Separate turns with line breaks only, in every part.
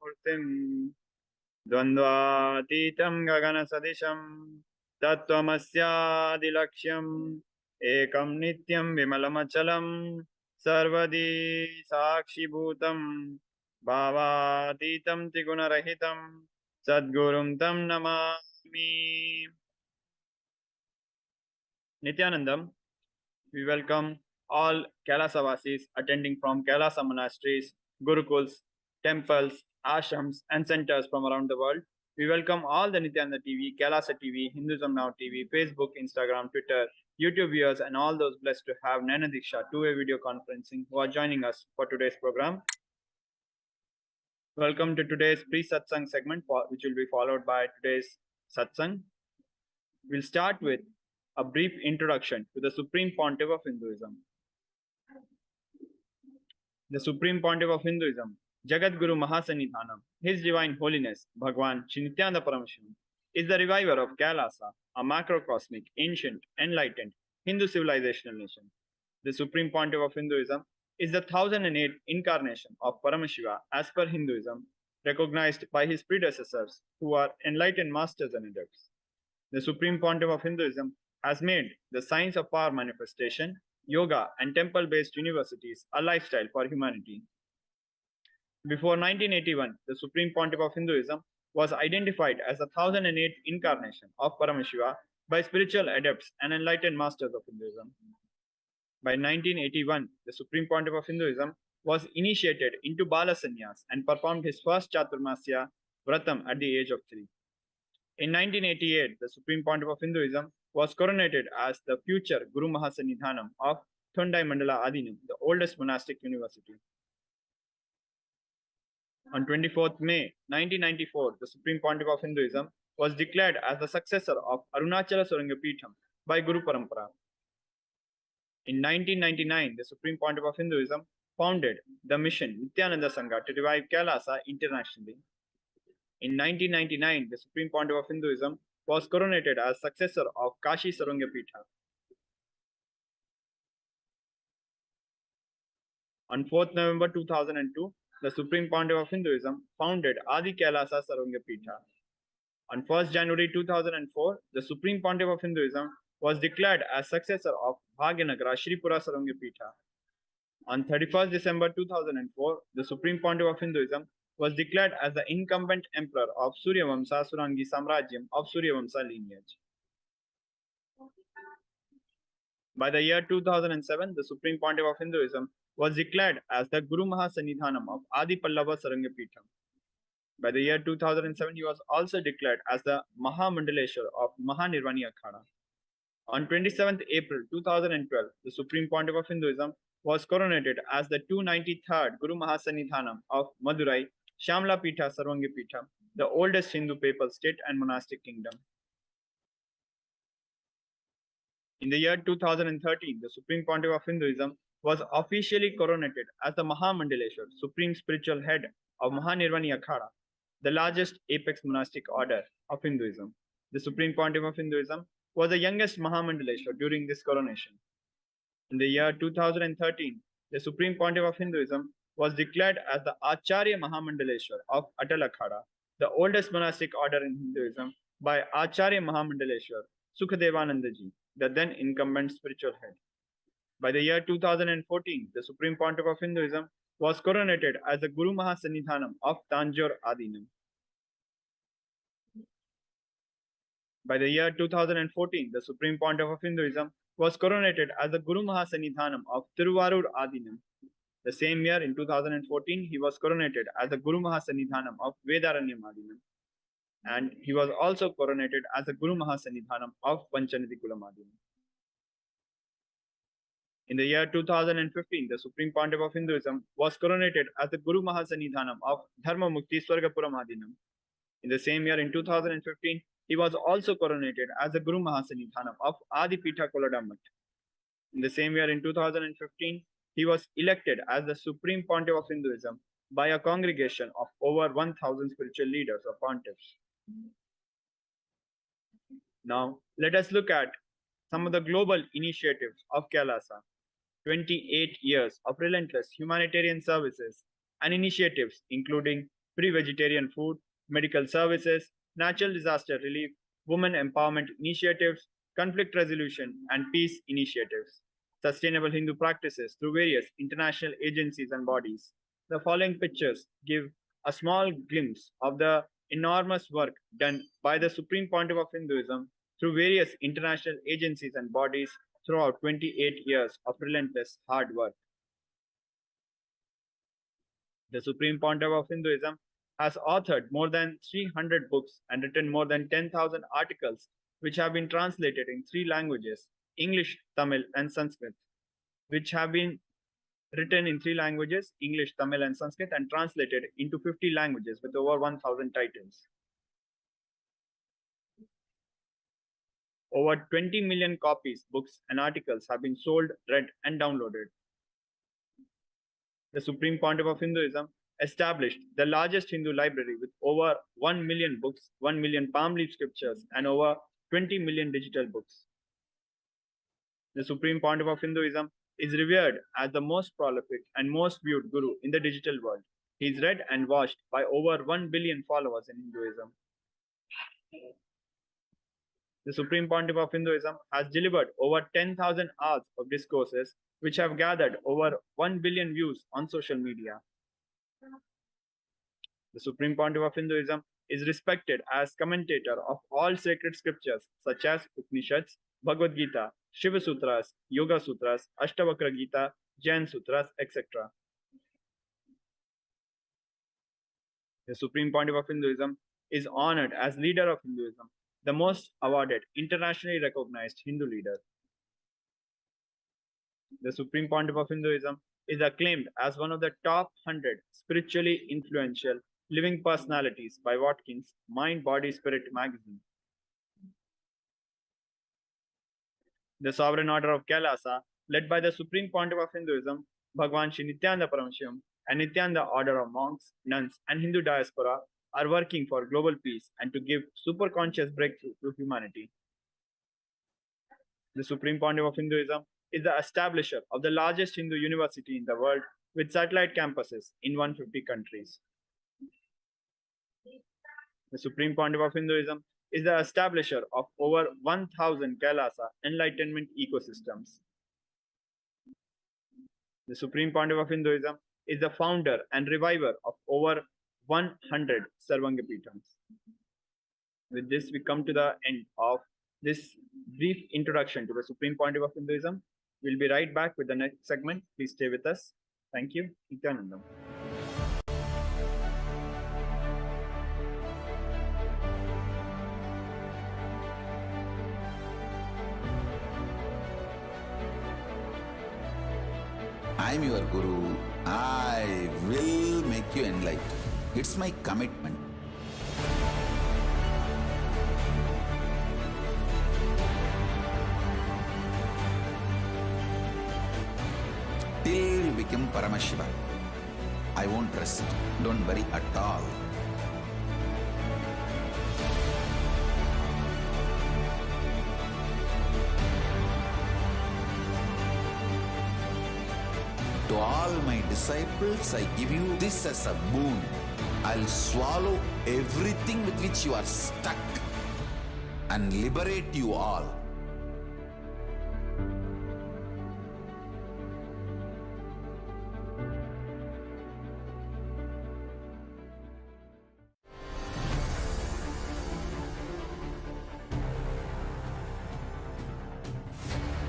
Murtim Dvandvatitam Gagana Sadisham Tattvamasyadilaksham Ekam Nityam Vimalamachalam Sarvadi Sakshi Bhutam Bhavatitam Tigunarahitam Sadgurum Tam Namami. Nityanandam, we welcome all Kailasa attending from Kailasa monasteries, gurukuls, temples, ashrams, and centers from around the world. We welcome all the Nityananda TV, Kailasa TV, Hinduism Now TV, Facebook, Instagram, Twitter, YouTube viewers, and all those blessed to have Nana Diksha two-way video conferencing who are joining us for today's program. Welcome to today's pre-satsang segment, which will be followed by today's satsang. We'll start with a brief introduction to the Supreme Pontiff of Hinduism. The Supreme Pontiff of Hinduism, Jagat Guru Mahasanidhanam, His Divine Holiness, Bhagavan Paramashivam, is the reviver of Kailasa, a macrocosmic, ancient, enlightened Hindu civilizational nation. The Supreme Pontiff of Hinduism is the 1008th incarnation of Paramashiva as per Hinduism, recognized by his predecessors who are enlightened masters and adepts. The Supreme Pontiff of Hinduism has made the science of power manifestation, yoga, and temple-based universities a lifestyle for humanity. Before 1981, the Supreme Pontiff of Hinduism was identified as the 1008th incarnation of Paramashiva by spiritual adepts and enlightened masters of Hinduism. By 1981, the Supreme Pontiff of Hinduism was initiated into Bala Sannyas and performed his first Chaturmasya Vratam at the age of 3. In 1988, the Supreme Pontiff of Hinduism was coronated as the future Guru Mahasanidhanam of Thundai Mandala Adinam, the oldest monastic university. On 24th May 1994, the Supreme Pontiff of Hinduism was declared as the successor of Arunachala Surangapitham by Guru Parampara. In 1999, the Supreme Pontiff of Hinduism founded the mission Nityananda Sangha to revive Kailasa internationally. In 1999, the Supreme Pontiff of Hinduism was coronated as successor of Kashi Sarungapitha. On 4th November 2002, the Supreme Pontiff of Hinduism founded Adi Kailasa Sarungapitha. On 1st January 2004, the Supreme Pontiff of Hinduism was declared as successor of Bhagyanagara Shripura Sarungapitha. On 31st December 2004, the Supreme Pontiff of Hinduism was declared as the incumbent emperor of Suryavamsa Surangi Samrajyam of Suryavamsa lineage. By the year 2007, the Supreme Pontiff of Hinduism was declared as the Guru Mahasanidhanam of Adi Pallava Sarangapitham. By the year 2007, he was also declared as the Mahamandaleshwar of Mahanirvani Akhada. On 27th April 2012, the Supreme Pontiff of Hinduism was coronated as the 293rd Guru Mahasanidhanam of Madurai Shamla Pitha Sarvangapitha, the oldest Hindu papal state and monastic kingdom. In the year 2013, the Supreme Pontiff of Hinduism was officially coronated as the Mahamandaleshwar, Supreme Spiritual Head of Mahanirvani Akhada, the largest apex monastic order of Hinduism. The Supreme Pontiff of Hinduism was the youngest Mahamandaleshwar during this coronation. In the year 2013, the Supreme Pontiff of Hinduism was declared as the Acharya Mahamandaleshwar of Atal Akhada, the oldest monastic order in Hinduism, by Acharya Mahamandaleshwar Sukhadevanandaji, the then incumbent spiritual head. By the year 2014, the Supreme Pontiff of Hinduism was coronated as the Guru Mahasanidhanam of Tanjore Adinam. By the year 2014, the Supreme Pontiff of Hinduism was coronated as the Guru Mahasanidhanam of Tiruvarur Adinam. The same year, in 2014, he was coronated as the Guru Mahasanidhanam of Vedaranyam Adinam. And he was also coronated as the Guru Mahasanidhanam of Panchanidhi Kulam Adinam. In the year 2015, the Supreme Pontiff of Hinduism was coronated as the Guru Mahasanidhanam of Dharma Mukti Swargapuram Adinam. In the same year, in 2015, he was also coronated as the Guru Mahasanidhanam of Adipitha Koladamat. In the same year, in 2015, he was elected as the Supreme Pontiff of Hinduism by a congregation of over 1,000 spiritual leaders or pontiffs. Now, let us look at some of the global initiatives of Kailasa. 28 years of relentless humanitarian services and initiatives, including free vegetarian food, medical services, natural disaster relief, women empowerment initiatives, conflict resolution, and peace initiatives. Sustainable Hindu practices through various international agencies and bodies. The following pictures give a small glimpse of the enormous work done by the Supreme Pontiff of Hinduism through various international agencies and bodies throughout 28 years of relentless hard work. The Supreme Pontiff of Hinduism has authored more than 300 books and written more than 10,000 articles, which have been translated in 3 languages, English, Tamil, and Sanskrit, which have been written in 3 languages, English, Tamil, and Sanskrit, and translated into 50 languages with over 1,000 titles. Over 20 million copies, books, and articles have been sold, read, and downloaded. The Supreme Pontiff of Hinduism established the largest Hindu library with over 1 million books, 1 million palm leaf scriptures, and over 20 million digital books. The Supreme Pontiff of Hinduism is revered as the most prolific and most viewed guru in the digital world. He is read and watched by over 1 billion followers in Hinduism. The Supreme Pontiff of Hinduism has delivered over 10,000 hours of discourses, which have gathered over 1 billion views on social media. The Supreme Pontiff of Hinduism is respected as commentator of all sacred scriptures such as Upanishads, Bhagavad Gita, Shiva Sutras, Yoga Sutras, Ashtavakra Gita, Jain Sutras, etc. The Supreme Pontiff of Hinduism is honored as leader of Hinduism, the most awarded, internationally recognized Hindu leader. The Supreme Pontiff of Hinduism is acclaimed as one of the top 100 spiritually influential living personalities by Watkins' Mind, Body, Spirit magazine. The Sovereign Order of Kailasa, led by the Supreme Pontiff of Hinduism, Bhagavan Nithyananda Paramashivam, and Nityananda Order of Monks, Nuns, and Hindu Diaspora, are working for global peace and to give superconscious breakthrough to humanity. The Supreme Pontiff of Hinduism is the establisher of the largest Hindu university in the world with satellite campuses in 150 countries. The Supreme Pontiff of Hinduism is the establisher of over 1,000 Kailasa enlightenment ecosystems. The Supreme Pontiff of Hinduism is the founder and reviver of over 100 Sarvangapithams. With this, we come to the end of this brief introduction to the Supreme Pontiff of Hinduism. We'll be right back with the next segment. Please stay with us. Thank you. Nityanandam.
I am your Guru. I will make you enlightened. It's my commitment. Till you become Paramashiva, I won't rest. Don't worry at all. To all my disciples, I give you this as a boon. I'll swallow everything with which you are stuck and liberate you all.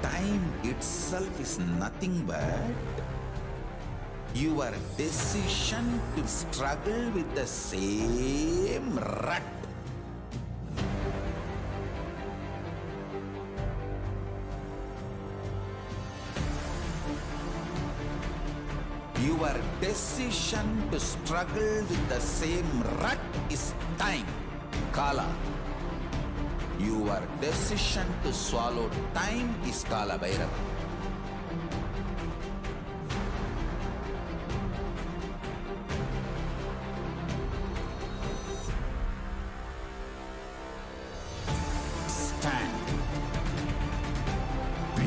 Time itself is nothing but your decision to struggle with the same rut. Your decision to struggle with the same rut is time, Kala. Your decision to swallow time is Kala Bhairava. Stand. Be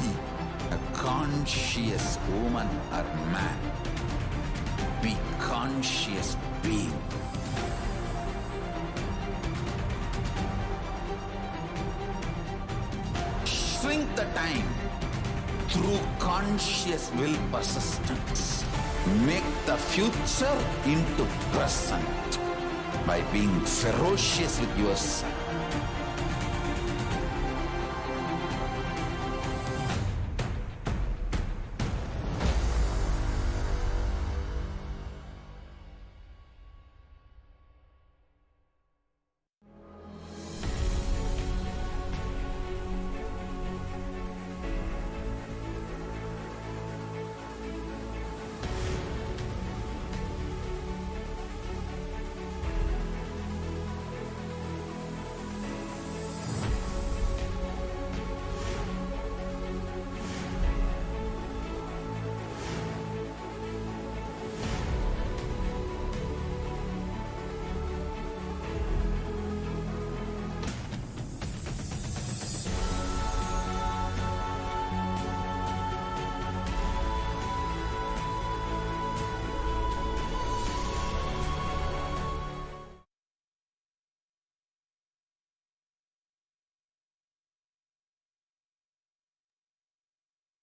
a conscious woman or man. Be conscious being. through conscious will persistence. Make the future into present by being ferocious with yourself.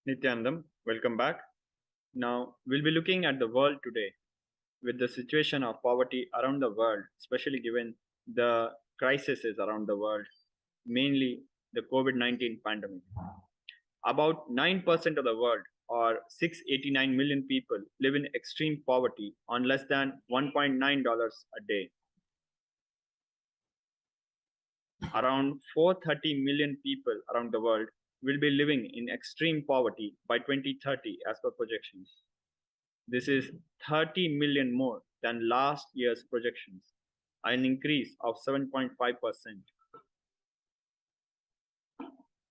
Nityanandam, welcome back. Now, we'll be looking at the world today with the situation of poverty around the world, especially given the crises around the world, mainly the COVID-19 pandemic. About 9% of the world, or 689 million people, live in extreme poverty on less than $1.9 a day. Around 430 million people around the world will be living in extreme poverty by 2030 as per projections. This is 30 million more than last year's projections, an increase of 7.5%.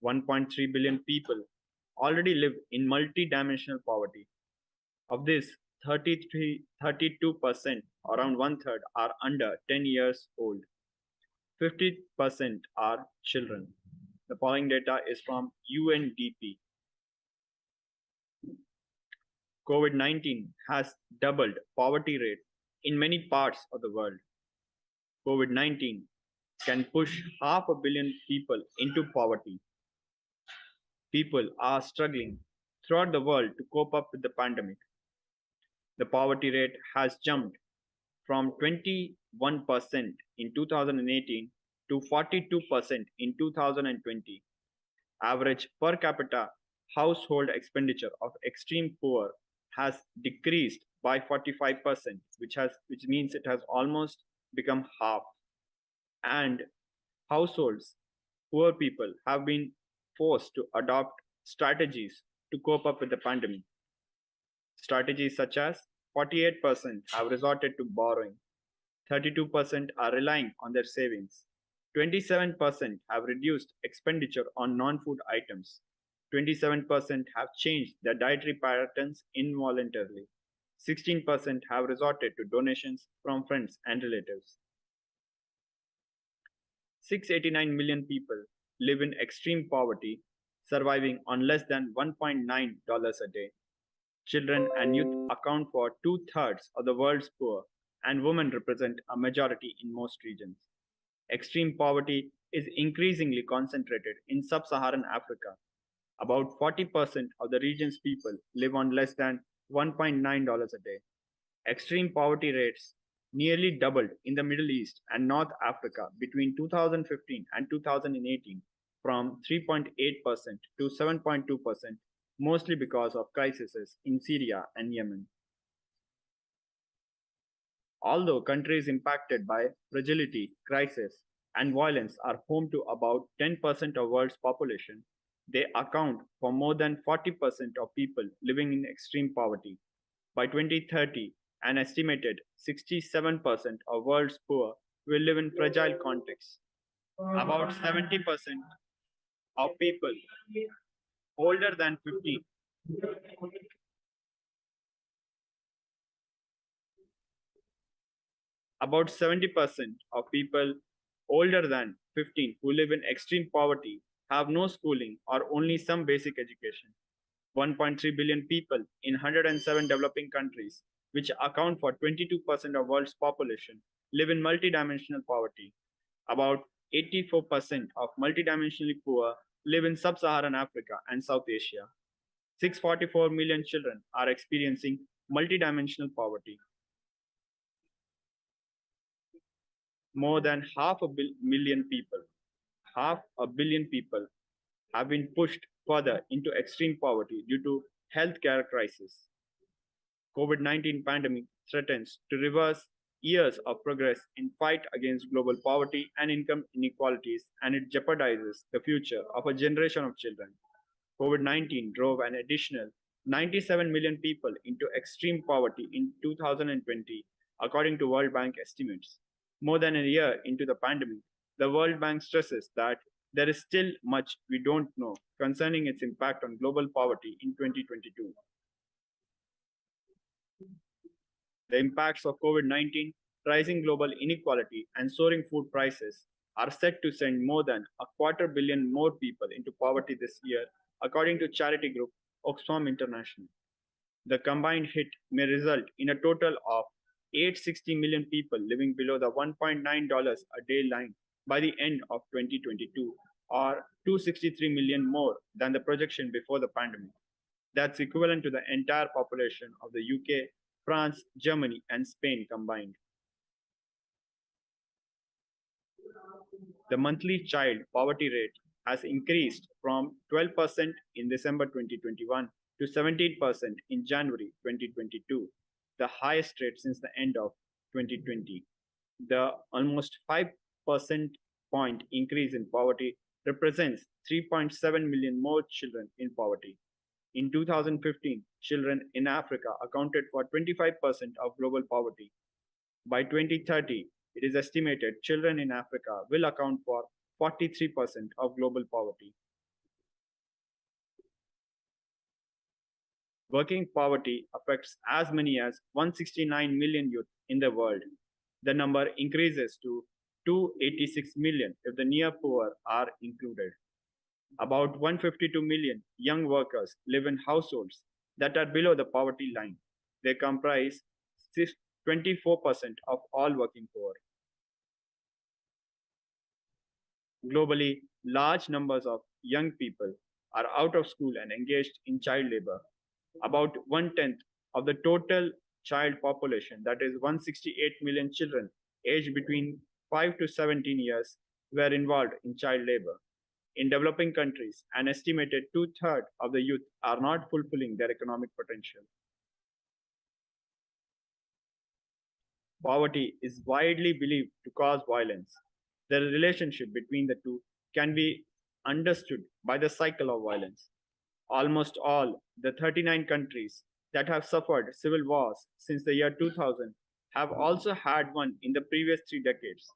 1.3 billion people already live in multi-dimensional poverty. Of this, 32%, around one-third, are under 10 years old. 50% are children. The following data is from UNDP. COVID-19 has doubled poverty rate in many parts of the world. COVID-19 can push 500 million people into poverty. People are struggling throughout the world to cope up with the pandemic. The poverty rate has jumped from 21% in 2018 to 42% in 2020. Average per capita household expenditure of extreme poor has decreased by 45%, which means it has almost become half. And households, poor people, have been forced to adopt strategies to cope up with the pandemic. Strategies such as 48% have resorted to borrowing, 32% are relying on their savings, 27% have reduced expenditure on non-food items, 27% have changed their dietary patterns involuntarily, 16% have resorted to donations from friends and relatives. 689 million people live in extreme poverty, surviving on less than $1.9 a day. Children and youth account for 2/3 of the world's poor, and women represent a majority in most regions. Extreme poverty is increasingly concentrated in sub-Saharan Africa. About 40% of the region's people live on less than $1.9 a day. Extreme poverty rates nearly doubled in the Middle East and North Africa between 2015 and 2018, from 3.8% to 7.2%, mostly because of crises in Syria and Yemen. Although countries impacted by fragility, crisis, and violence are home to about 10% of world's population, they account for more than 40% of people living in extreme poverty. By 2030, an estimated 67% of world's poor will live in fragile contexts. About 70% of people older than 50 About 70% of people older than 15 who live in extreme poverty have no schooling or only some basic education. 1.3 billion people in 107 developing countries, which account for 22% of world's population, live in multidimensional poverty. About 84% of multidimensionally poor live in sub-Saharan Africa and South Asia. 644 million children are experiencing multidimensional poverty. More than half a billion people have been pushed further into extreme poverty due to healthcare crisis. COVID-19 pandemic threatens to reverse years of progress in fight against global poverty and income inequalities, and it jeopardizes the future of a generation of children. COVID-19 drove an additional 97 million people into extreme poverty in 2020, according to World Bank estimates. More than a year into the pandemic, the World Bank stresses that there is still much we don't know concerning its impact on global poverty in 2022. The impacts of COVID-19, rising global inequality, and soaring food prices are set to send more than 250 million more people into poverty this year, according to charity group Oxfam International. The combined hit may result in a total of 860 million people living below the $1.9 a day line by the end of 2022, or 263 million more than the projection before the pandemic. That's equivalent to the entire population of the UK, France, Germany, and Spain combined. The monthly child poverty rate has increased from 12% in December 2021 to 17% in January 2022, the highest rate since the end of 2020. The almost 5% point increase in poverty represents 3.7 million more children in poverty. In 2015, children in Africa accounted for 25% of global poverty. By 2030, it is estimated children in Africa will account for 43% of global poverty. Working poverty affects as many as 169 million youth in the world. The number increases to 286 million if the near poor are included. About 152 million young workers live in households that are below the poverty line. They comprise 24% of all working poor. Globally, large numbers of young people are out of school and engaged in child labor. About 1/10 of the total child population, that is 168 million children aged between 5 to 17 years, were involved in child labor. In developing countries, an estimated 2/3 of the youth are not fulfilling their economic potential. Poverty is widely believed to cause violence. The relationship between the two can be understood by the cycle of violence. Almost all the 39 countries that have suffered civil wars since the year 2000 have also had one in the previous 3 decades.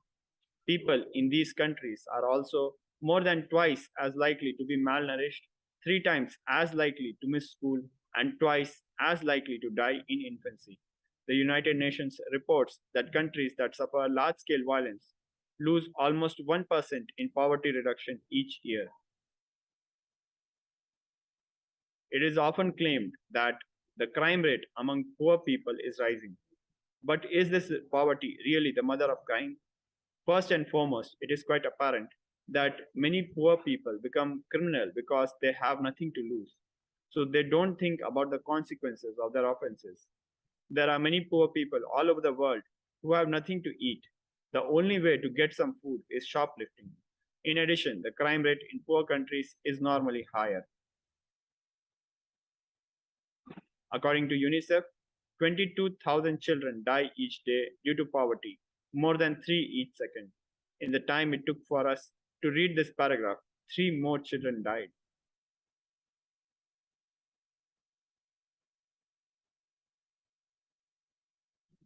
People in these countries are also more than twice as likely to be malnourished, 3 times as likely to miss school, and twice as likely to die in infancy. The United Nations reports that countries that suffer large-scale violence lose almost 1% in poverty reduction each year. It is often claimed that the crime rate among poor people is rising. But is this poverty really the mother of crime? First and foremost, it is quite apparent that many poor people become criminal because they have nothing to lose. So they don't think about the consequences of their offenses. There are many poor people all over the world who have nothing to eat. The only way to get some food is shoplifting. In addition, the crime rate in poor countries is normally higher. According to UNICEF, 22,000 children die each day due to poverty, more than 3 each second. In the time it took for us to read this paragraph, 3 more children died.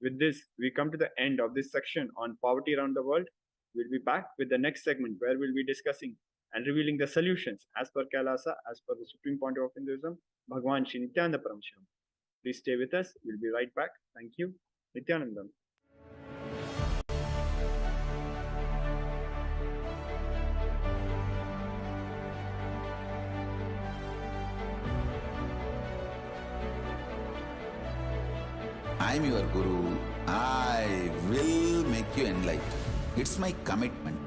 With this, we come to the end of this section on poverty around the world. We'll be back with the next segment where we'll be discussing and revealing the solutions as per Kailasa, as per the Supreme Pontiff of Hinduism, Bhagavan Nithyanda Paramashivam. Please stay with us. We'll be right back. Thank you. Nithyanandam.
I'm your Guru. I will make you enlightened. It's my commitment.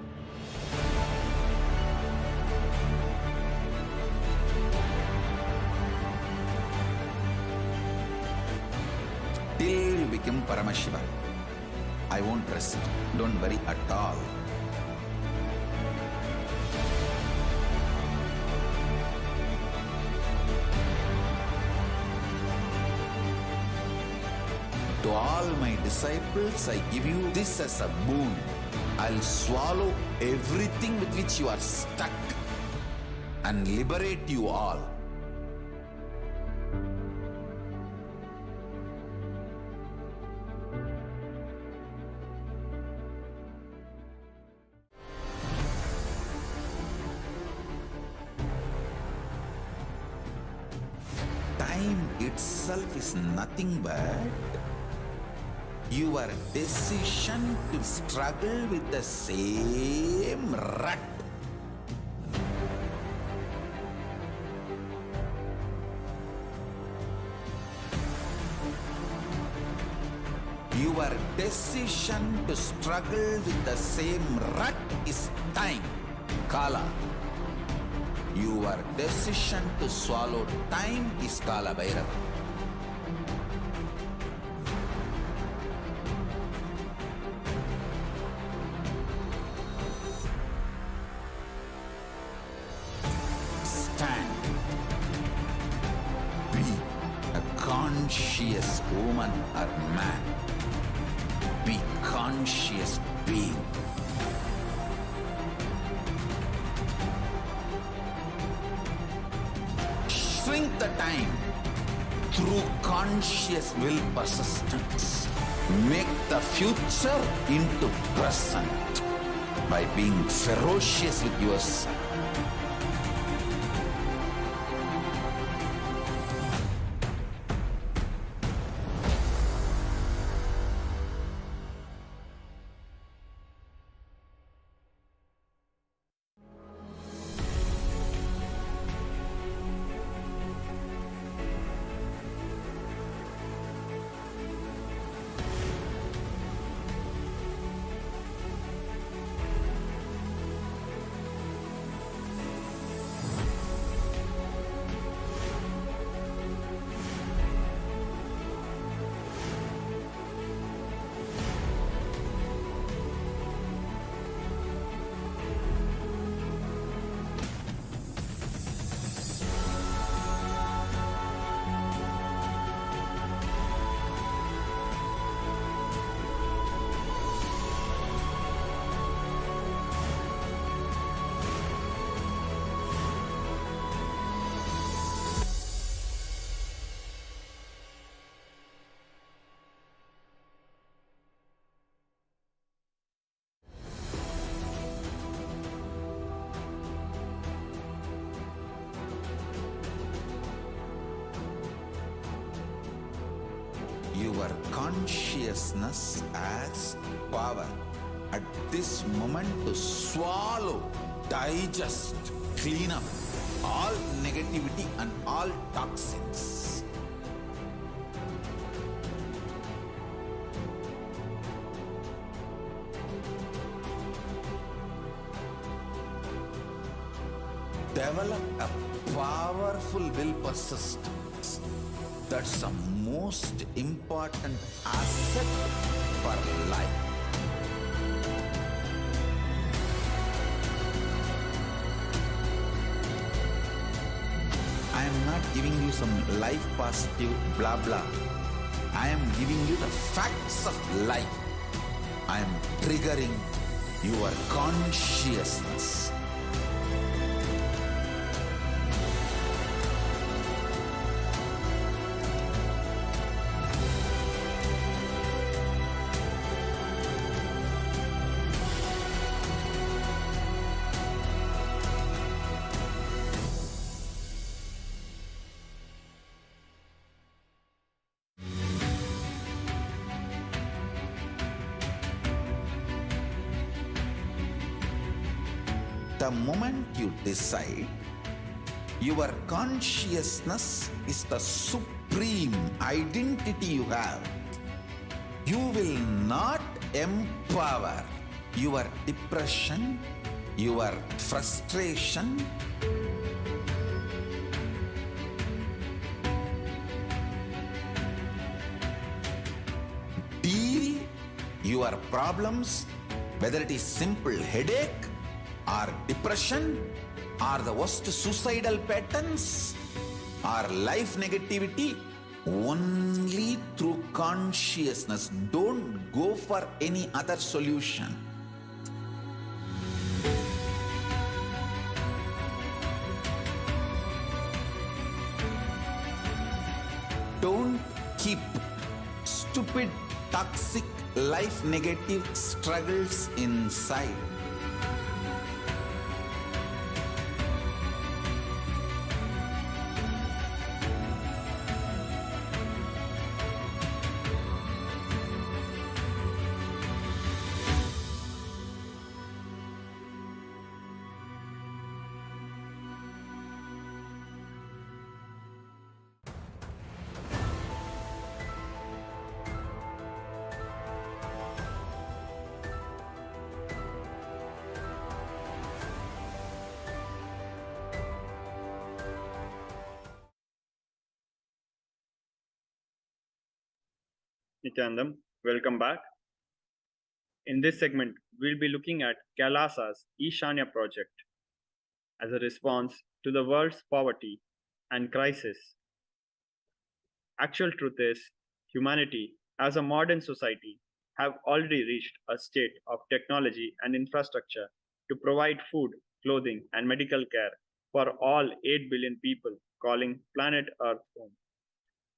become Paramashiva. I won't rest. Don't worry at all. To all my disciples, I give you this as a boon. I'll swallow everything with which you are stuck and liberate you all. Time itself is nothing but your decision to struggle with the same rut. Your decision to struggle with the same rut is time, Kala. Your decision to swallow time is Kala Bhairava. Stand. Be a conscious woman or man. Be conscious being. Shrink the time through conscious will persistence. Make the future into present by being ferocious with yourself. Your consciousness as power at this moment to swallow, digest, clean up all negativity and all toxins. Develop a powerful will persistence. That's the most important asset for life. I am not giving you some life positive blah blah. I am giving you the facts of life. I am triggering your consciousness. The moment you decide, your consciousness is the supreme identity you have. You will not empower your depression, your frustration, your problems, whether it is simple headache or depression or the worst suicidal patterns or life negativity, only through consciousness. Don't go for any other solution. Don't keep stupid, toxic, life negative struggles inside.
Nityanandam, welcome back. In this segment, we'll be looking at Kailasa's Ishanya project as a response to the world's poverty and crisis. Actual truth is, humanity as a modern society have already reached a state of technology and infrastructure to provide food, clothing, and medical care for all 8 billion people calling planet Earth home.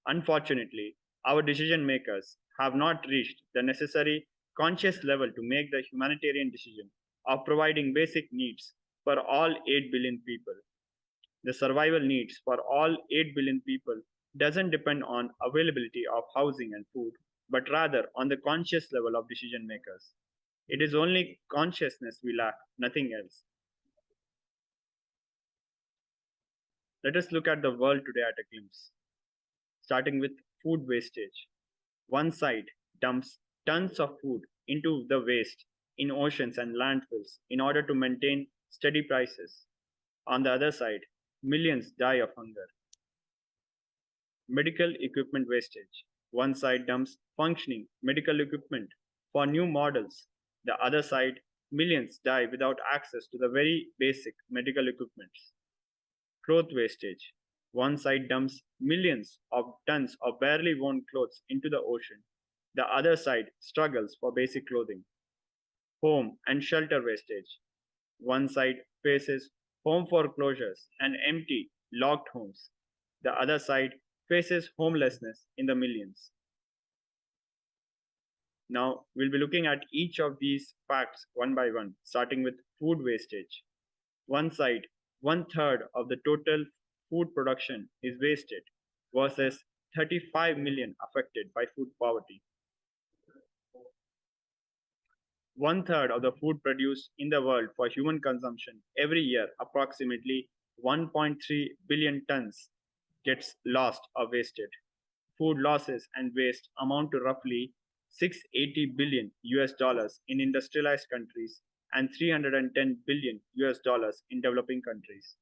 Unfortunately, our decision makers have not reached the necessary conscious level to make the humanitarian decision of providing basic needs for all 8 billion people. The survival needs for all 8 billion people doesn't depend on availability of housing and food, but rather on the conscious level of decision makers. It is only consciousness we lack, nothing else. Let us look at the world today at a glimpse. Starting with food wastage. One side dumps tons of food into the waste in oceans and landfills in order to maintain steady prices. On the other side, millions die of hunger. Medical equipment wastage. One side dumps functioning medical equipment for new models. The other side, millions die without access to the very basic medical equipment. Cloth wastage. One side dumps millions of tons of barely worn clothes into the ocean. The other side struggles for basic clothing. Home and shelter wastage. One side faces home foreclosures and empty, locked homes. The other side faces homelessness in the millions. Now, we'll be looking at each of these facts one by one, starting with food wastage. One side, 1/3 of the total food production is wasted versus 35 million affected by food poverty. 1/3 of the food produced in the world for human consumption every year, approximately 1.3 billion tons, gets lost or wasted. Food losses and waste amount to roughly 680 billion US dollars in industrialized countries and 310 billion US dollars in developing countries.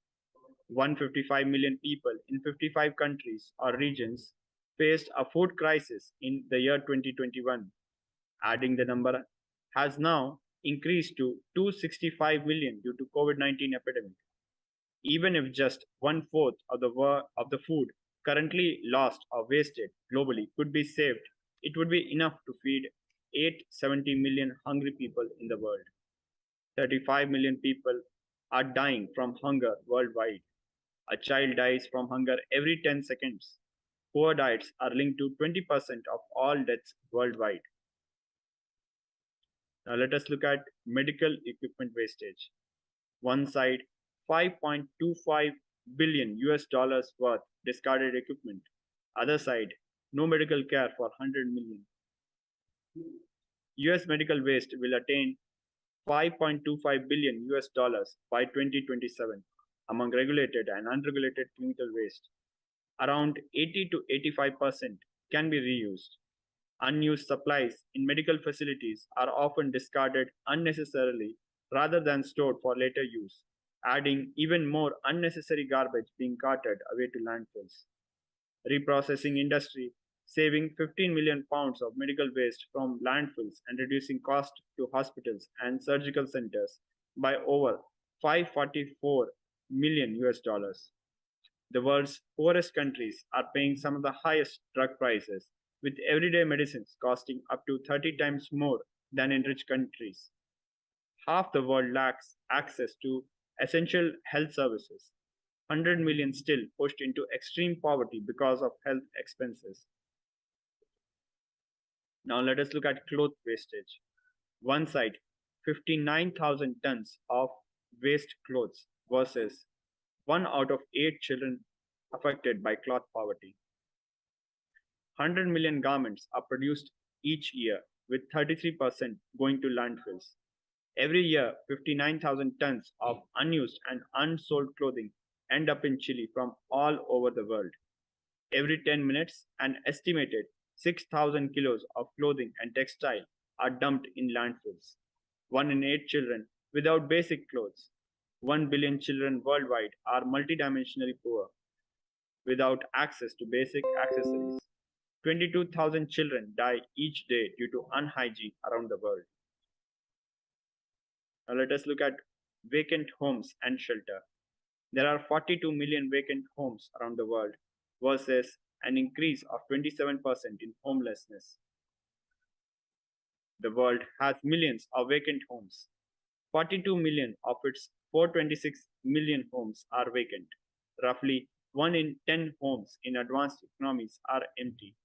155 million people in 55 countries or regions faced a food crisis in the year 2021. Adding the number has now increased to 265 million due to COVID-19 epidemic. Even if just 1/4 of the food currently lost or wasted globally could be saved, it would be enough to feed 870 million hungry people in the world. 35 million people are dying from hunger worldwide. A child dies from hunger every 10 seconds. Poor diets are linked to 20% of all deaths worldwide. Now let us look at medical equipment wastage. One side, 5.25 billion US dollars worth discarded equipment. Other side, no medical care for 100 million. US medical waste will attain 5.25 billion US dollars by 2027 among regulated and unregulated clinical waste. Around 80 to 85% can be reused. Unused supplies in medical facilities are often discarded unnecessarily rather than stored for later use, adding even more unnecessary garbage being carted away to landfills. Reprocessing industry saving 15 million pounds of medical waste from landfills and reducing cost to hospitals and surgical centers by over 544 million US dollars. The world's poorest countries are paying some of the highest drug prices, with everyday medicines costing up to 30 times more than in rich countries. Half the world lacks access to essential health services. 100 million still pushed into extreme poverty because of health expenses. Now let us look at cloth wastage. One side, 59,000 tons of waste clothes versus 1 out of 8 children affected by cloth poverty. 100 million garments are produced each year, with 33% going to landfills. Every year, 59,000 tons of unused and unsold clothing end up in Chile from all over the world. Every 10 minutes, an estimated 6,000 kilos of clothing and textile are dumped in landfills. 1 in 8 children without basic clothes. 1 billion children worldwide are multidimensionally poor, without access to basic accessories. 22,000 children die each day due to unhygiene around the world. Now let us look at vacant homes and shelter. There are 42 million vacant homes around the world versus an increase of 27% in homelessness. The world has millions of vacant homes. 42 million of its 426 million homes are vacant. Roughly 1 in 10 homes in advanced economies are empty.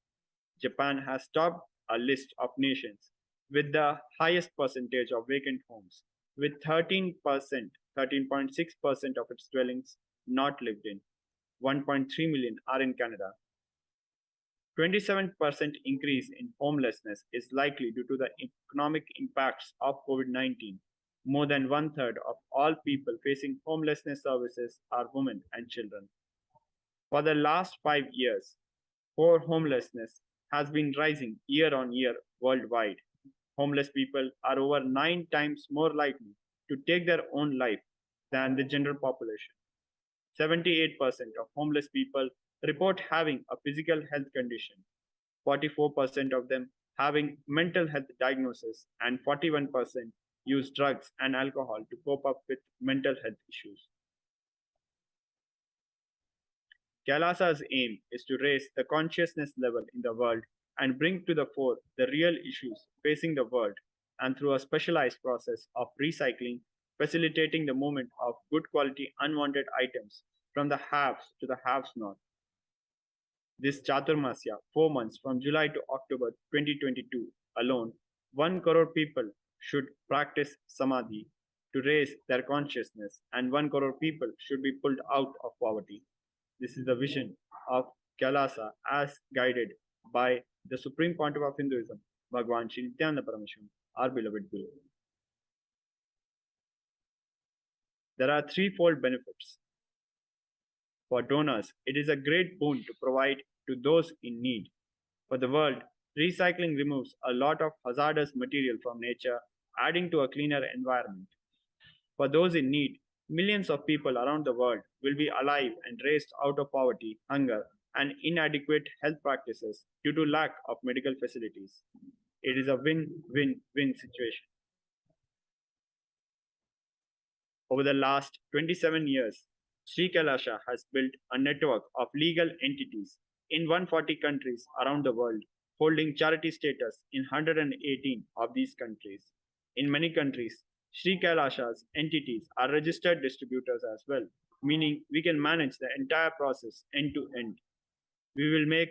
Japan has topped a list of nations with the highest percentage of vacant homes, with 13%, 13.6% of its dwellings not lived in. 1.3 million are in Canada. 27% increase in homelessness is likely due to the economic impacts of COVID-19. More than 1/3 of all people facing homelessness services are women and children. For the last 5 years, core homelessness has been rising year on year worldwide. Homeless people are over 9 times more likely to take their own life than the general population. 78% of homeless people report having a physical health condition, 44% of them having mental health diagnosis, and 41% use drugs and alcohol to cope up with mental health issues. Kailasa's aim is to raise the consciousness level in the world and bring to the fore the real issues facing the world, and through a specialized process of recycling, facilitating the movement of good quality unwanted items from the haves to the haves not. This Chaturmasya, 4 months from July to October 2022 alone, 1 crore people should practice Samadhi to raise their consciousness, and 1 crore people should be pulled out of poverty. This is the vision of Kailasa as guided by the Supreme Pontiff of Hinduism, Bhagavan Nithyananda Paramashivam, our beloved Guru. There are threefold benefits. For donors, it is a great boon to provide to those in need. For the world, recycling removes a lot of hazardous material from nature, adding to a cleaner environment. For those in need, millions of people around the world will be alive and raised out of poverty, hunger, and inadequate health practices due to lack of medical facilities. It is a win-win-win situation. Over the last 27 years, Sri Kailasa has built a network of legal entities in 140 countries around the world, holding charity status in 118 of these countries. In many countries, Sri Kailasa's entities are registered distributors as well, meaning we can manage the entire process end to end. We will make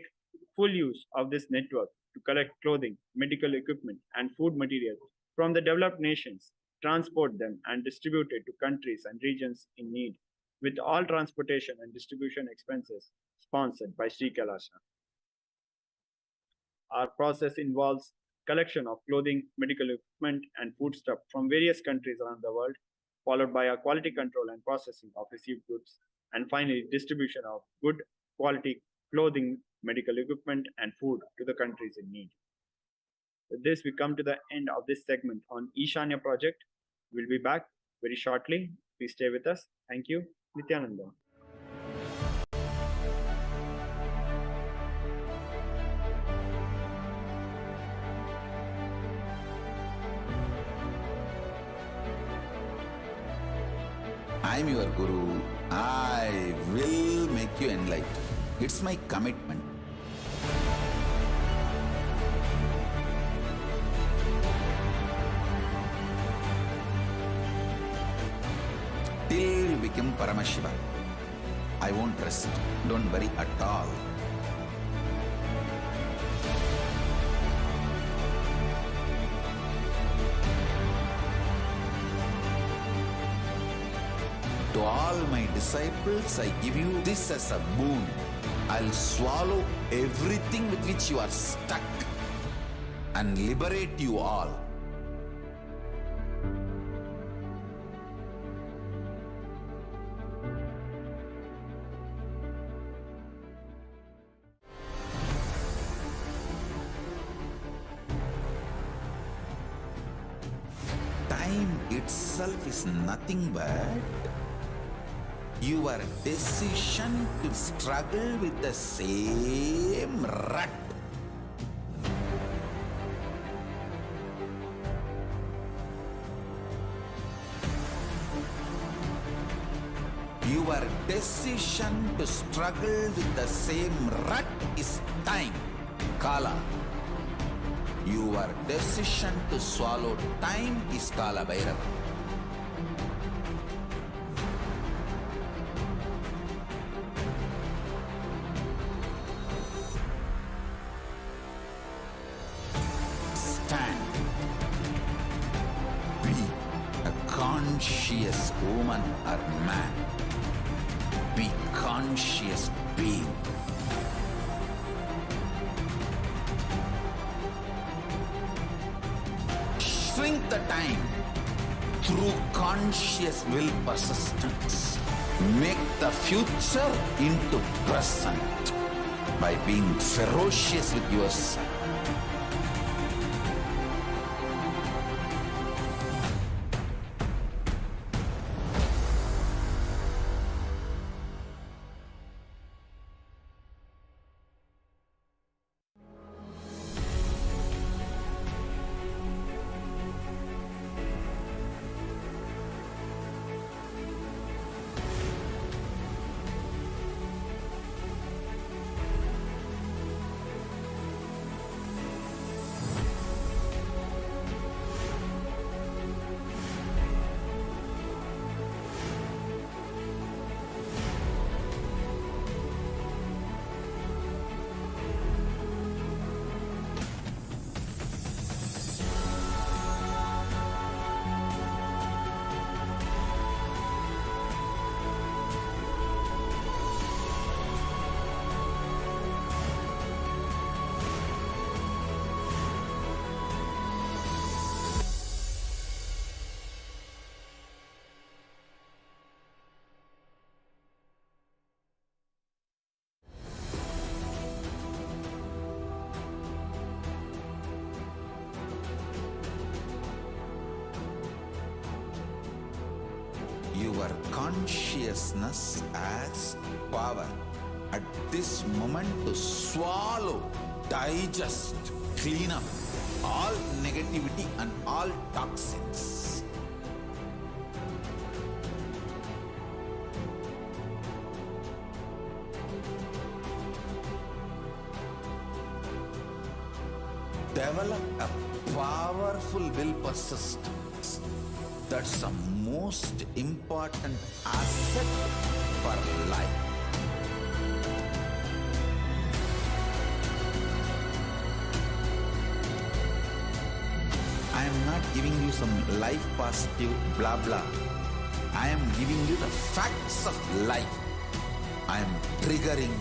full use of this network to collect clothing, medical equipment, and food materials from the developed nations, transport them, and distribute it to countries and regions in need, with all transportation and distribution expenses sponsored by Sri Kailasa. Our process involves collection of clothing, medical equipment, and foodstuff from various countries around the world, followed by a quality control and processing of received goods, and finally distribution of good quality clothing, medical equipment, and food to the countries in need. With this, we come to the end of this segment on Ishanya project. We'll be back very shortly. Please stay with us. Thank you. Nityananda.
I am your Guru. I will make you enlightened. It's my commitment. Till you become Paramashiva, I won't rest. Don't worry at all. To all my disciples, I give you this as a boon. I'll swallow everything with which you are stuck and liberate you all. Time itself is nothing but your decision to struggle with the same rut. Your decision to struggle with the same rut is time, Kala. Your decision to swallow time is Kala Bhairava. Stand. Be a conscious woman or man. Be conscious being. Shrink the time through conscious will persistence. Make the future into present by being ferocious with yourself. Your consciousness has power at this moment to swallow, digest, clean up all negativity and all toxins. Develop a powerful will persistence. That's the most important asset for life. I am not giving you some life positive blah blah. I am giving you the facts of life. I am triggering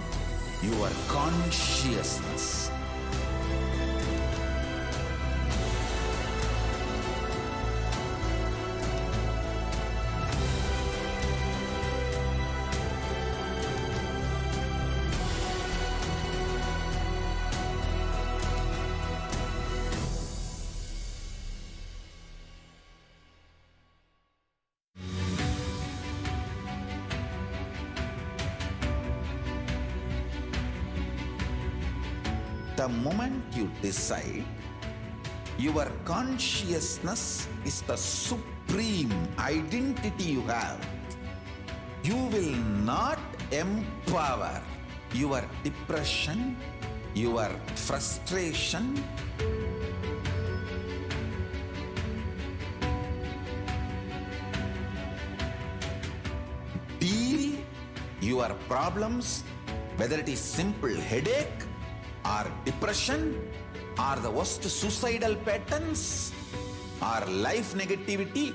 your consciousness. The moment you decide, your consciousness is the supreme identity you have. You will not empower your depression, your frustration, deal your problems, whether it is simple headache or depression or the worst suicidal patterns or life negativity,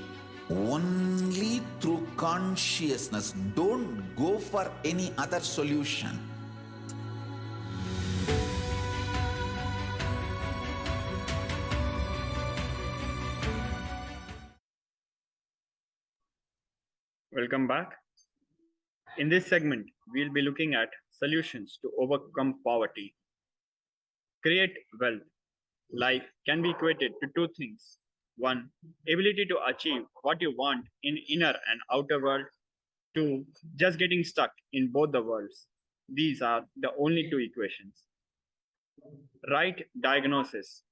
only through consciousness. Don't go for any other solution.
Welcome back. In this segment, we'll be looking at solutions to overcome poverty. Create wealth. Life can be equated to two things. One, ability to achieve what you want in inner and outer world. Two, just getting stuck in both the worlds. These are the only two equations. Right diagnosis.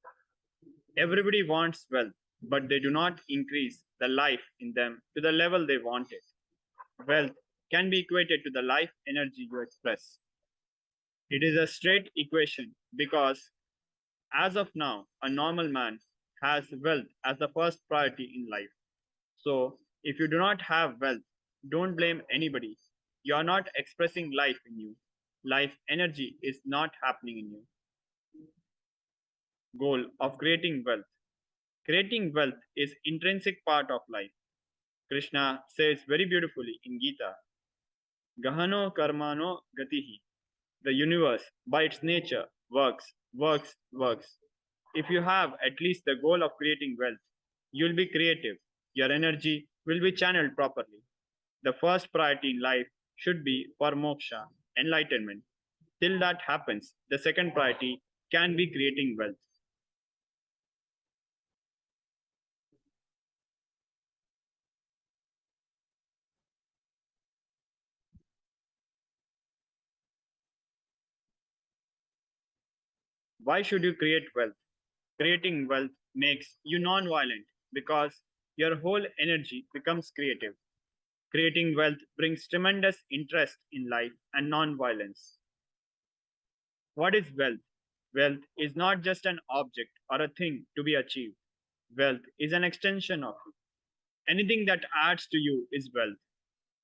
Everybody wants wealth, but they do not increase the life in them to the level they want it. Wealth can be equated to the life energy you express. It is a straight equation because, as of now, a normal man has wealth as the first priority in life. So, if you do not have wealth, don't blame anybody. You are not expressing life in you. Life energy is not happening in you. Goal of creating wealth. Creating wealth is intrinsic part of life. Krishna says very beautifully in Gita, Gahano karmano gatihi. The universe, by its nature, works. If you have at least the goal of creating wealth, you'll be creative. Your energy will be channeled properly. The first priority in life should be for moksha, enlightenment. Till that happens, the second priority can be creating wealth. Why should you create wealth? Creating wealth makes you non-violent because your whole energy becomes creative. Creating wealth brings tremendous interest in life and non-violence. What is wealth? Wealth is not just an object or a thing to be achieved. Wealth is an extension of you. Anything that adds to you is wealth.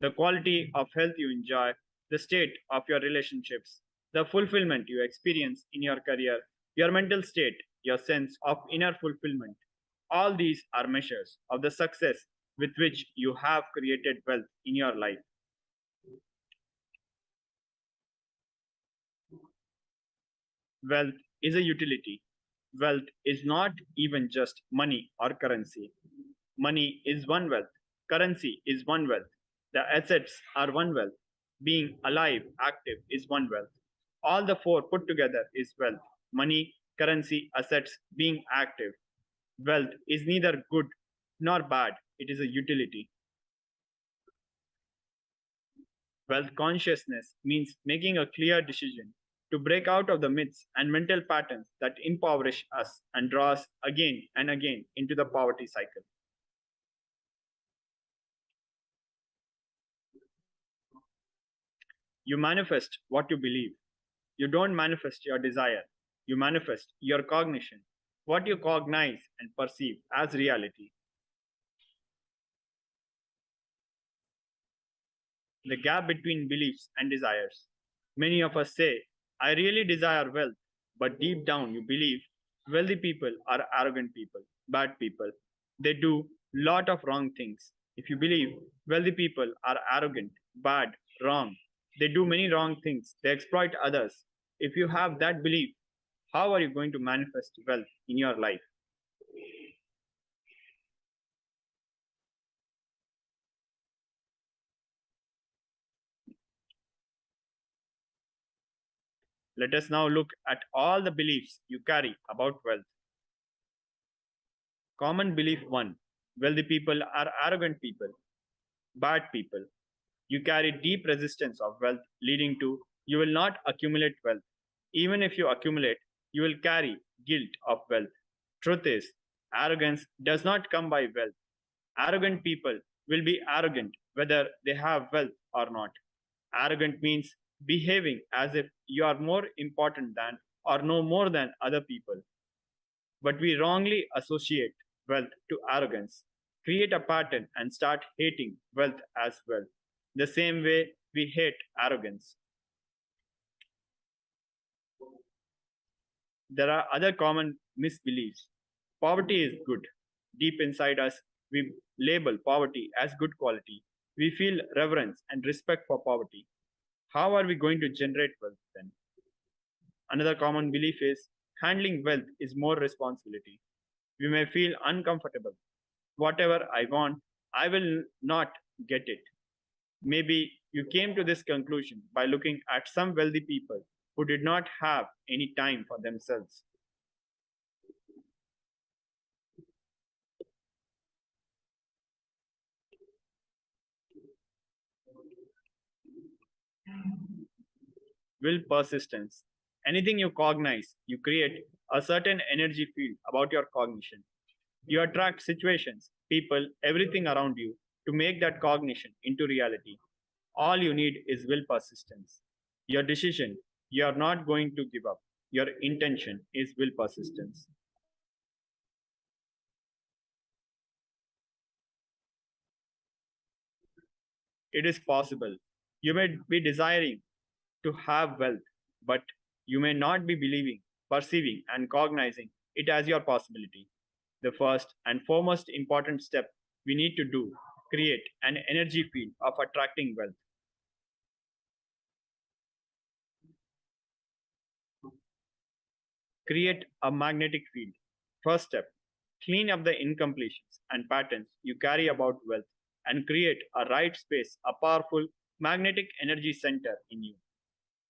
The quality of health you enjoy, the state of your relationships, the fulfillment you experience in your career, your mental state, your sense of inner fulfillment. All these are measures of the success with which you have created wealth in your life. Wealth is a utility. Wealth is not even just money or currency. Money is one wealth. Currency is one wealth. The assets are one wealth. Being alive, active is one wealth. All the four put together is wealth. Money, currency, assets, being active. Wealth is neither good nor bad. It is a utility. Wealth consciousness means making a clear decision to break out of the myths and mental patterns that impoverish us and draw us again and again into the poverty cycle. You manifest what you believe. You don't manifest your desire. You manifest your cognition, what you cognize and perceive as reality. The gap between beliefs and desires. Many of us say, I really desire wealth, but deep down you believe wealthy people are arrogant people, bad people. They do lot of wrong things. If you believe wealthy people are arrogant, bad, wrong, they do many wrong things. They exploit others. If you have that belief, how are you going to manifest wealth in your life? Let us now look at all the beliefs you carry about wealth. Common belief 1. Wealthy people are arrogant people, bad people. You carry deep resistance of wealth, leading to you will not accumulate wealth. Even if you accumulate, you will carry guilt of wealth. Truth is, arrogance does not come by wealth. Arrogant people will be arrogant whether they have wealth or not. Arrogant means behaving as if you are more important than or know more than other people. But we wrongly associate wealth to arrogance, create a pattern, and start hating wealth as well, the same way we hate arrogance. There are other common misbeliefs. Poverty is good. Deep inside us, we label poverty as good quality. We feel reverence and respect for poverty. How are we going to generate wealth then? Another common belief is handling wealth is more responsibility. We may feel uncomfortable. Whatever I want, I will not get it. Maybe you came to this conclusion by looking at some wealthy people who did not have any time for themselves. Will persistence. Anything you cognize, you create a certain energy field about your cognition. You attract situations, people, everything around you to make that cognition into reality. All you need is will persistence. Your decision, you are not going to give up. Your intention is will persistence. It is possible. You may be desiring to have wealth, but you may not be believing, perceiving, and cognizing it as your possibility. The first and foremost important step we need to do create an energy field of attracting wealth. Create a magnetic field. First step, clean up the incompletions and patterns you carry about wealth and create a right space, a powerful magnetic energy center in you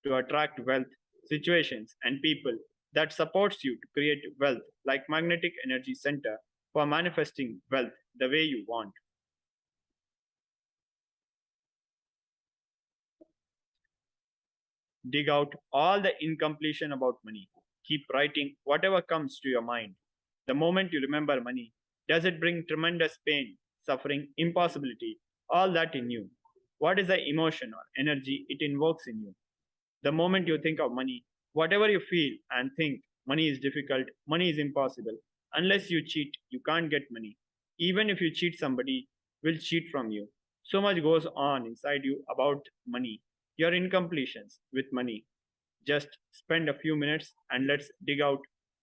to attract wealth, situations, and people that supports you to create wealth like magnetic energy center for manifesting wealth the way you want. Dig out all the incompletion about money. Keep writing whatever comes to your mind. The moment you remember money, does it bring tremendous pain, suffering, impossibility, all that in you? What is the emotion or energy it invokes in you? The moment you think of money, whatever you feel and think, money is difficult, money is impossible. Unless you cheat, you can't get money. Even if you cheat, somebody will cheat from you. So much goes on inside you about money, your incompletions with money. Just spend a few minutes and let's dig out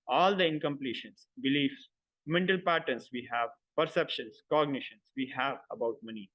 all the incompletions, beliefs, mental patterns we have, perceptions, cognitions we have about money.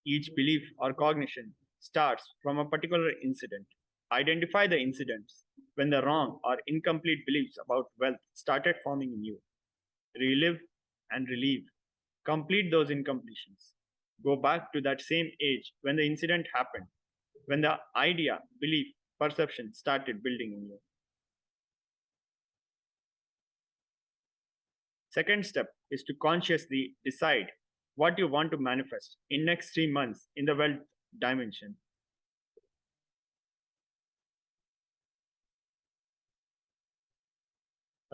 Each belief or cognition starts from a particular incident. Identify the incidents when the wrong or incomplete beliefs about wealth started forming in you. Relive and relieve. Complete those incompletions. Go back to that same age when the incident happened, when the idea, belief, perception started building in you. Second step is to consciously decide what you want to manifest in next 3 months in the wealth dimension.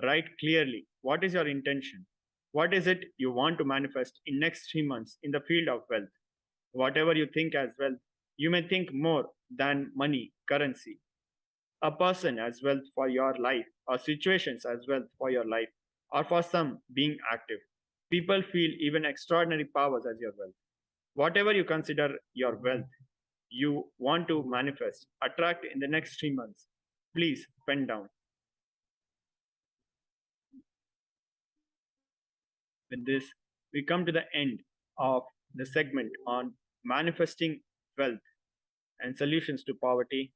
Write clearly what is your intention. What is it you want to manifest in next 3 months in the field of wealth? Whatever you think as wealth, you may think more than money, currency, a person as wealth for your life, or situations as wealth for your life, or for some being active. People feel even extraordinary powers as your wealth. Whatever you consider your wealth, you want to manifest, attract in the next 3 months, please pen down. With this, we come to the end of the segment on manifesting wealth and solutions to poverty.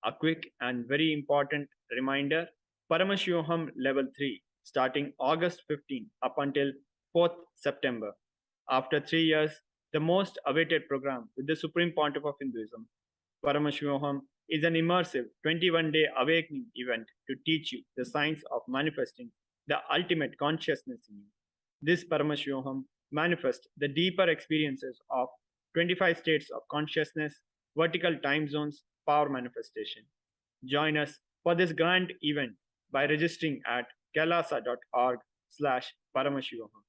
A quick and very important reminder, Paramashivoham Level 3, starting August 15 up until 4th September. After 3 years, the most awaited program with the Supreme Pontiff of Hinduism, Paramashivoham is an immersive 21-day awakening event to teach you the science of manifesting the ultimate consciousness in you. This Paramashivoham manifests the deeper experiences of 25 states of consciousness, vertical time zones, power manifestation. Join us for this grand event by registering at kailasa.org/Paramashivoham.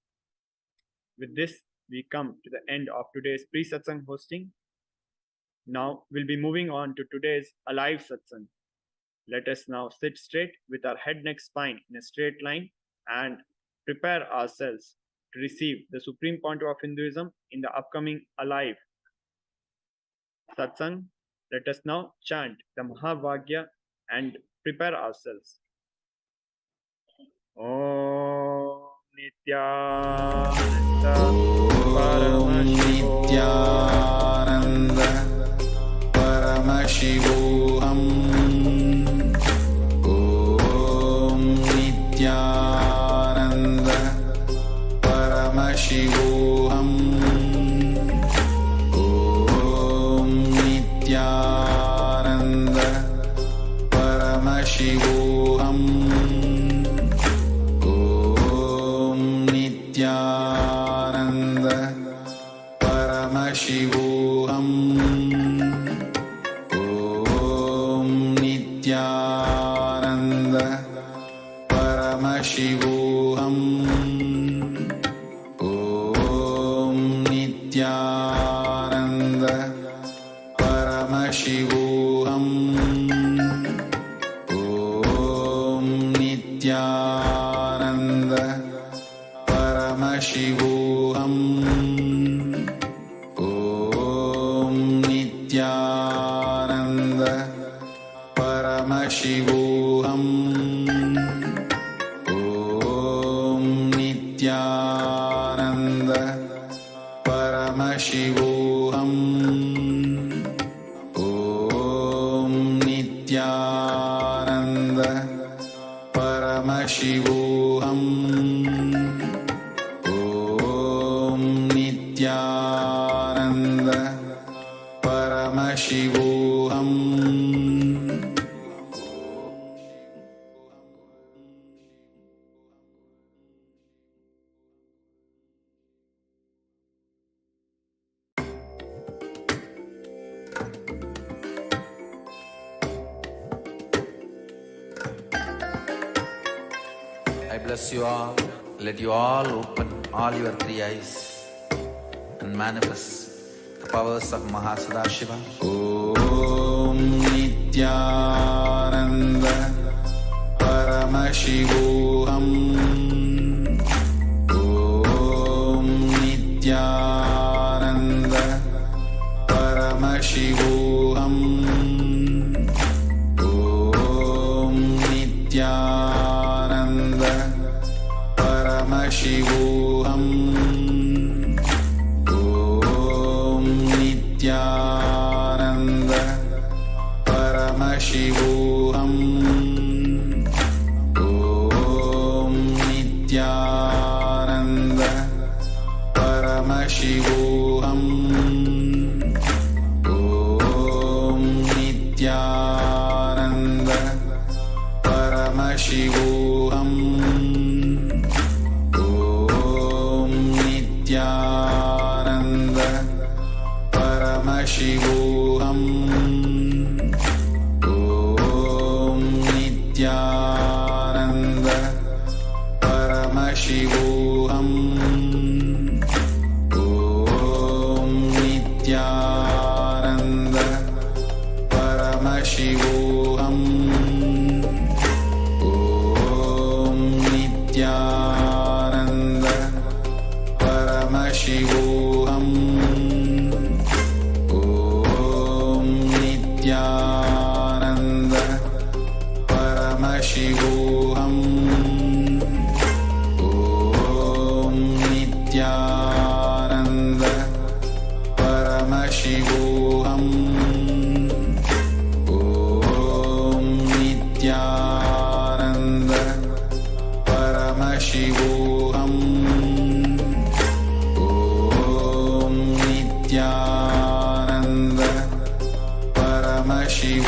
With this, we come to the end of today's pre-satsang hosting. Now we'll be moving on to today's alive satsang. Let us now sit straight with our head, neck, spine in a straight line and prepare ourselves to receive the Supreme Pontiff of Hinduism in the upcoming alive satsang. Let us now chant the Mahavagya and prepare ourselves. Om Nityananda
Paramashivoham. Om Nityananda Paramashivoham. Om Nityananda Paramashivoham. Om Nityananda Paramashivoham. Om Nityananda Paramashivoham. Om Nityananda Paramashivoham. Om Nityananda Paramashivoham. Om Nityananda Paramashivoham. Om Nityananda Paramashivoham. Om Nityananda Paramashivoham. Om Nityananda Paramashivoham. I bless you all. Let you all open all your three eyes and manifest the powers of Mahasadashiva. Om Nityananda Paramashivoham. Om Nityananda Paramashivoham. Om Nityananda Paramashivoham. Om Nityananda Paramashivoham. Om Nityananda Paramashivoham. Om Nityananda Paramashivoham. Om Nityananda Paramashivoham. Om Nityananda Paramashivoham. Om Nityananda Paramashivoham. Om Nityananda Paramashivoham. Om Nityananda Paramashivoham. Om Nityananda Paramashivoham. Om Nityananda Paramashivoham. Om Nityananda Paramashivoham.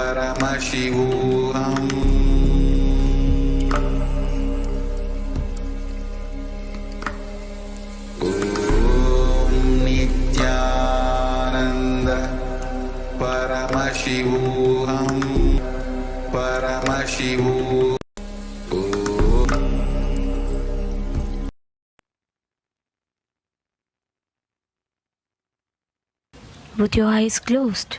Paramashivoham. Om Nityananda Paramashivoham. Paramashivoham.
With your eyes closed.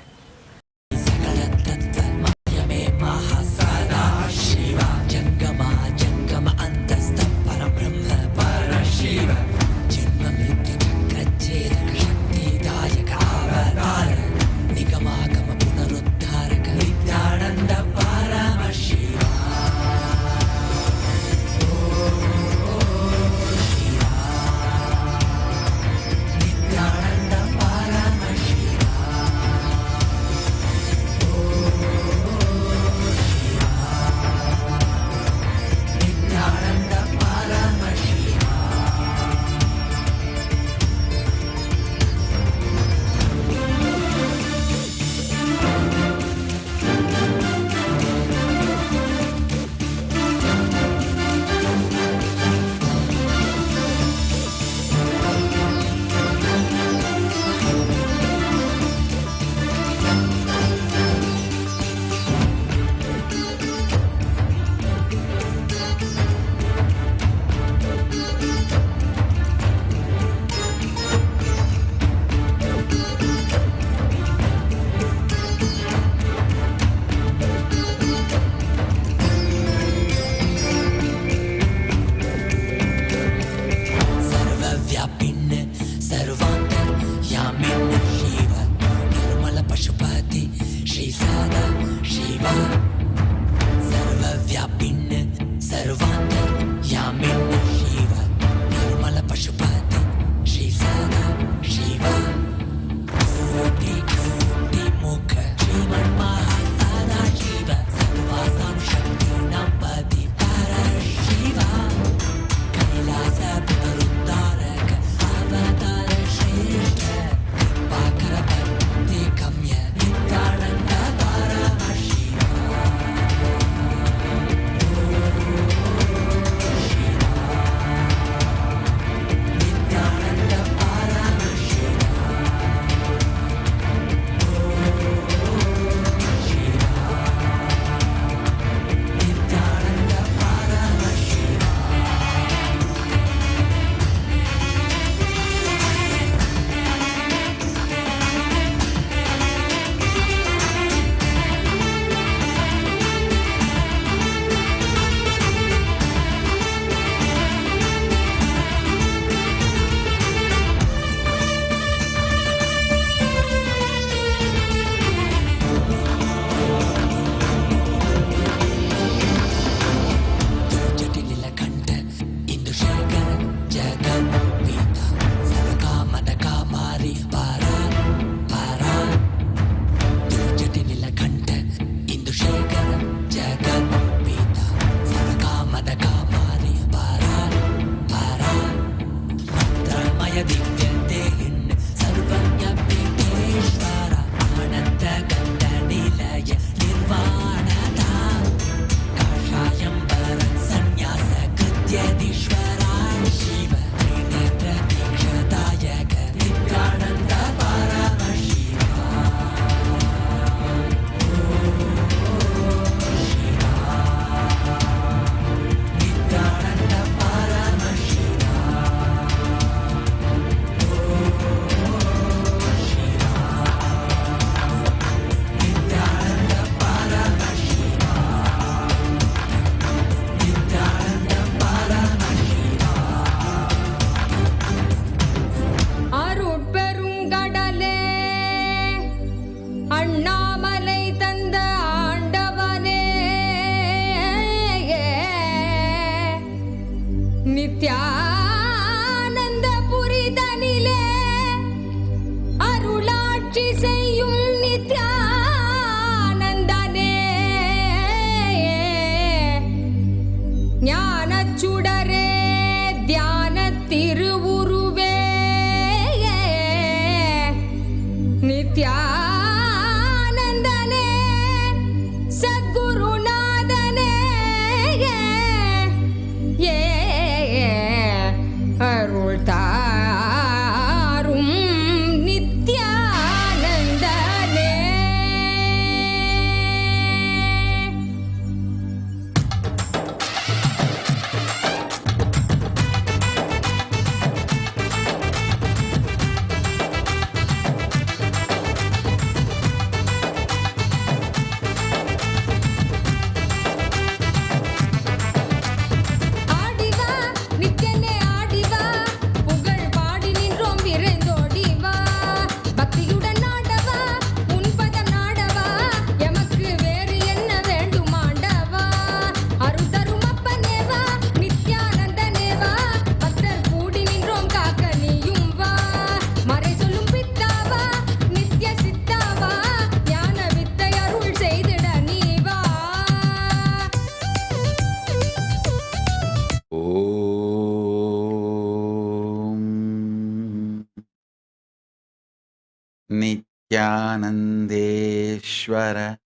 Nityanandeshwara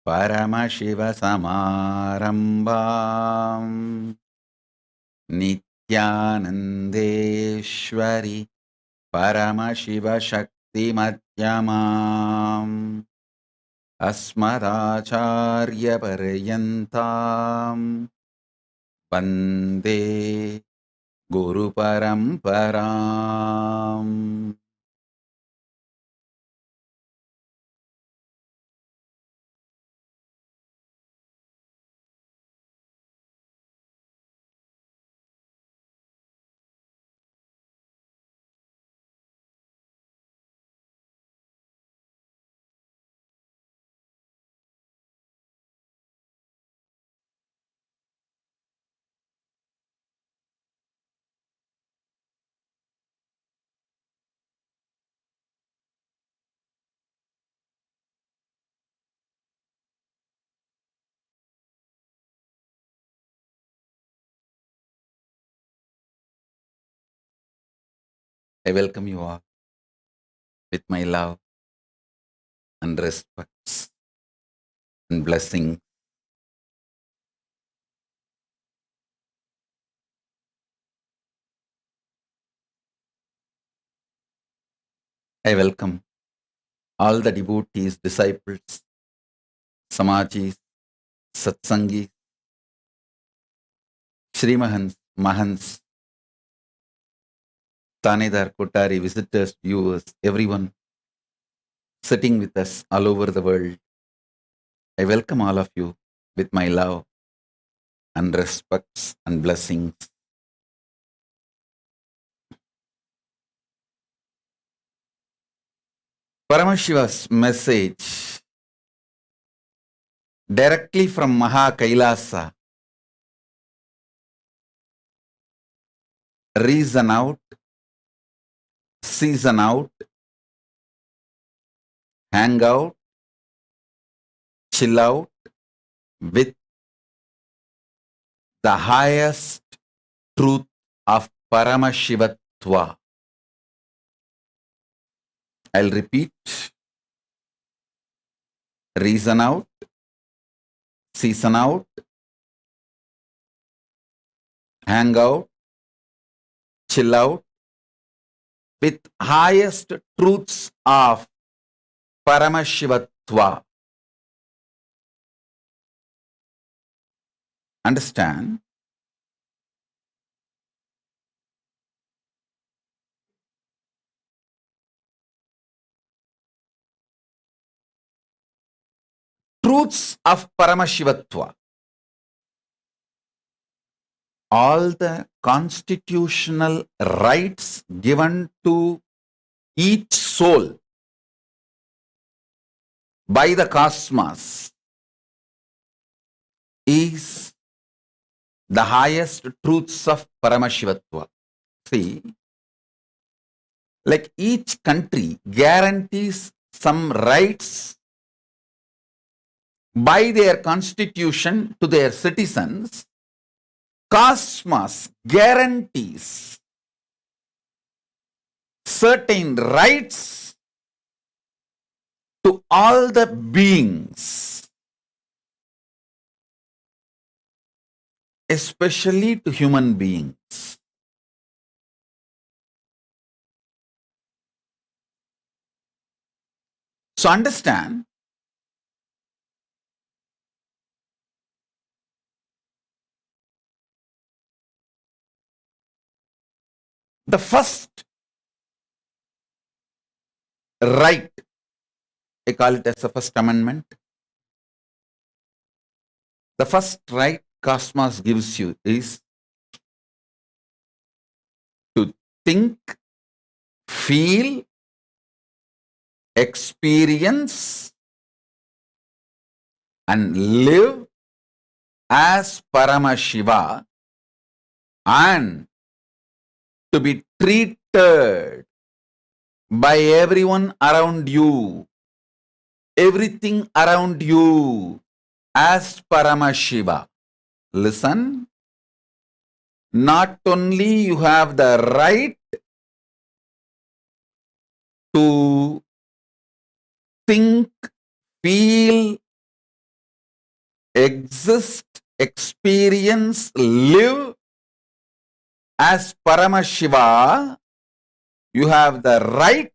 Paramashivasamarambam Nityanandeshwari Paramashiva Shakti Madhyamam Asmadacharya Paryantam Vande Guru Paramparam. I welcome you all with my love and respects and blessings. I welcome all the devotees, disciples, samajis, satsangis, Srimahans, Mahans, Tanedar, Kotari, visitors, viewers, everyone sitting with us all over the world. I welcome all of you with my love and respects and blessings. Paramashiva's message directly from Maha Kailasa. Reason out, season out, hang out, chill out with the highest truth of Paramashivatva. I'll repeat. Reason out, season out, hang out, chill out with highest truths of Paramashivatva. Understand? Truths of Paramashivatva. All the constitutional rights given to each soul by the cosmos is the highest truths of Paramashivatva. See, like each country guarantees some rights by their constitution to their citizens, cosmos guarantees certain rights to all the beings, especially to human beings. So understand, the first right, I call it as the first amendment. The first right cosmos gives you is to think, feel, experience, and live as Paramashiva, and to be treated by everyone around you, everything around you as Paramashiva. Listen, not only you have the right to think, feel, exist, experience, live as Paramashiva, you have the right.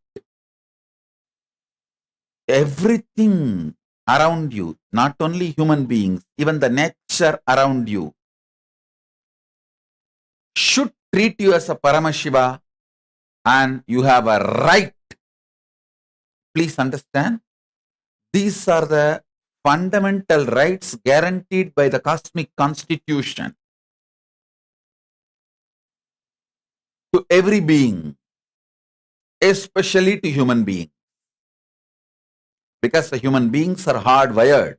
Everything around you, not only human beings, even the nature around you, should treat you as a Paramashiva, and you have a right. Please understand, these are the fundamental rights guaranteed by the cosmic constitution to every being, especially to human beings, because the human beings are hardwired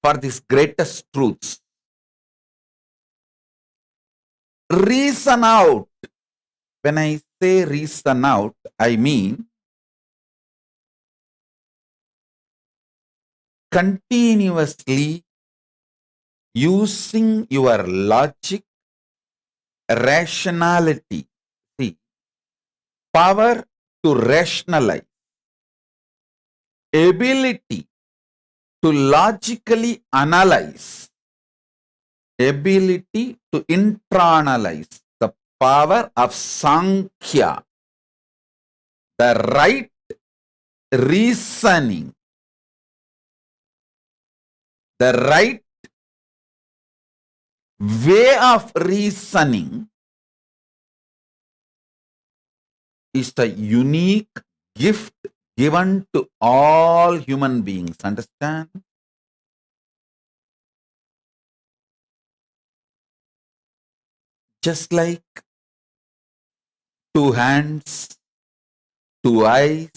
for these greatest truths. Reason out. When I say reason out, I mean continuously using your logic, rationality. See, power to rationalize, ability to logically analyze, ability to internalize, the power of Sankhya, the right reasoning, the right way of reasoning is the unique gift given to all human beings. Understand? Just like two hands, two eyes,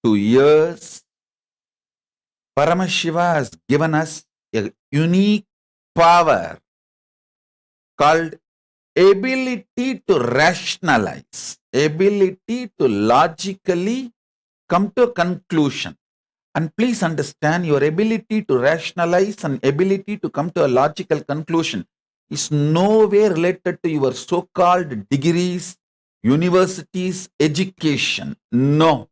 two ears, Paramashiva has given us a unique power called ability to rationalize, ability to logically come to a conclusion. And please understand, your ability to rationalize and ability to come to a logical conclusion is nowhere related to your so-called degrees, universities, education. No.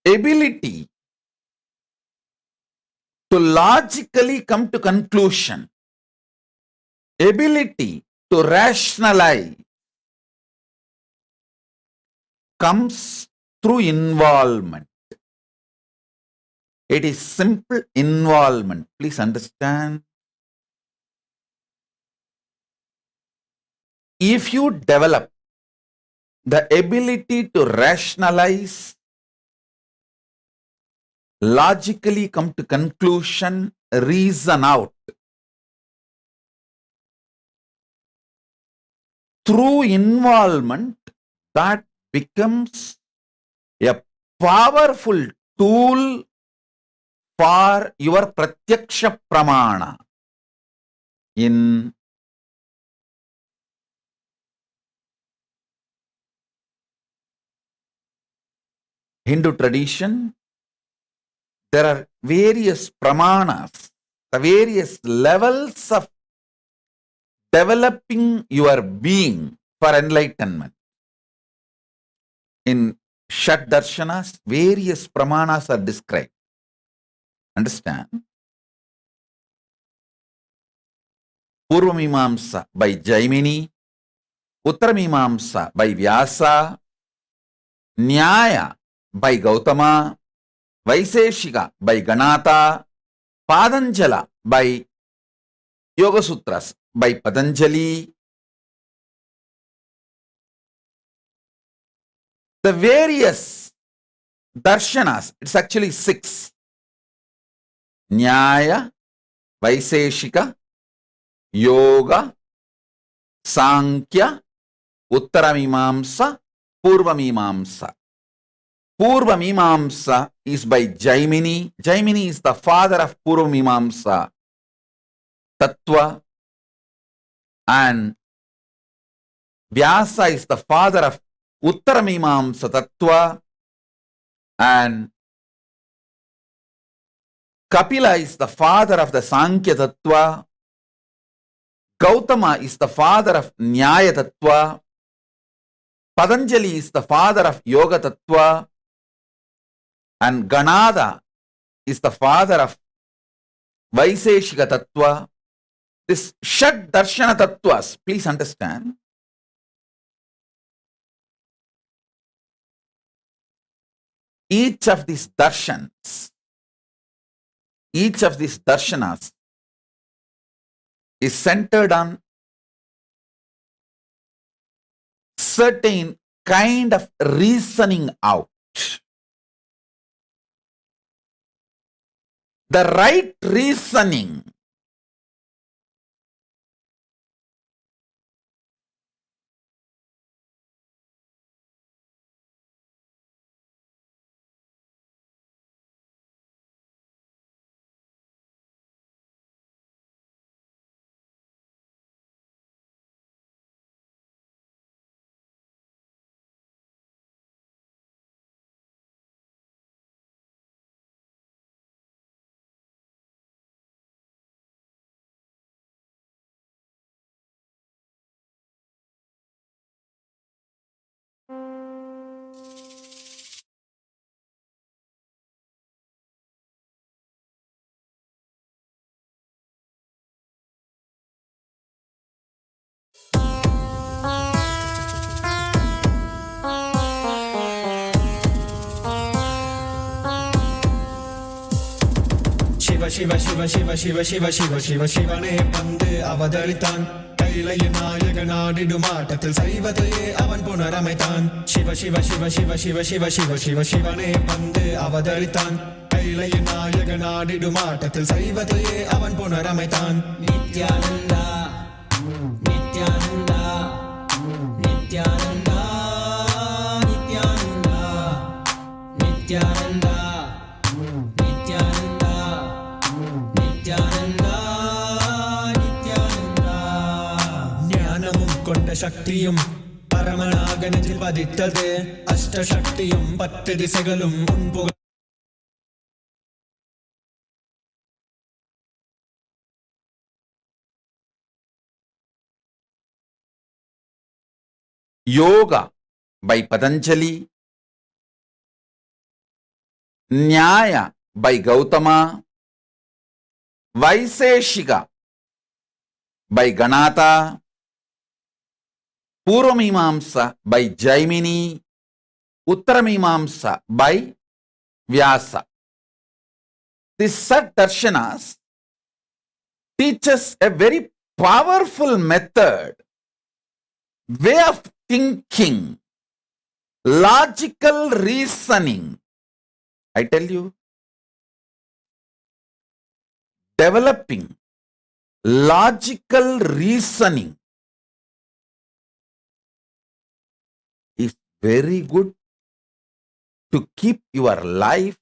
Ability to logically come to conclusion, ability to rationalize comes through involvement. It is simple involvement. Please understand. If you develop the ability to rationalize, logically come to conclusion, reason out, through involvement, that becomes a powerful tool for your pratyaksha pramana. In Hindu tradition, there are various pramanas, the various levels of developing your being for enlightenment. In Shat Darshanas, various pramanas are described. Understand? Purvamimamsa by Jaimini, Uttaramimamsa by Vyasa, Nyaya by Gautama, Vaiseshika by Ganata, Padanjala by Yoga Sutras by Patanjali. The various darshanas, it's actually 6. Nyaya, Vaiseshika, Yoga, Sankhya, Uttaramimamsa, Purvamimamsa. Purvamimamsa is by Jaimini. Jaimini is the father of Purvamimamsa Tattva, and Vyasa is the father of Uttaramimamsa Tattva, and Kapila is the father of the Sankhya Tattva. Gautama is the father of Nyaya Tattva. Patanjali is the father of Yoga Tattva. And Ganada is the father of Vaiseshika Tattva. This Shad Darshana Tattvas, please understand. Each of these darshanas is centered on certain kind of reasoning out. The right reasoning
Shiva Shiva Shiva Shiva Shiva Shiva Shiva Shivane Pande Avadaritan Kailaya Nayaga Nadidu Matatil Saivataye Avan Punaramaitan Shiva Shiva Shiva Shiva Shiva Shiva Shiva Shiva Shivane Pande Avadaritan Kailaya Nayaga Nadidu Matatil Saivataye Avan Punaramaitan Nityananda Nityananda Nityananda Nityananda Nityananda ശക്തിയും പരമനാഗനത്തിൽ പതിത്തത് അഷ്ടശക്തിയും 10 ദിശകളും മുൻപുക
Yoga by Patanjali, Nyaya by Gautama, Vaiseshika by Ganata, Purvamimamsa by Jaimini, Uttaramimamsa by Vyasa. These Sat Darshanas teach us a very powerful method, way of thinking, logical reasoning. I tell you, developing logical reasoning is very good to keep your life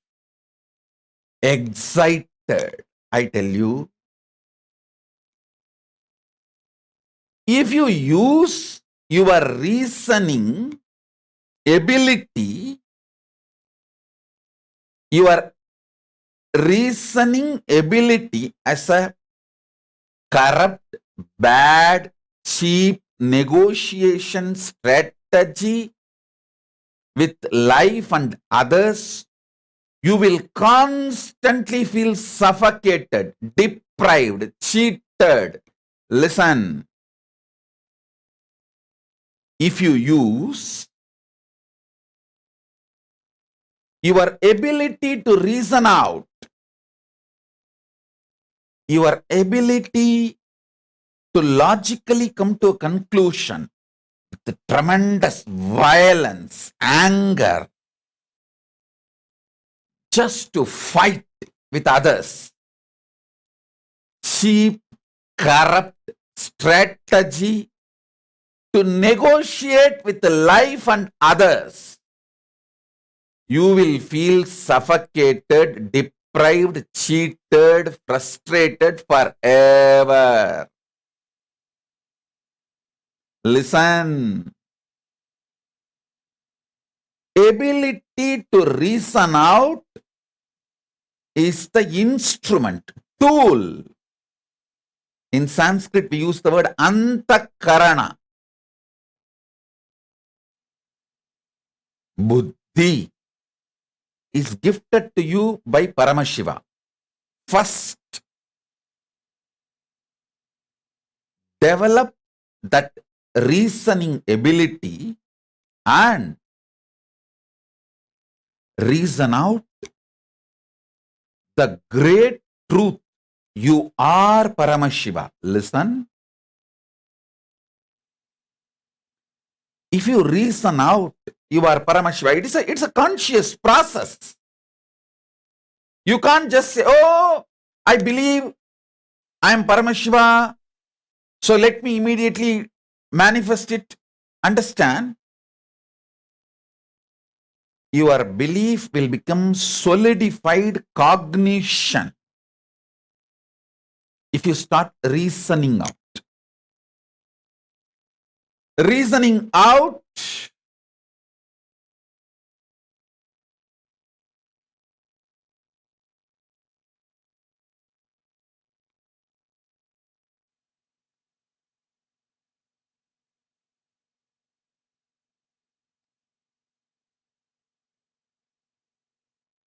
excited. I tell you, if you use your reasoning ability, as a corrupt, bad, cheap negotiation strategy with life and others, you will constantly feel suffocated, deprived, cheated. Listen, if you use your ability to reason out, your ability to logically come to a conclusion with tremendous violence, anger, just to fight with others, cheap, corrupt strategy to negotiate with life and others, you will feel suffocated, deprived, cheated, frustrated forever. Listen. Ability to reason out is the instrument, tool In Sanskrit, we use the word antakarana. Buddhi is gifted to you by Paramashiva. First, develop that reasoning ability and reason out the great truth. You are Paramashiva. Listen. If you reason out you are Paramashiva, it's a conscious process. You can't just say, oh, I believe I am Paramashiva, so let me immediately manifest it. Understand? Your belief will become solidified cognition if you start reasoning out. Reasoning out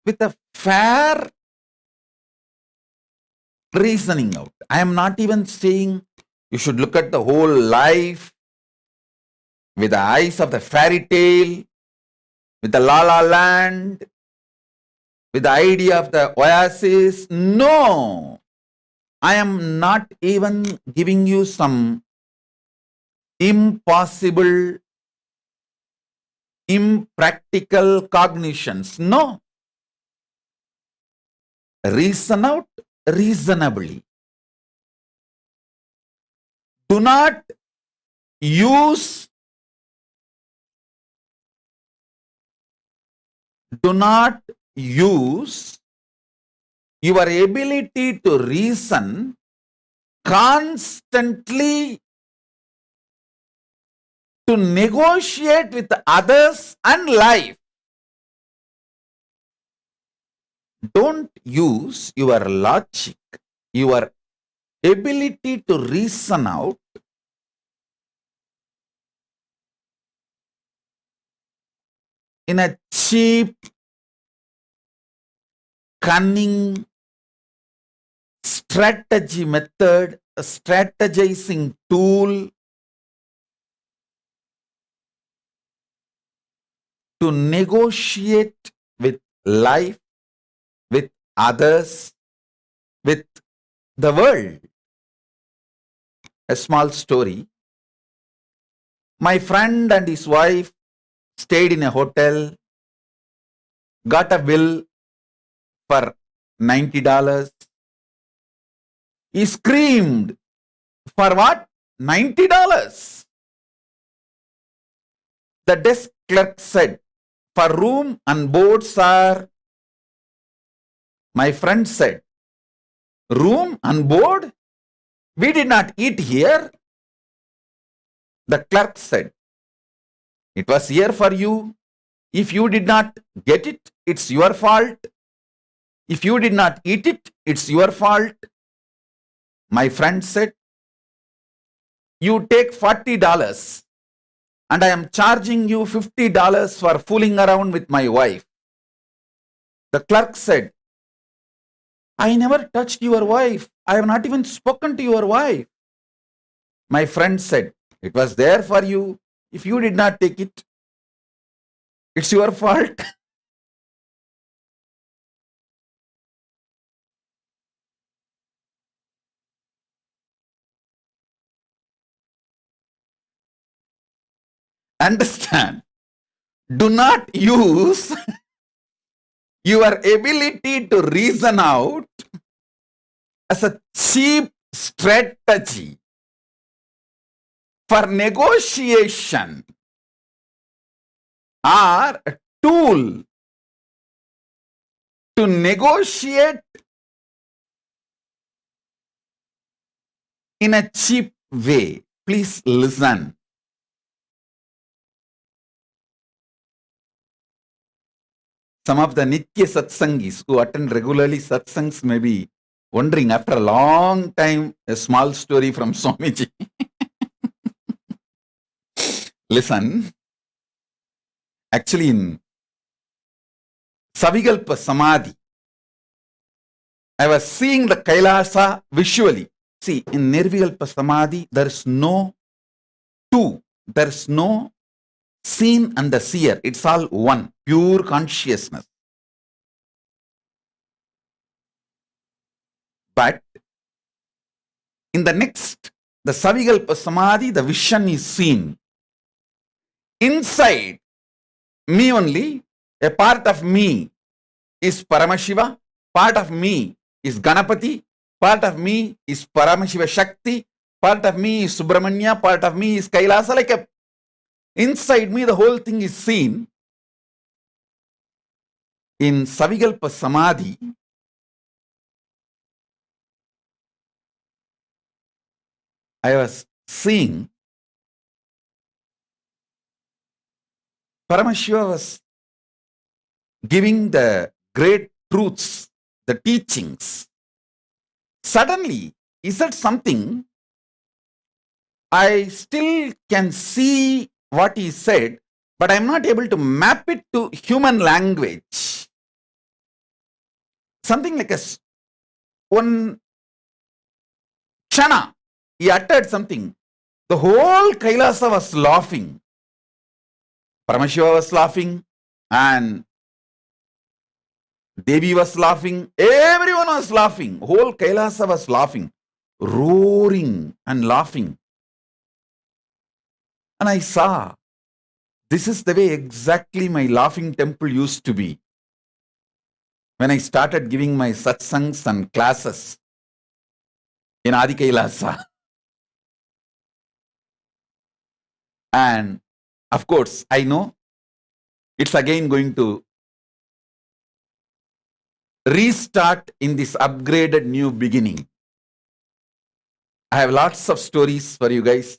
with a fair reasoning out. I am not even saying you should look at the whole life with the eyes of the fairy tale, with the la la land, with the idea of the oasis. No, I am not even giving you some impossible, impractical cognitions. No. Reason out reasonably. Do not use your ability to reason constantly to negotiate with others and life. Don't use your logic, your ability to reason out in a cheap, cunning strategy method, a strategizing tool to negotiate with life, with others, with the world. A small story. My friend and his wife stayed in a hotel, got a bill for $90. He screamed, for what? $90. The desk clerk said, for room and board, sir. My friend said, room and board? We did not eat here. The clerk said, it was here for you. If you did not get it, it's your fault. If you did not eat it, it's your fault. My friend said, you take $40 and I am charging you $50 for fooling around with my wife. The clerk said, I never touched your wife. I have not even spoken to your wife. My friend said, it was there for you. If you did not take it, it's your fault. Understand? Do not use your ability to reason out as a cheap strategy for negotiation or a tool to negotiate in a cheap way. Please listen. Some of the Nitya Satsangis who attend regularly satsangs may be wondering after a long time, a small story from Swamiji. Listen, actually in Savikalpa Samadhi, I was seeing the Kailasa visually. See, in Nirvikalpa Samadhi, there is no two. There is no seen and the seer. It's all one, pure consciousness. But in the next, the Savikalpa Samadhi, the vision is seen. Inside me only, a part of me is Paramashiva, part of me is Ganapati, part of me is Paramashiva Shakti, part of me is Subramanya, part of me is Kailasa. Like a inside me, the whole thing is seen. In Savikalpa Samadhi, I was seeing Paramashiva was giving the great truths, the teachings. Suddenly, he said something. I still can see what he said, but I'm not able to map it to human language. Something like one chana, he uttered something. The whole Kailasa was laughing. Paramashiva was laughing and Devi was laughing. Everyone was laughing. Whole Kailasa was laughing, roaring and laughing. And I saw, this is the way exactly my laughing temple used to be. When I started giving my satsangs and classes in Adi Kailasa. And of course, I know it's again going to restart in this upgraded new beginning. I have lots of stories for you guys.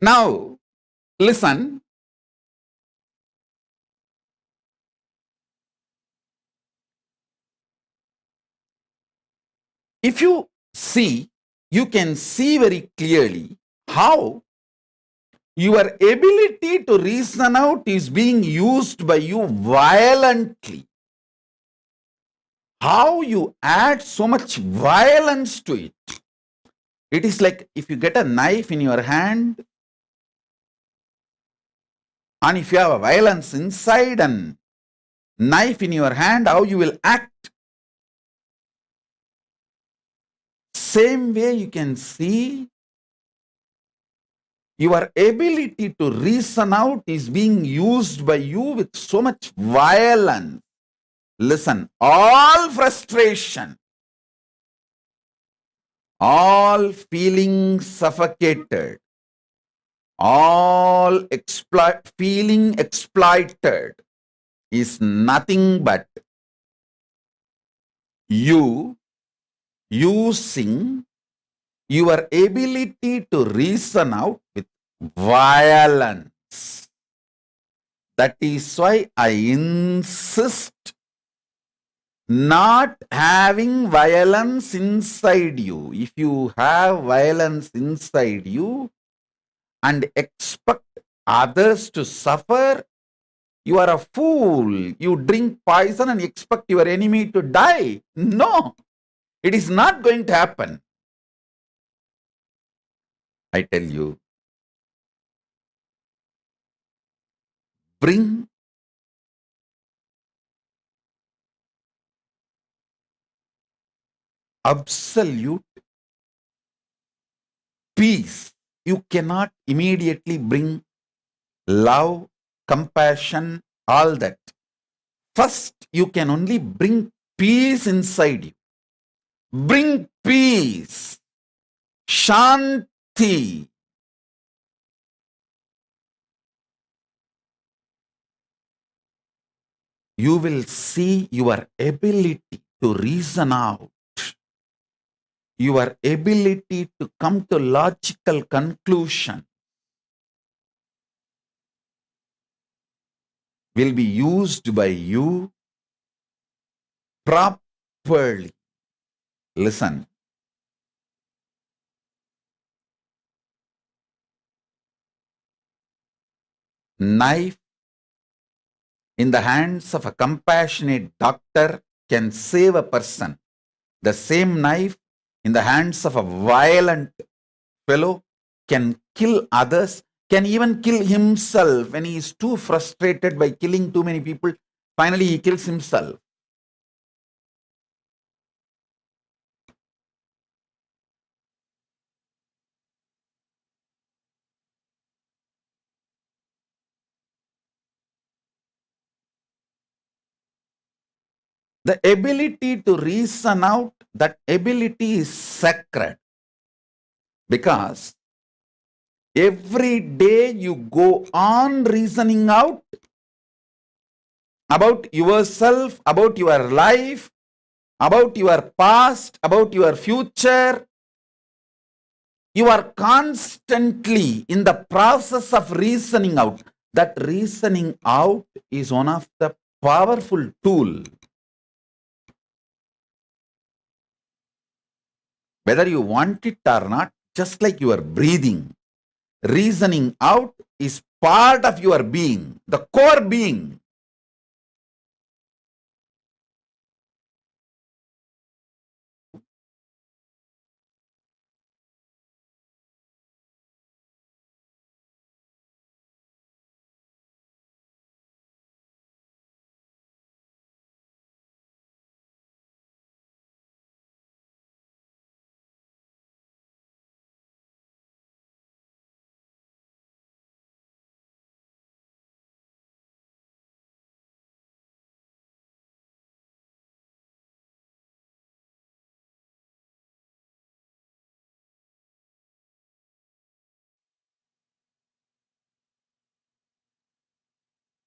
Now, listen. If you see, you can see very clearly how your ability to reason out is being used by you violently. How you add so much violence to it. It is like if you get a knife in your hand, and if you have a violence inside and knife in your hand, how you will act. Same way you can see your ability to reason out is being used by you with so much violence. Listen, all frustration, all feeling suffocated, all feeling exploited is nothing but you using your ability to reason out with violence. That is why I insist not having violence inside you. If you have violence inside you and expect others to suffer, you are a fool. You drink poison and expect your enemy to die. No, it is not going to happen. I tell you, bring absolute peace. You cannot immediately bring love, compassion, all that. First, you can only bring peace inside you. Bring peace, shanti. You will see your ability to reason out, your ability to come to logical conclusion will be used by you properly properly. Listen. Knife in the hands of a compassionate doctor can save a person. The same knife in the hands of a violent fellow can kill others, can even kill himself when he is too frustrated by killing too many people. Finally, he kills himself. The ability to reason out, that ability is sacred, because every day you go on reasoning out about yourself, about your life, about your past, about your future. You are constantly in the process of reasoning out. That reasoning out is one of the powerful tools. Whether you want it or not, just like your breathing, reasoning out is part of your being, the core being.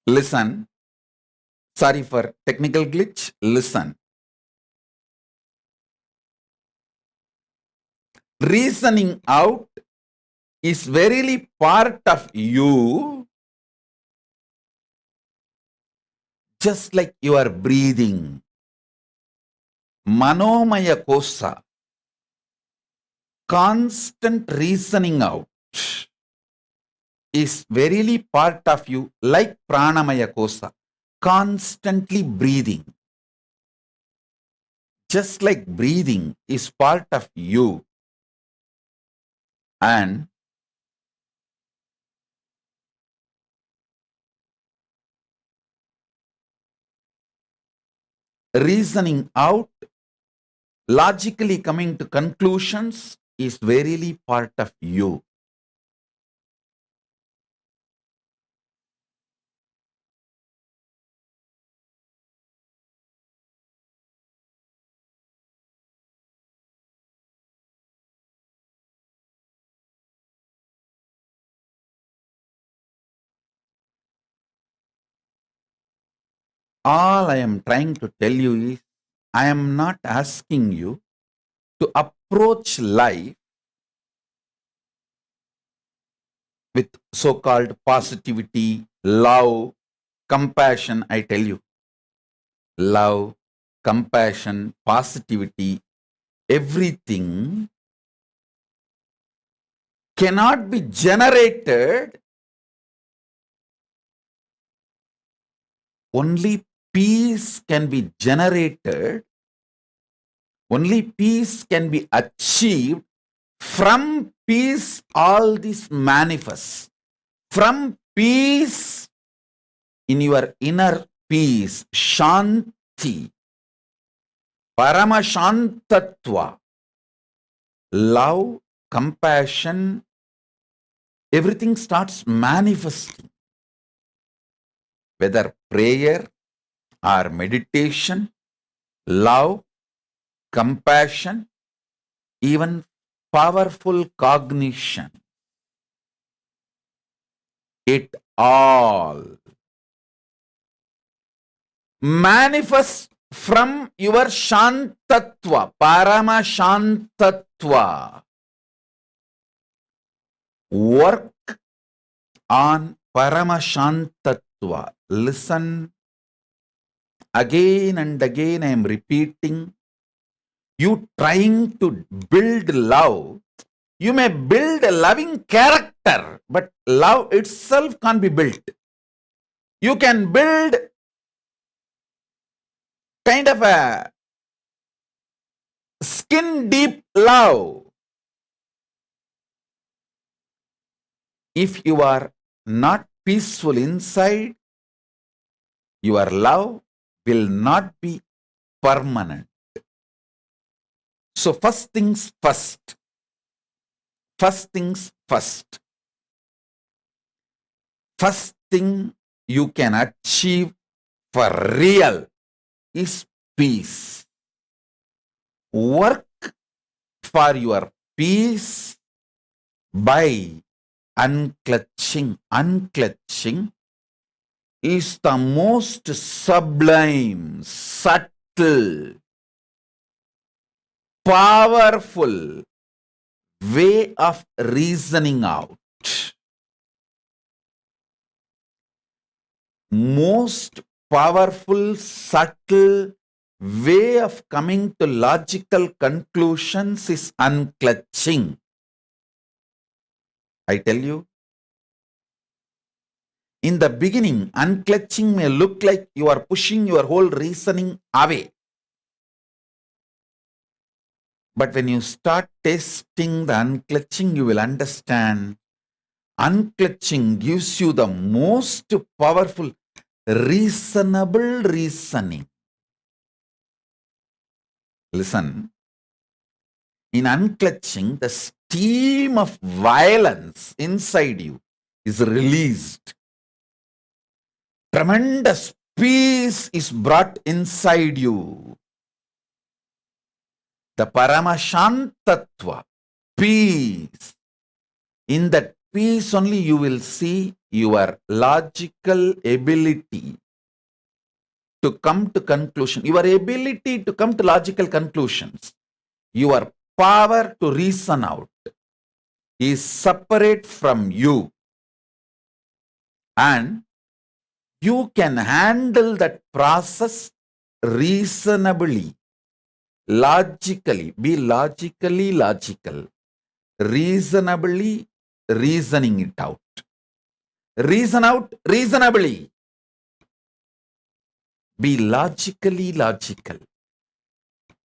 Listen. Sorry for technical glitch. Listen. Reasoning out is verily part of you, just like your breathing. Manomaya kosa, constant reasoning out, is verily part of you, like pranamaya kosa, constantly breathing. Just like breathing is part of you, and reasoning out, logically coming to conclusions, is verily part of you. All I am trying to tell you is, I am not asking you to approach life with so-called positivity, love, compassion. I tell you, love, compassion, positivity, everything cannot be generated. Only peace can be generated. Only peace can be achieved. From peace, all this manifests. From peace, in your inner peace, Shanti, Paramashantatva, love, compassion, everything starts manifesting. Whether prayer or meditation, love, compassion, even powerful cognition, it all manifests from your Shantatva, Paramashantatva. Work on Paramashantatva. Listen, again and again I am repeating, You trying to build love, you may build a loving character, but love itself can't be built. You can build kind of a skin deep love. If you are not peaceful inside, your love will not be permanent. So first things first. First things first. First thing you can achieve for real is peace. Work for your peace by unclutching. Unclutching is the most sublime, subtle, powerful way of reasoning out. Most powerful, subtle way of coming to logical conclusions is unclutching. I tell you, in the beginning, unclutching may look like you are pushing your whole reasoning away. But when you start tasting the unclutching, you will understand unclutching gives you the most powerful, reasonable reasoning. Listen, in unclutching, the steam of violence inside you is released. Tremendous peace is brought inside you. The Paramashantatva, peace. In that peace only you will see your logical ability to come to conclusion, your ability to come to logical conclusions, your power to reason out is separate from you. And you can handle that process reasonably. Logically, be logically logical, reasonably reasoning it out. Reason out reasonably. Be logically logical.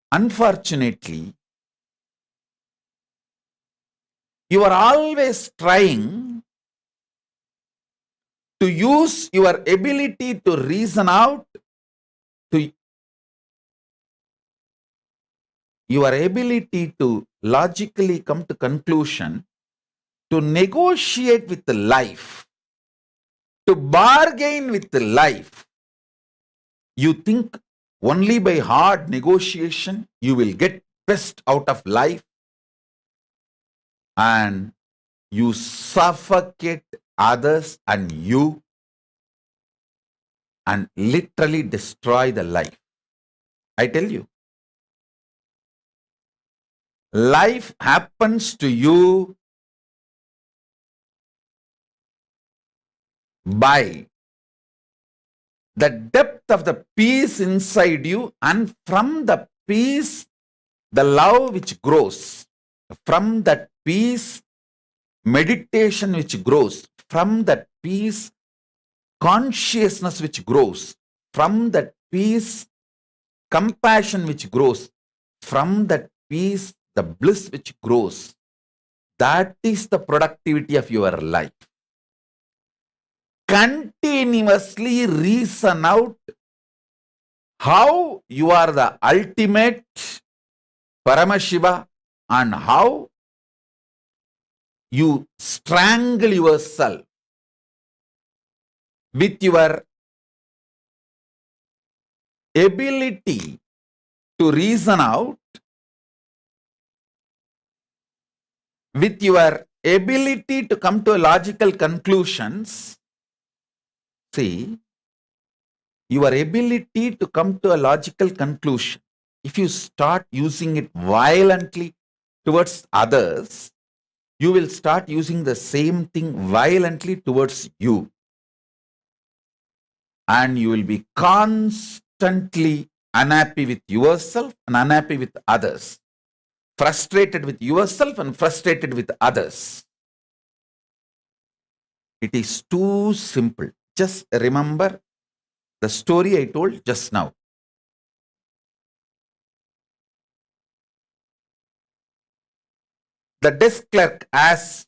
Unfortunately, you are always trying to use your ability to reason out, to your ability to logically come to conclusion, to negotiate with the life, to bargain with the life. You think only by hard negotiation you will get best out of life, and you suffocate others and you and literally destroy the life. I tell you, life happens to you by the depth of the peace inside you, and from the peace, the love which grows. From that peace, meditation which grows. From that peace, consciousness which grows. From that peace, compassion which grows. From that peace, the bliss which grows. That is the productivity of your life. Continuously reason out how you are the ultimate Paramashiva and how you strangle yourself with your ability to reason out, with your ability to come to logical conclusions. See, your ability to come to a logical conclusion, if you start using it violently towards others, you will start using the same thing violently towards you. And you will be constantly unhappy with yourself and unhappy with others, frustrated with yourself and frustrated with others. It is too simple. Just remember the story I told just now. The desk clerk asks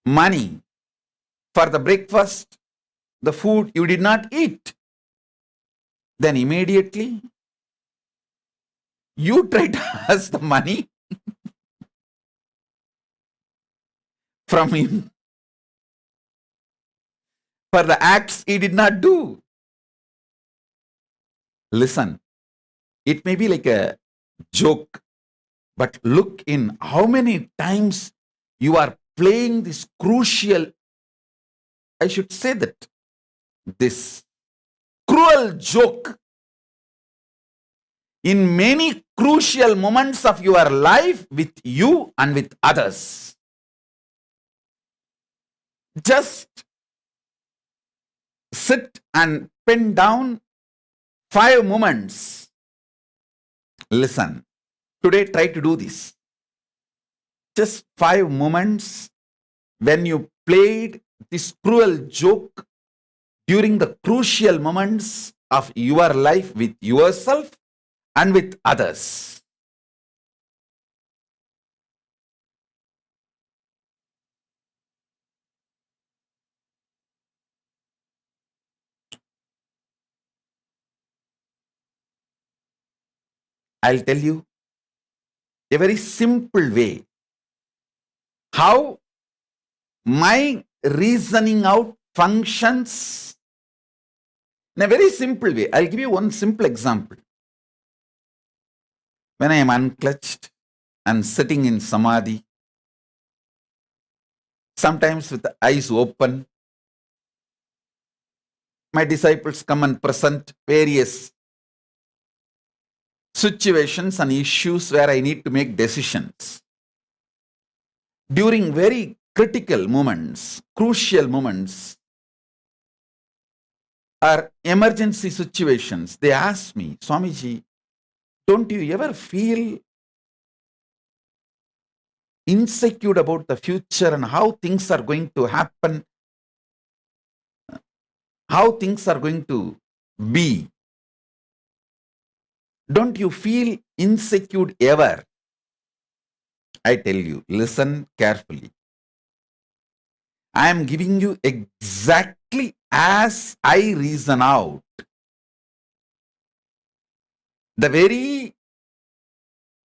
money for the breakfast, the food you did not eat. Then immediately you try to ask the money from him for the acts he did not do. Listen, it may be like a joke, but look in how many times you are playing this crucial, I should say that, this cruel joke in many crucial moments of your life with you and with others. Just sit and pen down 5 moments. Listen, today try to do this. Just 5 moments when you played this cruel joke during the crucial moments of your life with yourself and with others. I'll tell you a very simple way how my reasoning out functions in a very simple way. I'll give you one simple example. When I am unclutched and sitting in samadhi, sometimes with the eyes open, my disciples come and present various situations and issues where I need to make decisions. During very critical moments, crucial moments, or emergency situations, they ask me, Swamiji, don't you ever feel insecure about the future and how things are going to happen, how things are going to be? Don't you feel insecure ever? I tell you, listen carefully. I am giving you exactly as I reason out. The very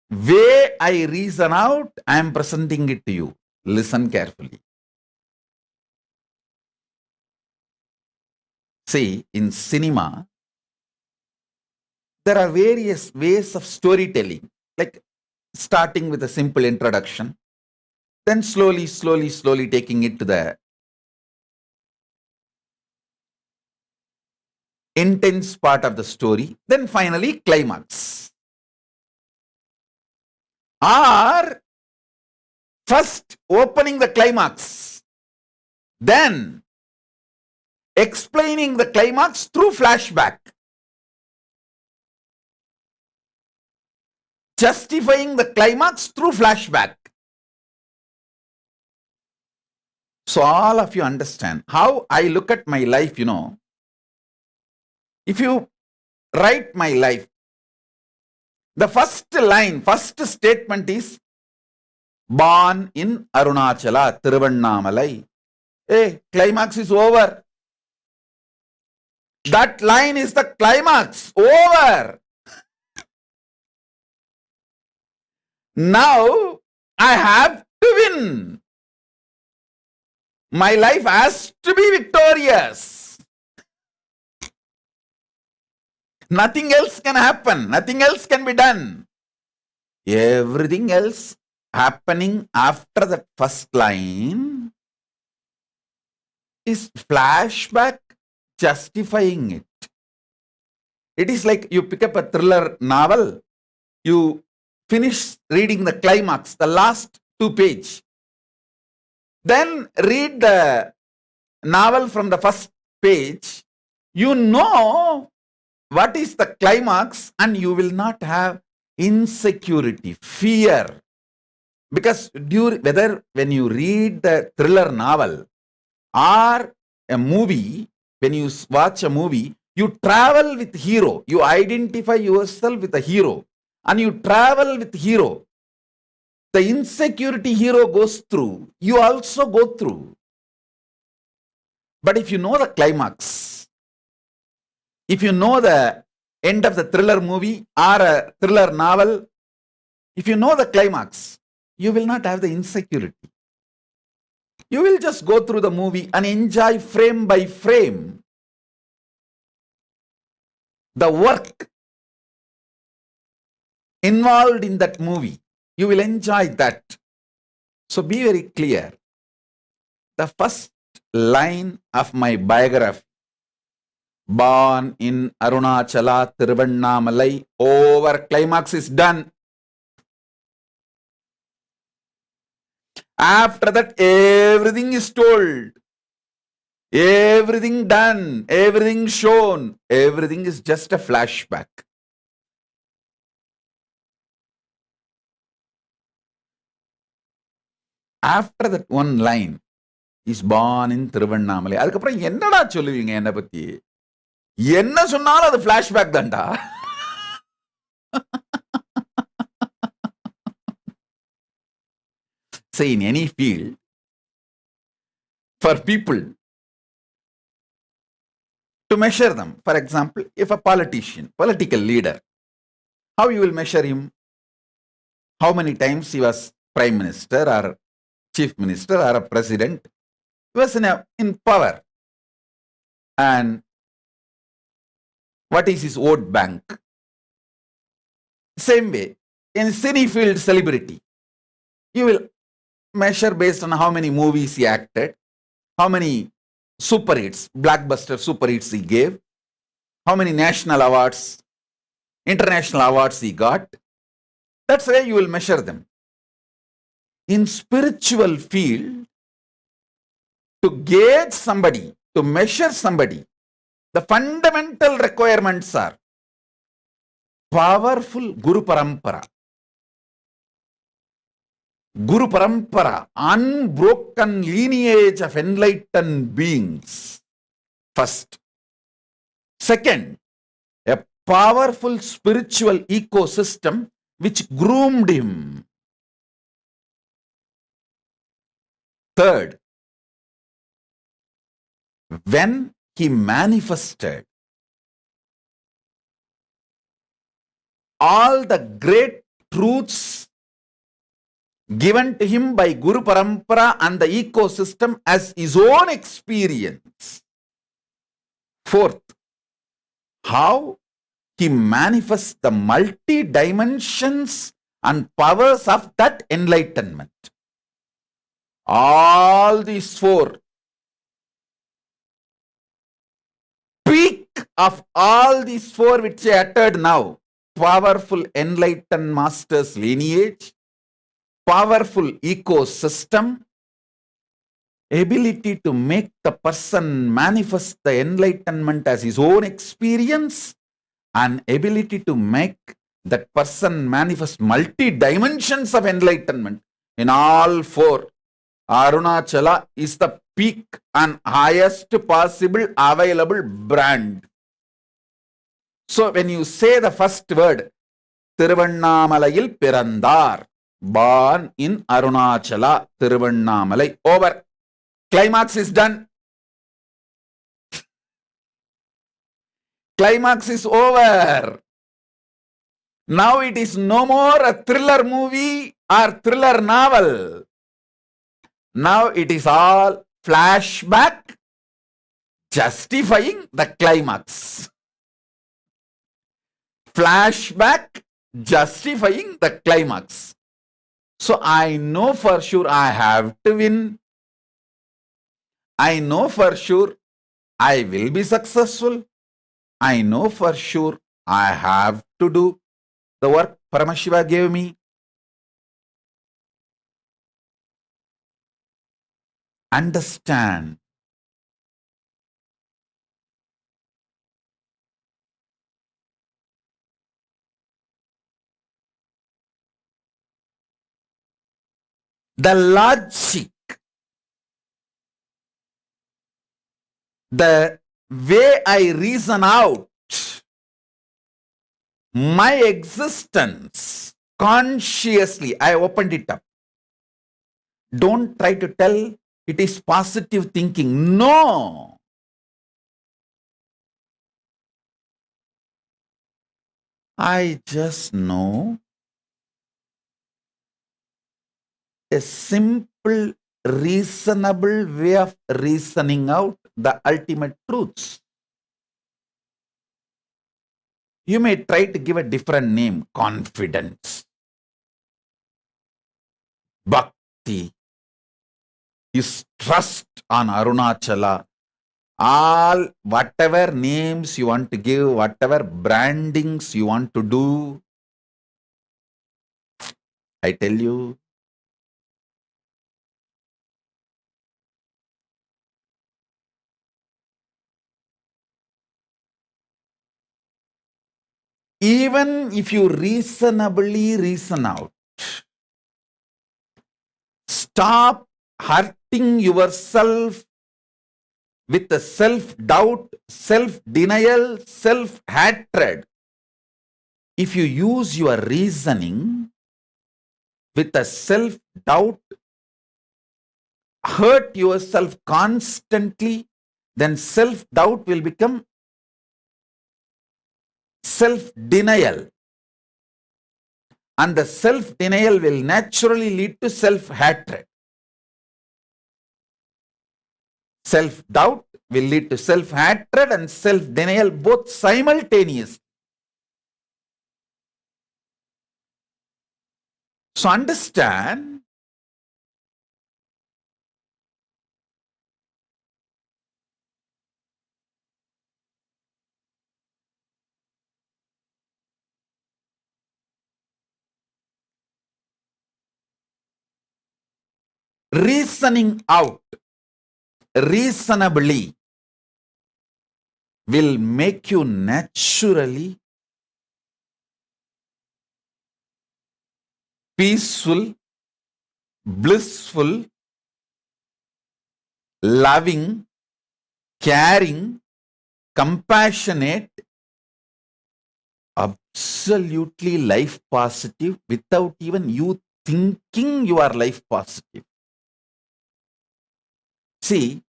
way I reason out, I am presenting it to you. Listen carefully. See, in cinema, there are various ways of storytelling, like starting with a simple introduction, then slowly taking it to the intense part of the story, then finally climax. Or first opening the climax, then explaining the climax through flashback, justifying the climax through flashback. So all of you understand how I look at my life, you know. If you write my life, the first line, first statement is born in Arunachala, Tiruvannamalai. Hey, climax is over. That line is the climax. Over. Now I have to win. My life has to be victorious. Nothing else can happen. Nothing else can be done. Everything else happening after that first line is flashback justifying it. It is like you pick up a thriller novel, you finish reading the climax, the last 2 pages. Then read the novel from the first page You know what is the climax, and you will not have insecurity, fear. Because whether when you read the thriller novel or a movie, when you watch a movie, you travel with hero. You identify yourself with a hero and you travel with hero. The insecurity hero goes through, you also go through. But if you know the climax, if you know the end of the thriller movie or a thriller novel, if you know the climax, you will not have the insecurity. You will just go through the movie and enjoy frame by frame the work involved in that movie. You will enjoy that. So be very clear. The first line of my biography, born in Arunachala, Tiruvannamalai, over, climax is done. After that, everything is told, everything done, everything shown, everything is just a flashback. After that one line, is born in Tiruvannamalai. அதுக்கப்புறம் என்னடா சொல்லுவீங்க என்னை பத்தி? என்ன சொன்னாலும் அது flashback தான்டா. Say in any field, for people to measure them, for example, if a politician, political leader, how you will measure him? How many times he was prime minister or chief minister or a president? He was in power. And what is his vote bank? Same way, in any field celebrity, you will measure based on how many movies he acted, how many super hits, blockbuster super hits he gave, how many national awards, international awards he got. That's where you will measure them. In spiritual field, to gauge somebody, to measure somebody, the fundamental requirements are powerful Guru Parampara. Guru Parampara, unbroken lineage of enlightened beings. First. Second, a powerful spiritual ecosystem which groomed him. Third, when he manifested all the great truths given to him by Guru Parampara and the ecosystem as his own experience. Fourth, how he manifests the multi-dimensions and powers of that enlightenment. All these four, peak of all these four which I uttered now, powerful enlightened master's lineage, powerful ecosystem, ability to make the person manifest the enlightenment as his own experience, and ability to make that person manifest multi-dimensions of enlightenment. In all four, Arunachala is the peak and highest possible available brand. So when you say the first word, Tiruvannamalai Pirandar, born in Arunachala, Tiruvannamalai, over. Climax is done. Climax is over. Now it is no more a thriller movie or thriller novel. Now it is all flashback justifying the climax. Flashback justifying the climax. So I know for sure I have to win. I know for sure I will be successful. I know for sure I have to do the work Paramashiva gave me. Understand the logic, the way I reason out my existence consciously, I opened it up. Don't try to tell it is positive thinking. No. I just know a simple, reasonable way of reasoning out the ultimate truths. You may try to give a different name, confidence, bhakti, is trust on Arunachala, all whatever names you want to give, whatever brandings you want to do. I tell you, even if you reasonably reason out, stop hurting yourself with the self-doubt, self-denial, self-hatred. If you use your reasoning with a self-doubt, hurt yourself constantly, then self-doubt will become self-denial. And the self-denial will naturally lead to self-hatred. Self-doubt will lead to self-hatred and self-denial both simultaneously. So understand, reasoning out reasonably will make you naturally peaceful, blissful, loving, caring, compassionate, absolutely life positive without even you thinking you are life positive. See,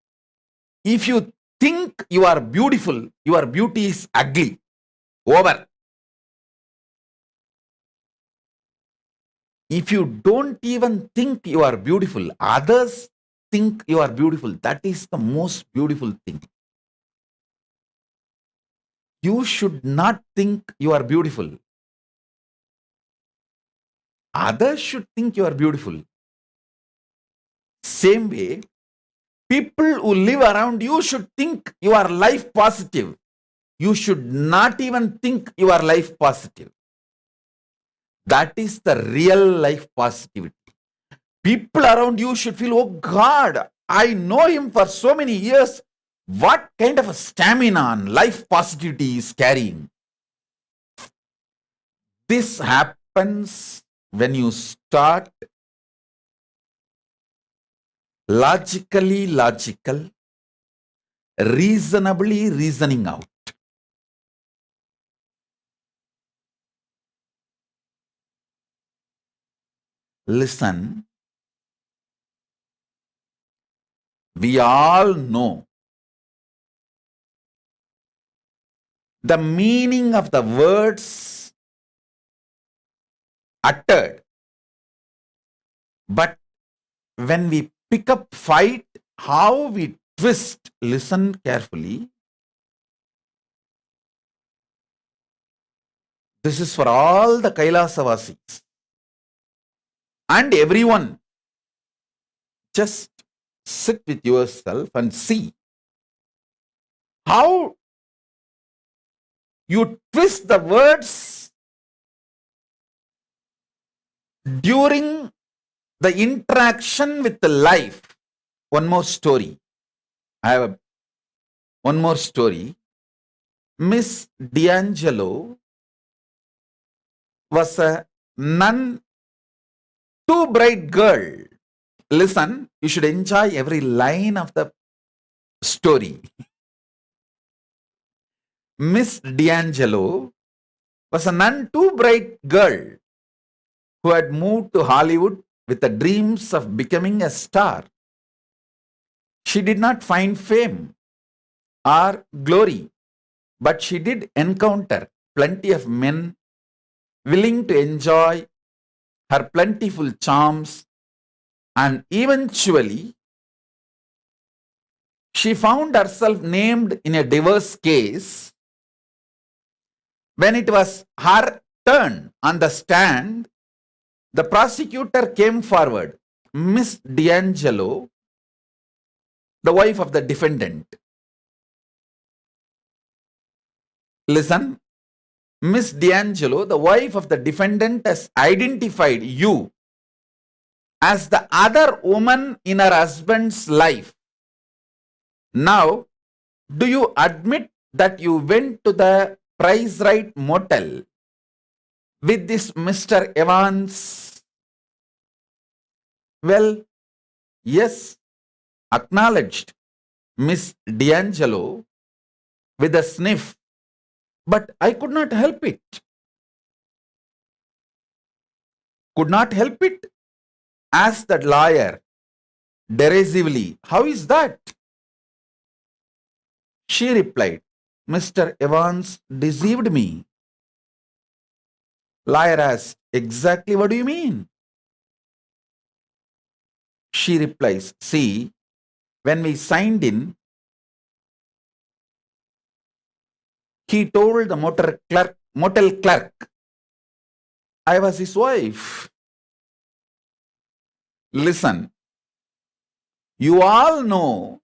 if you think you are beautiful, your beauty is ugly. Over. If you don't even think you are beautiful, others think you are beautiful. That is the most beautiful thing. You should not think you are beautiful. Others should think you are beautiful. Same way, people who live around you should think you are life positive. You should not even think you are life positive. That is the real life positivity. People around you should feel, oh God, I know him for so many years. What kind of a stamina and life positivity he is carrying? This happens when you start logically logical, reasonably reasoning out. Listen, we all know the meaning of the words uttered. But when we pick up fight, how we twist, listen carefully. This is for all the Kailasavasis and everyone. Just sit with yourself and see how you twist the words during the interaction with the life. One more story. I have one more story. Miss D'Angelo was a nun, too bright girl. listen, you should enjoy every line of the story. Miss D'Angelo was a none too bright girl who had moved to Hollywood with the dreams of becoming a star. She did not find fame or glory, but she did encounter plenty of men willing to enjoy her plentiful charms, and eventually she found herself named in a divorce case. When it was her turn on the stand, the prosecutor came forward. Miss D'Angelo, the wife of the defendant. Listen, Miss D'Angelo, the wife of the defendant, has identified you as the other woman in her husband's life. Now, do you admit that you went to the Price Right motel with this Mr. Evans? Well, yes, acknowledged Miss D'Angelo with a sniff, but I could not help it. Could not help it? Asked the lawyer derisively. How is that? She replied, Mr. Evans deceived me. Lawyer asked, exactly what do you mean? She replies, see, when we signed in, he told the motel clerk, I was his wife. Listen, you all know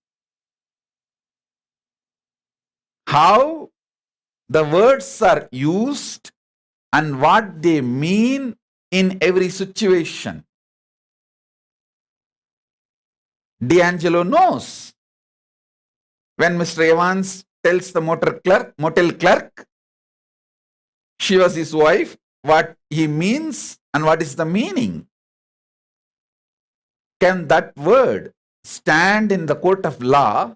how the words are used and what they mean in every situation. D'Angelo knows. When Mr. Evans tells the motel clerk, she was his wife, what he means and what is the meaning. Can that word stand in the court of law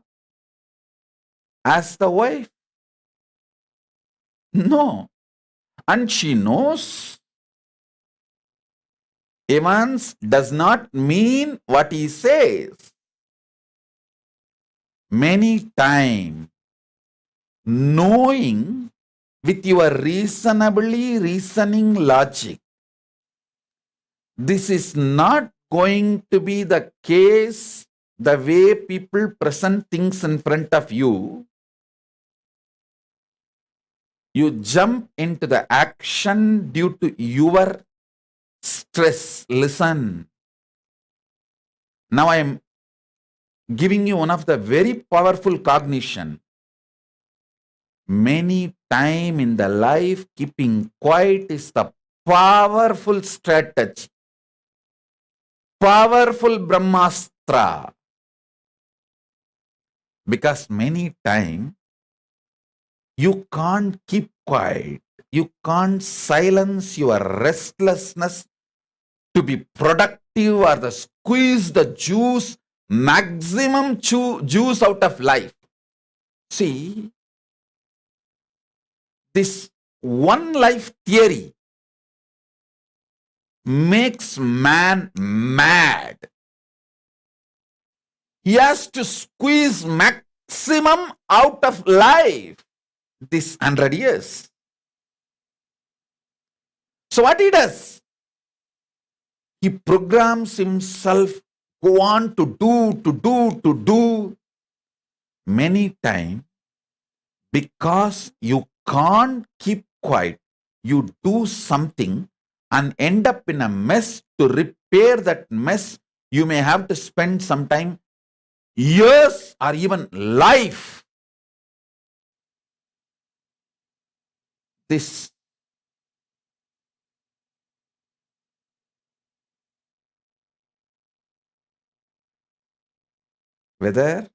as the wife? No. And she knows Evans does not mean what he says. Many times, knowing with your reasoning logic, this is not going to be the case the way people present things in front of you. You jump into the action due to your stress. Listen. Now I am giving you one of the very powerful cognition. Many time in the life, keeping quiet is the powerful strategy. Powerful Brahmastra. Because many time, you can't keep quiet. You can't silence your restlessness to be productive or the squeeze the juice, maximum juice out of life. See, this one life theory makes man mad. He has to squeeze maximum out of life this 100 years. So what he does? He programs himself, go on to do. Many times, because you can't keep quiet, you do something and end up in a mess. To repair that mess, you may have to spend some time, years or even life. This whether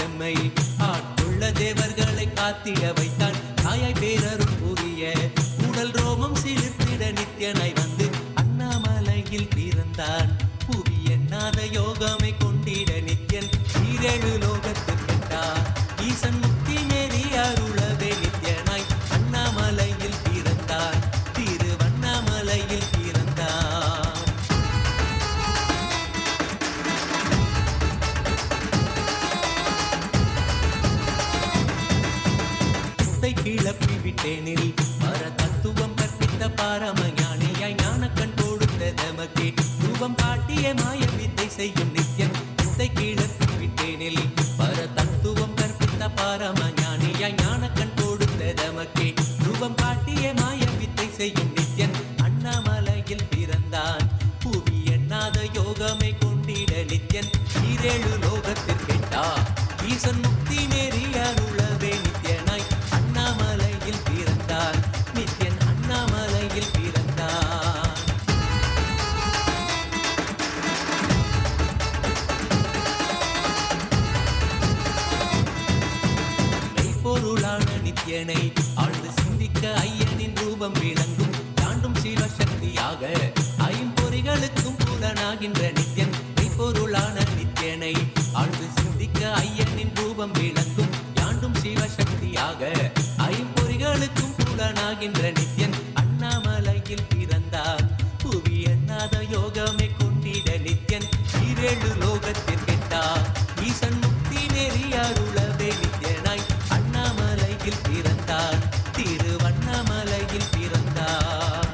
செம்மை ஆட்கொள்ள தேவர்களை காத்திட வைத்தான். தாயாய் பேரருள் புரிய உடல் ரோமம் சிலிர்த்திட நித்யனாய் வந்து அண்ணாமலையில் பிறந்தான். புவி எண்ணாத யோகமை கொண்டிட நித்யன் ஈரேழு லோகத்தில் கெட்டார். ஈசன் முக்தி நெறி அருளவே நித்யனாய் அண்ணாமலையில் பிறந்தான். திருவண்ணாமலையில் பிறந்தான். கிளப்பி விட்டேனில் பர தத்துவம் கற்பித்த பாரமஞானியாய் ஞானக்கண் கொடுத்த தமக்கே ரூபம் காட்டிய மாய வித்தை செய்யும் நித்யன். வித்தை கிளப்பி விட்டேனில் பர தத்துவம் கற்பித்த பாரமஞானியாய் ஞானக்கண் கொடுத்த தமக்கே ரூபம் காட்டிய மாய வித்தை செய்யும் நித்யன் அண்ணாமலையில் பிறந்தான். புவி எண்ணாத யோகமை கொண்டிட நித்யன் ஈரேழு லோகத்திற்கெட்டா. ஈசன் முக்தி நெறி அருளவே நித்யனாய் அண்ணாமலையில் பிறந்தான். நித்யன் அண்ணாமலையில் பிறந்தான். மெய்ப்பொருளான நித்யனை ஆழ்ந்து சிந்திக்க ஐயனின் ரூபம் விளங்கும். தாண்டும் சிவசக்தியாக ஐம்பொறிகளுக்கும் புலனாகின்ற நித்யன். மெய்ப்பொருளான நித்யனை ஆழ்ந்து சிந்திக்க ஐயனின் ரூபம் விளங்கும். யாண்டும் சிவசக்தியாக ஐம்பொறிகளுக்கும் புலனாகின்ற நித்யன் அண்ணாமலையில் பிறந்தான். புவி எண்ணாத யோகமை கொண்டிட நித்யன் ஈரேழு லோகத்திற்கெட்டார். ஈசன் முக்தி நெறி அருளவே நித்யனாய் அண்ணாமலையில் பிறந்தான். திருவண்ணாமலையில் பிறந்தான்.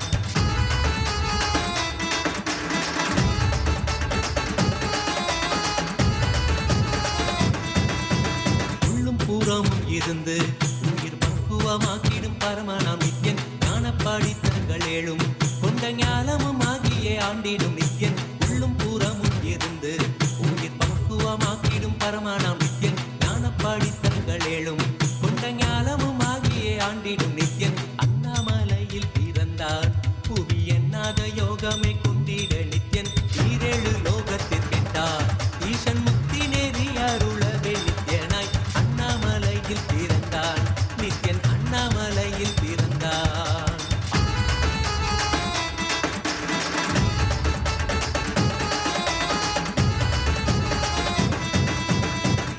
உள்ளும் புறமும் இருந்து உயிர் பக்குவமாக்கிடும் பரமனாம் நித்யன். ஞானப்பாடித்தங்கள் ஏழும் கொண்ட ஞானமும் ஆகியே ஆண்டிடும் நித்யன். உள்ளும் புறமும் இருந்து உயிர் பக்குவமாக்கிடும் பரமனாம் நித்யன். ஞானப்பாடித்தங்கள் ஏழும் கொண்ட ஞானமும் ஆகியே ஆண்டிடும் நித்யன் அண்ணாமலையில் பிறந்தான். புவி எண்ணாத யோகமை கொண்டிட நித்யன் ஈரேழு லோகத்திற்கெட்டார். ஈசன் முக்தி நெறி அருளவே நித்யனாய் அண்ணாமலையில் பிறந்தான். நித்யன் அண்ணாமலையில் பிறந்தான்.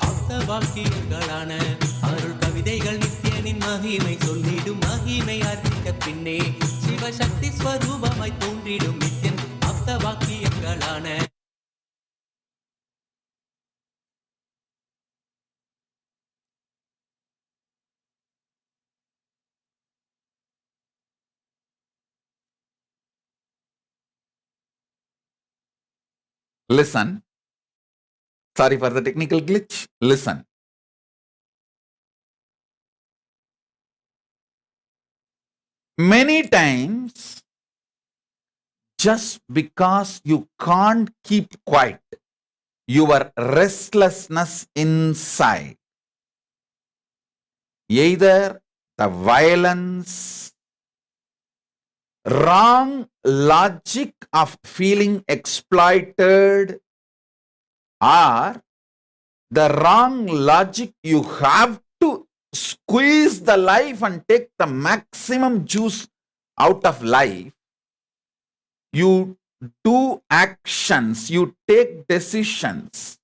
ஆப்த வாக்கியங்களான அருள் கவிதைகள் நித்யனின் மகிமை சொல்லிடும். மகிமை அறிக்க பின்னே Sivasakthi ஸ்வரூபமாய் தோன்றிடும் Nithyan. ஆப்த வாக்கியங்களான
Listen. Sorry for the technical glitch. Listen. Many times, just because you can't keep quiet, your restlessness inside, either the violence, wrong logic of feeling exploited, or the wrong logic you have to squeeze the life and take the maximum juice out of life. You do actions, you take decisions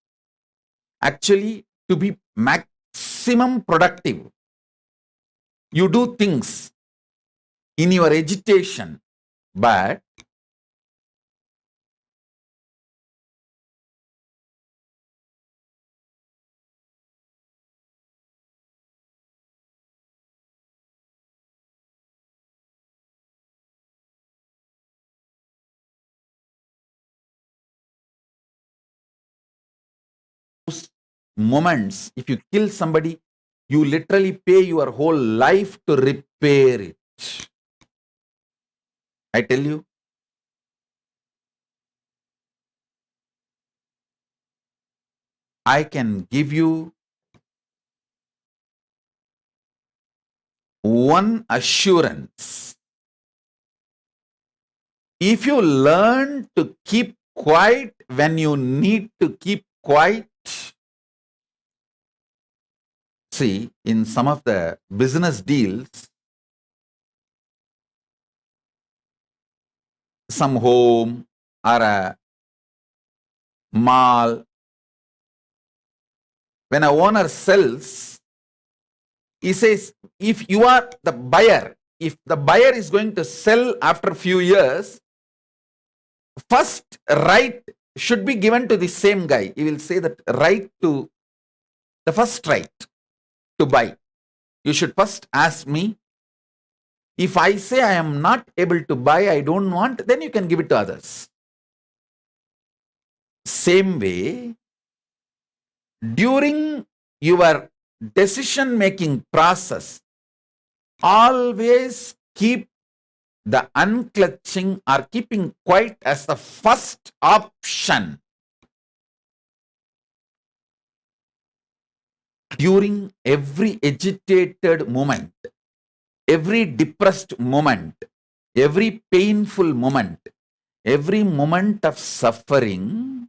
actually to be maximum productive. You do things in your agitation, but moments, if you kill somebody, you literally pay your whole life to repair it. I tell you, I can give you one assurance. If you learn to keep quiet, when you need to keep quiet, See, in some of the business deals, some home or a mall, when a owner sells, he says, if you are the buyer, if the buyer is going to sell after a few years, first right should be given to the same guy. He will say that right to the first right to buy. You should first ask me. If I say I am not able to buy, I don't want, then you can give it to others. Same way, during your decision-making process, always keep the unclutching or keeping quiet as the first option. During every agitated moment, every depressed moment, every painful moment, every moment of suffering,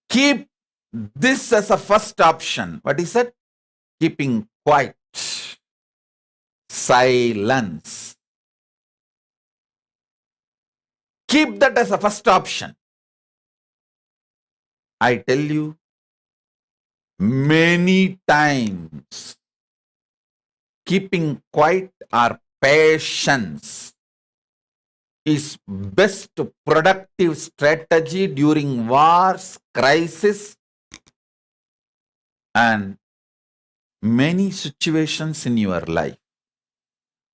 keep this as a first option. What is it? Keeping quiet. Silence. Keep that as a first option. I tell you, many times, keeping quiet or patience is best productive strategy during wars, crisis, and many situations in your life.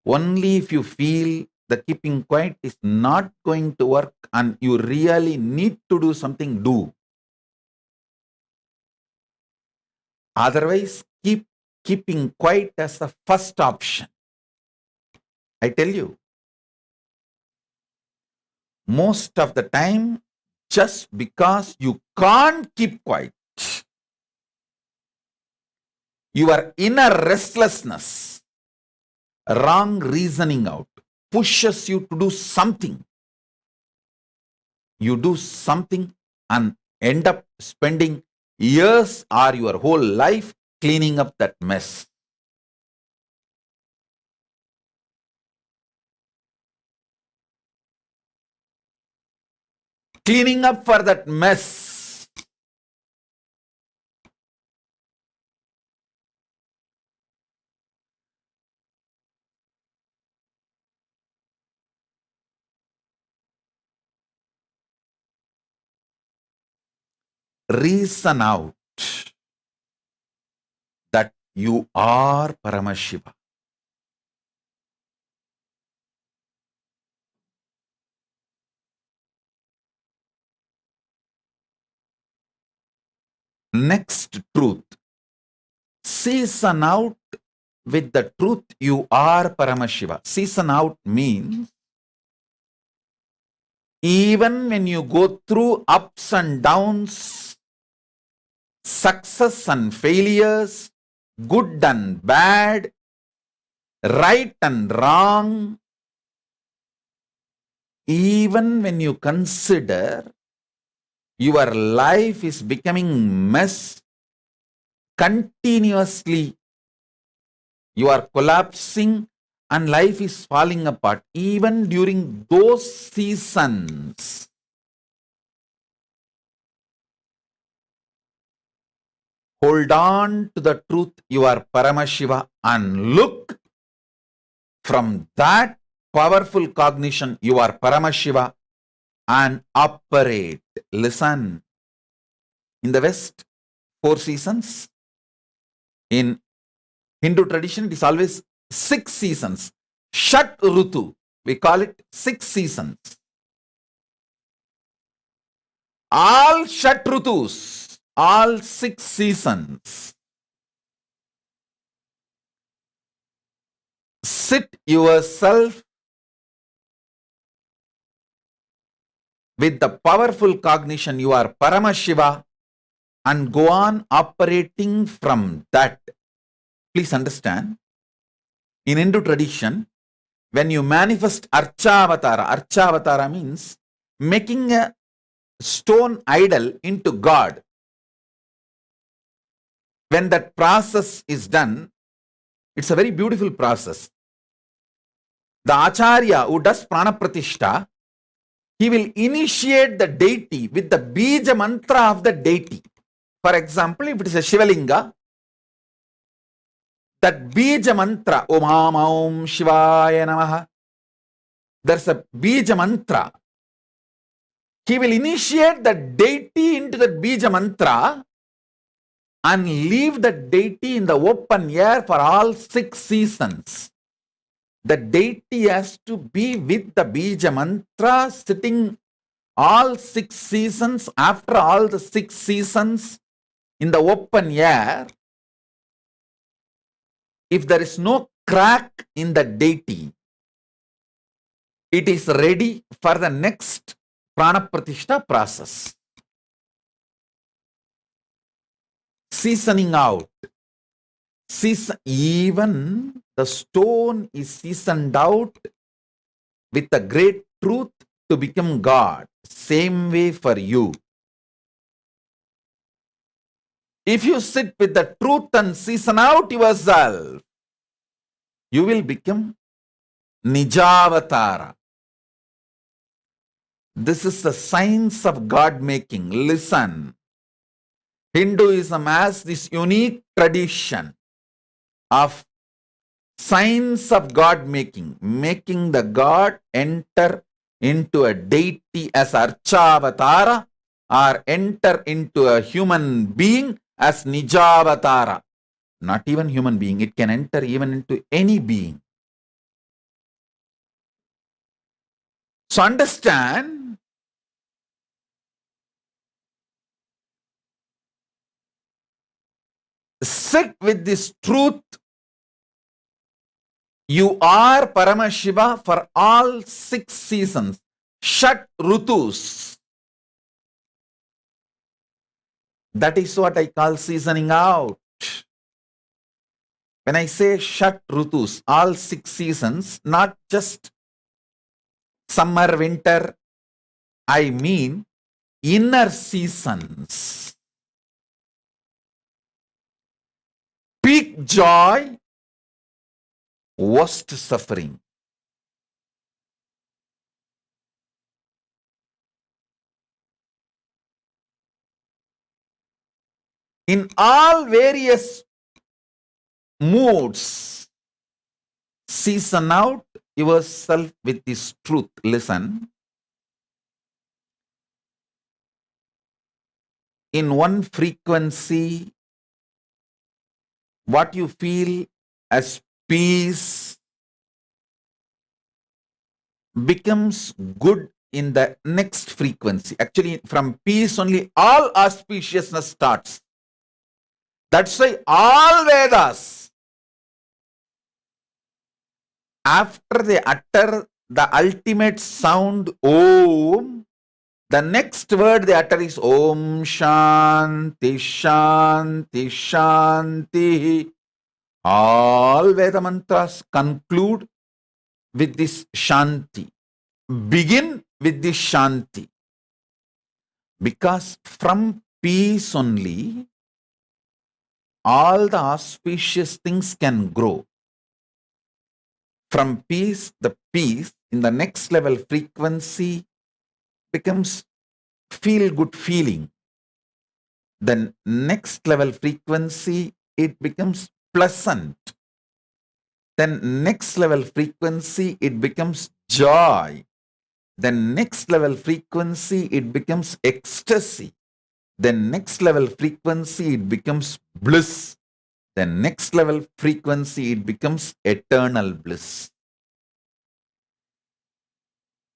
Only if you feel that keeping quiet is not going to work and you really need to do something, do. Otherwise, keeping quiet as the first option. I tell you, most of the time, just because you can't keep quiet, your inner restlessness, wrong reasoning out, pushes you to do something. You do something and end up spending years or your whole life cleaning up that mess. Cleaning up for that mess. Reason out that you are Paramashiva. Next truth. Season out with the truth you are Paramashiva. Season out means even when you go through ups and downs, success and failures, good and bad, right and wrong, even when you consider your life is becoming mess, continuously you are collapsing and life is falling apart, even during those seasons, hold on to the truth you are Paramashiva and look from that powerful cognition you are Paramashiva and operate. Listen, in the West, 4 seasons. In Hindu tradition, it is always 6 seasons. Shat Rutu, we call it 6 seasons. All Shat Rutus, all 6 seasons. Sit yourself with the powerful cognition you are Paramashiva and go on operating from that. Please understand, in Hindu tradition, when you manifest Archavatara means making a stone idol into God. when that process is done, it's a very beautiful process. The Acharya who does Prana Pratishta, he will initiate the deity with the Bija mantra of the deity. For example, if it is a Shivalinga, that Bija mantra, Om Ham Om Shivaya Namaha, there's a Bija mantra. He will initiate the deity into the Bija mantra and leave the deity in the open air for all 6 seasons. The deity has to be with the Bija mantra sitting all 6 seasons. After all the 6 seasons in the open air, if there is no crack in the deity, it is ready for the next Prana Pratishta process. Seasoning out. Even the stone is seasoned out with the great truth to become God. Same way for you. If you sit with the truth and season out yourself, you will become Nijavatara. This is the science of God making. Listen. Hinduism has this unique tradition of science of God making, making the God enter into a deity as Archavatara or enter into a human being as Nijavatara. Not even human being, it can enter even into any being. So understand, sit with this truth. You are Paramashiva for all 6 seasons. Shat Rutus. That is what I call seasoning out. When I say Shat Rutus, all 6 seasons, not just summer, winter, I mean inner seasons. Peak joy, worst suffering. In all various moods, season out yourself with this truth. Listen. In one frequency, what you feel as peace becomes good in the next frequency. Actually, from peace only all auspiciousness starts. That's why all Vedas, after they utter the ultimate sound Om, the next word they utter is Om Shanti Shanti Shanti. All Veda mantras conclude with this Shanti. Begin with this Shanti. Because from peace only, all the auspicious things can grow. From peace, the peace in the next level frequency becomes feel-good feeling. Then next level frequency, it becomes pleasant. Then next level frequency, it becomes joy. Then next level frequency, it becomes ecstasy. Then next level frequency, it becomes bliss. Then next level frequency, it becomes eternal bliss.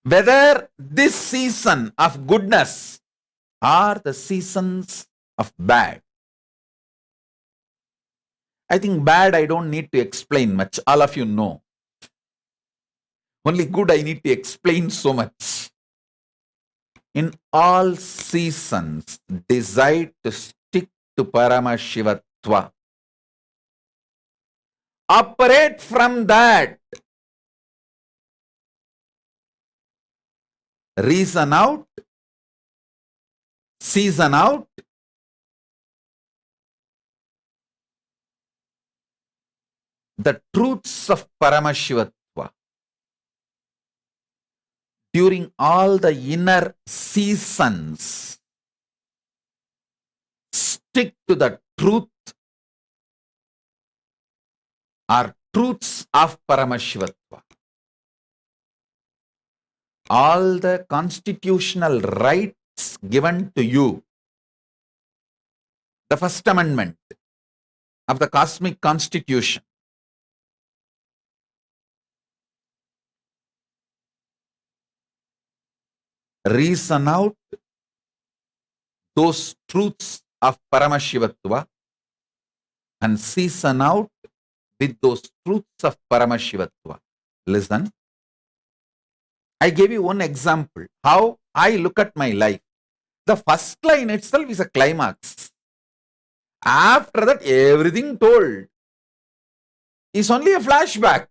Whether this season of goodness or the seasons of bad. I think bad I don't need to explain much. All of you know. Only good I need to explain so much. In all seasons, decide to stick to Paramashivatva. Operate from that. Reason out, season out, the truths of Paramashivatva during all the inner seasons. Stick to the truth or truths of Paramashivatva. All the constitutional rights given to you, the First Amendment of the Cosmic Constitution, reason out those truths of Paramashivatva and season out with those truths of Paramashivatva. Listen, I gave you one example how I look at my life. The first line itself is a climax. After that, everything told is only a flashback,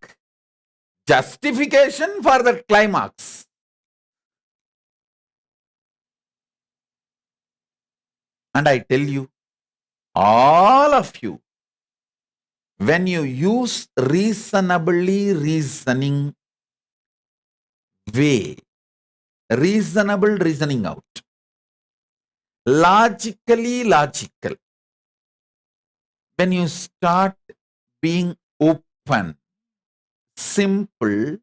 justification for the climax. And I tell you, all of you, when you use reasonably reasoning way, reasonable reasoning out, logically logical, when you start being open, simple,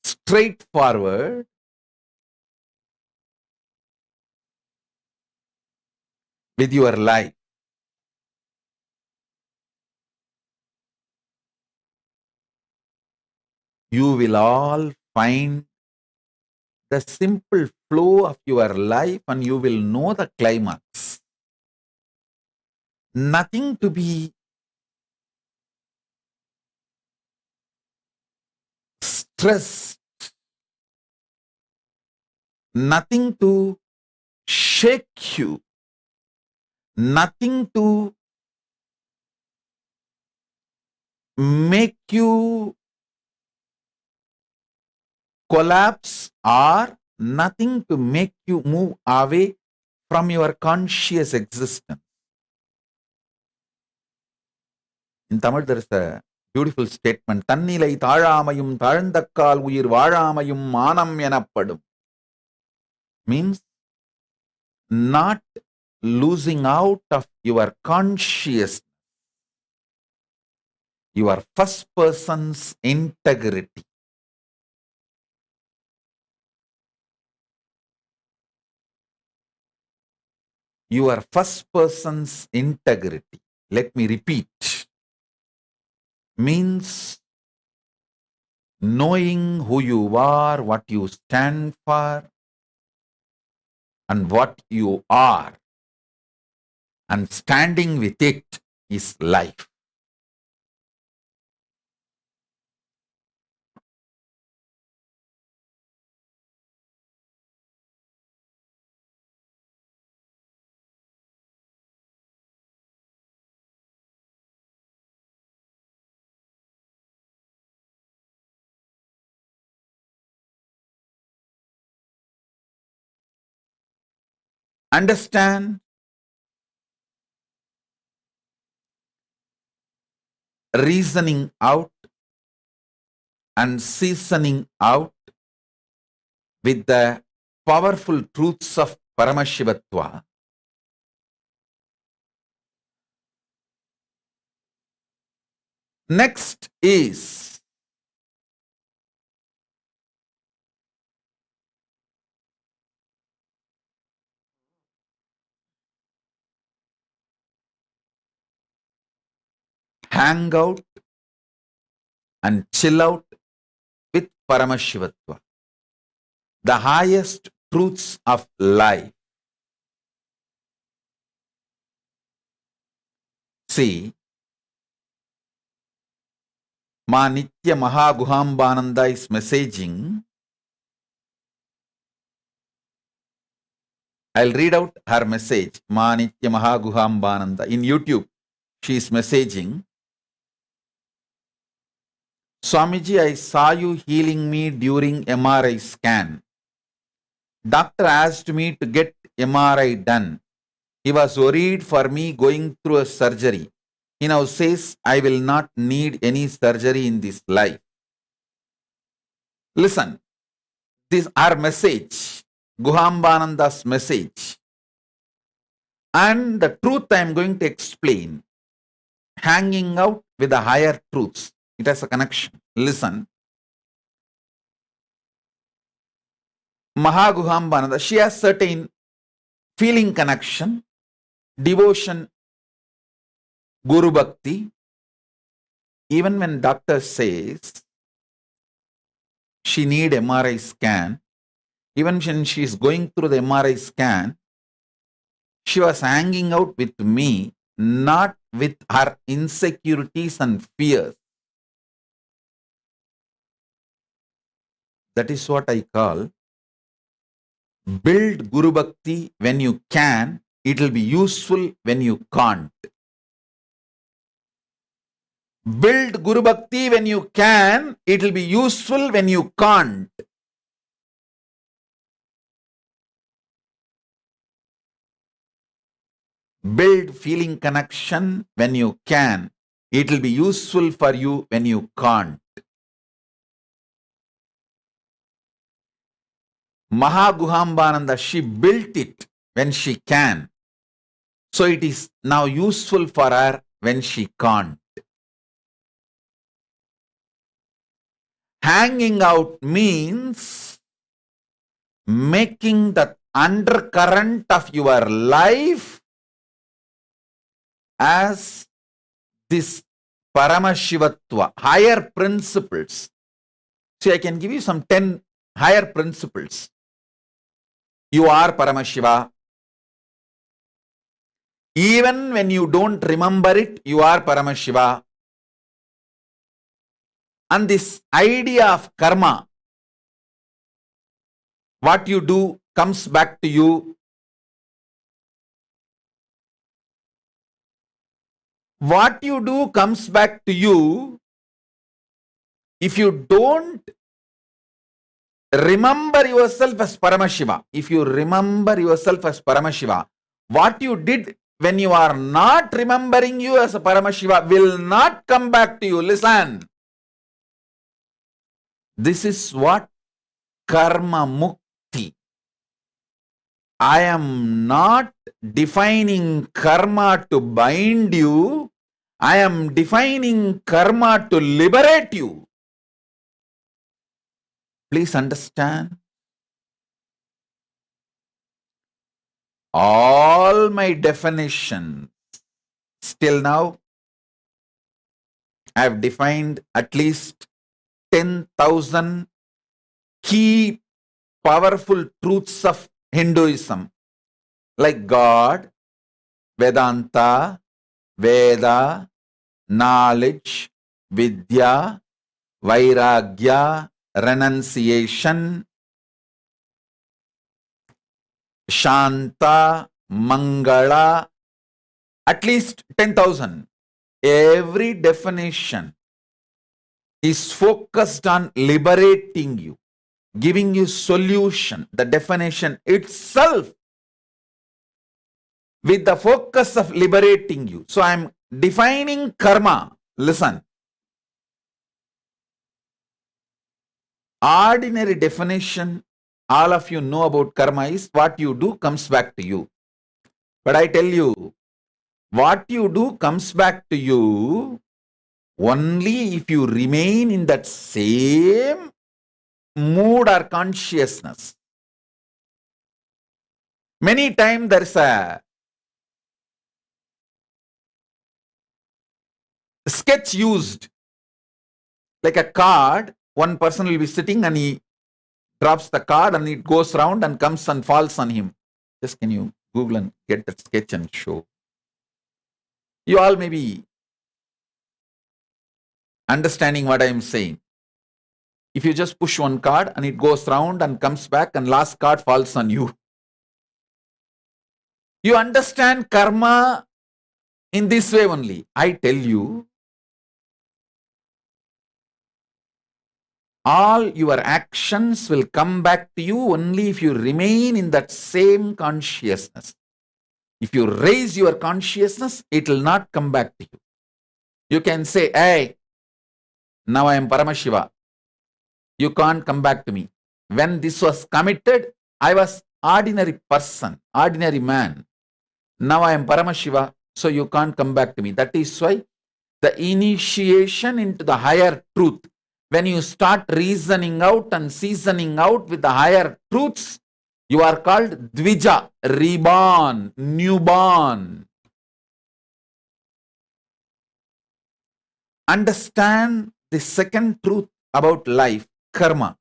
straightforward, with your life, you will all find the simple flow of your life and you will know the climax. Nothing to be stressed, nothing to shake you, nothing to make you collapse or nothing to make you move away from your conscious existence. In Tamil, there is a beautiful statement. Tannilai thalamayum thalndakkal uyir vazhamayum manam enapadum. Means not losing out of your consciousness, your first person's integrity. Your first person's integrity. Let me repeat. Means knowing who you are, what you stand for, and what you are, and standing with it is life. Understand? Reasoning out and seasoning out with the powerful truths of Paramashivatva. Next is hang out and chill out with Paramashivatva, the highest truths of life. See, Ma Nitya Mahaguhambananda is messaging. I'll read out her message. Ma Nitya Mahaguhambananda in YouTube. She is messaging. Swamiji, I saw you healing me during MRI scan. Doctor asked me to get MRI done. He was worried for me going through a surgery. he now says, I will not need any surgery in this life. Listen, this is our message, Guhambananda's message. And the truth I am going to explain, hanging out with the higher truths. It has a connection. Listen. Mahaguhambananda, she has certain feeling connection, devotion, Guru Bhakti. Even when doctor says she need MRI scan, even when she is going through the MRI scan, she was hanging out with me, not with her insecurities and fears. That is what I call build Guru Bhakti when you can. It will be useful when you can't. Build Guru Bhakti when you can. It will be useful when you can't. Build feeling connection when you can. It will be useful for you when you can't. Mahaguhambananda, she built it when she can. So it is now useful for her when she can't. Hanging out means making the undercurrent of your life as this Paramashivatva, higher principles. See, I can give you some 10 higher principles. You are Paramashiva. Even when you don't remember it, you are Paramashiva. And this idea of karma, what you do comes back to you. What you do comes back to you. If you don't remember yourself as Paramashiva, if you remember yourself as Paramashiva, what you did when you are not remembering you as a Paramashiva will not come back to you. Listen. This is what karma mukti. I am not defining karma to bind you. I am defining karma to liberate you. Please understand. All my definitions, still now, I have defined at least 10,000 key powerful truths of Hinduism, like God, Vedanta, Veda, knowledge, Vidya, Vairagya, renunciation, Shanta, Mangala, at least 10,000. Every definition is focused on liberating you, giving you solution. The definition itself with the focus of liberating you. So I am defining karma. Listen. Ordinary definition, all of you know about karma is what you do comes back to you. But I tell you, what you do comes back to you only if you remain in that same mood or consciousness. Many times there is a sketch used, like a card. One person will be sitting and he drops the card and it goes round and comes and falls on him. Just can you Google and get that sketch and show? You all may be understanding what I am saying. If you just push one card and it goes round and comes back and last card falls on you. You understand karma in this way only. I tell you, all your actions will come back to you only if you remain in that same consciousness. If you raise your consciousness, it will not come back to you. You can say, hey, now I am Paramashiva. You can't come back to me. When this was committed, I was ordinary person, ordinary man. Now I am Paramashiva, so you can't come back to me. That is why the initiation into the higher truth, when you start reasoning out and seasoning out with the higher truths, you are called Dvija, reborn, newborn. Understand the second truth about life, karma.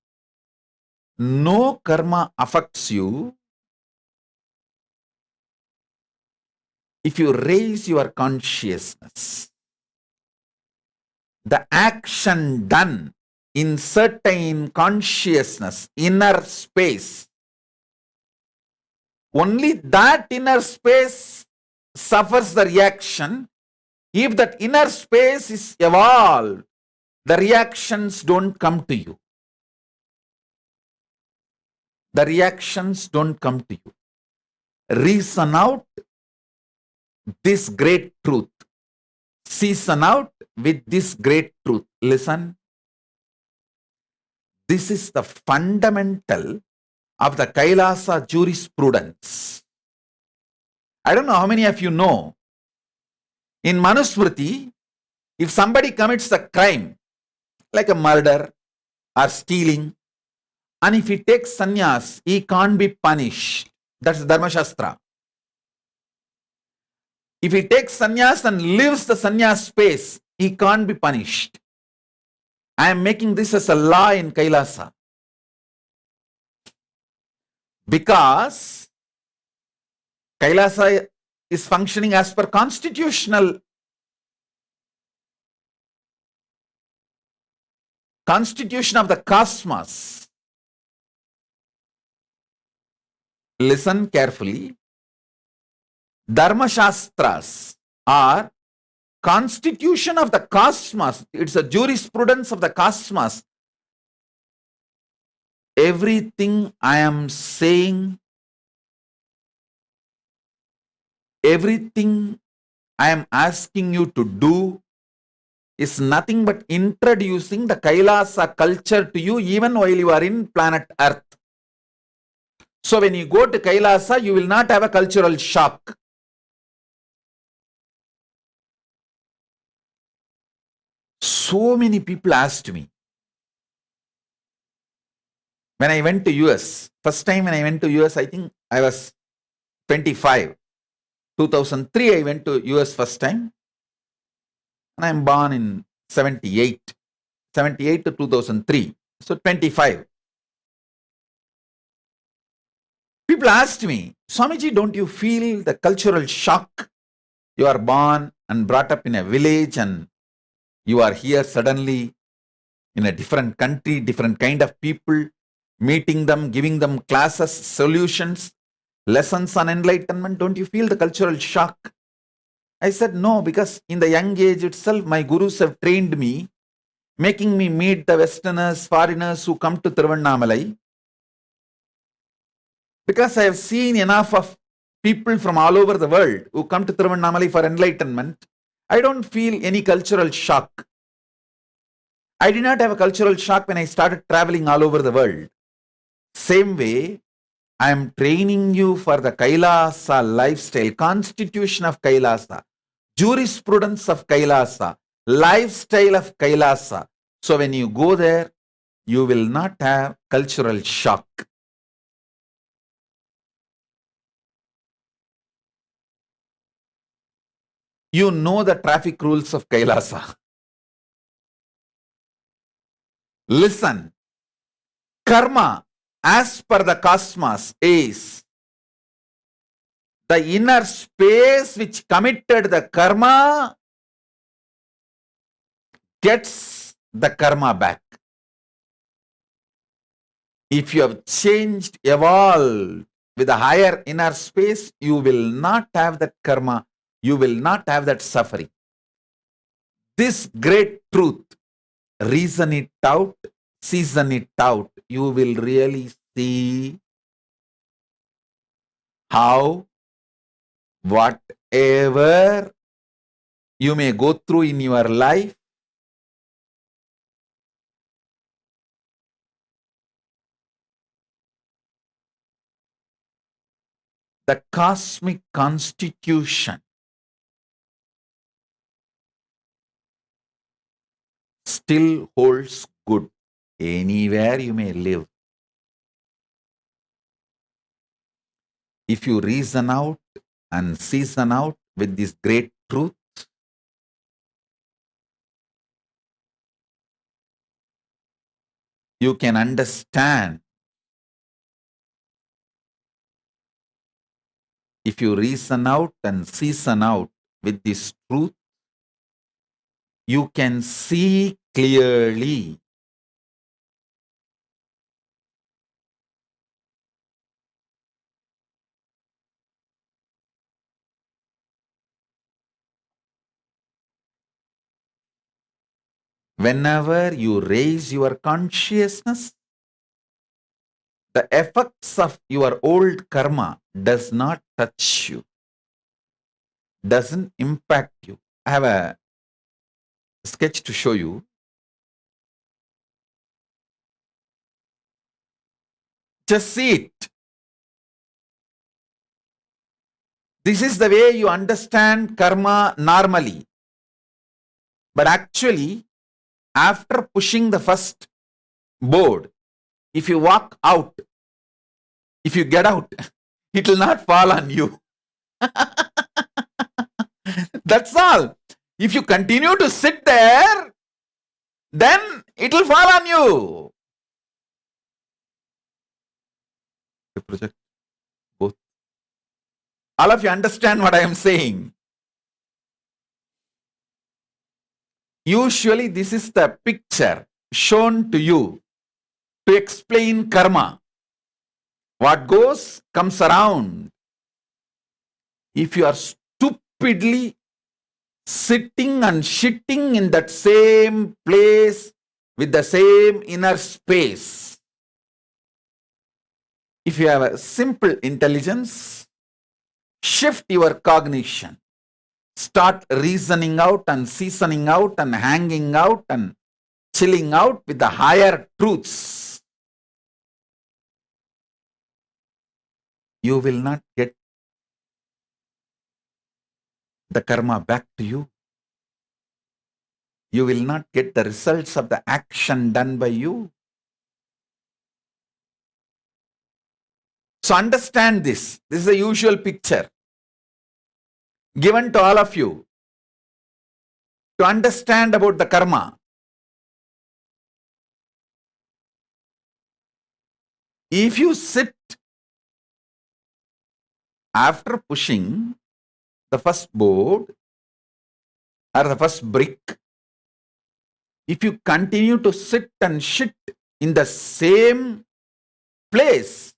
No karma affects you if you raise your consciousness. The action done in certain consciousness, inner space, only that inner space suffers the reaction. If that inner space is evolved, the reactions don't come to you. The reactions don't come to you. Reason out this great truth. Season out with this great truth. Listen. This is the fundamental of the Kailasa jurisprudence. I don't know how many of you know. In Manusmriti, if somebody commits a crime, like a murder or stealing, and if he takes sannyas, he can't be punished. That's Dharma Shastra. If he takes sannyas and lives the sannyas space, he can't be punished. I am making this as a law in Kailasa. Because Kailasa is functioning as per constitution of the cosmos. Listen carefully. Dharma Shastras are constitution of the cosmos. It's a jurisprudence of the cosmos. Everything I am saying, everything I am asking you to do is nothing but introducing the Kailasa culture to you even while you are in planet Earth. So when you go to Kailasa, you will not have a cultural shock. So many people asked me, when I went to US, first time when I went to US, I think I was 25. 2003, I went to US first time. And I am born in 78 to 2003. So 25. People asked me, Swamiji, don't you feel the cultural shock? You are born and brought up in a village and you are here suddenly in a different country, different kind of people, meeting them, giving them classes, solutions, lessons on enlightenment. Don't you feel the cultural shock? I said, no, because in the young age itself, my gurus have trained me, making me meet the Westerners, foreigners who come to Tiruvannamalai. Because I have seen enough of people from all over the world who come to Tiruvannamalai for enlightenment, I don't feel any cultural shock. I did not have a cultural shock when I started traveling all over the world. Same way, I am training you for the Kailasa lifestyle, constitution of Kailasa, jurisprudence of Kailasa, lifestyle of Kailasa. So when you go there, you will not have cultural shock. You know the traffic rules of Kailasa. Listen, karma as per the cosmos is the inner space which committed the karma gets the karma back. If you have changed, evolved with a higher inner space, you will not have that karma. You will not have that suffering. This great truth, reason it out, season it out, you will really see how whatever you may go through in your life, the cosmic constitution still holds good anywhere you may live. If you reason out and season out with this great truth, you can understand. If you reason out and season out with this truth, you can see clearly. Whenever you raise your consciousness, the effects of your old karma does not touch you, doesn't impact you. I have a sketch to show you. Just see it. This is the way you understand karma normally. But actually, after pushing the first board, if you walk out, if you get out, it will not fall on you. That's all. If you continue to sit there, then it will fall on you. The project, both. All of you understand what I am saying. Usually this is the picture shown to you to explain karma. What goes comes around. If you are stupidly sitting and shitting in that same place with the same inner space, if you have a simple intelligence, shift your cognition. Start reasoning out and seasoning out and hanging out and chilling out with the higher truths. You will not get the karma back to you. You will not get the results of the action done by you. So understand this. This is a usual picture given to all of you to understand about the karma. If you sit after pushing the first board or the first brick, if you continue to sit and shit in the same place,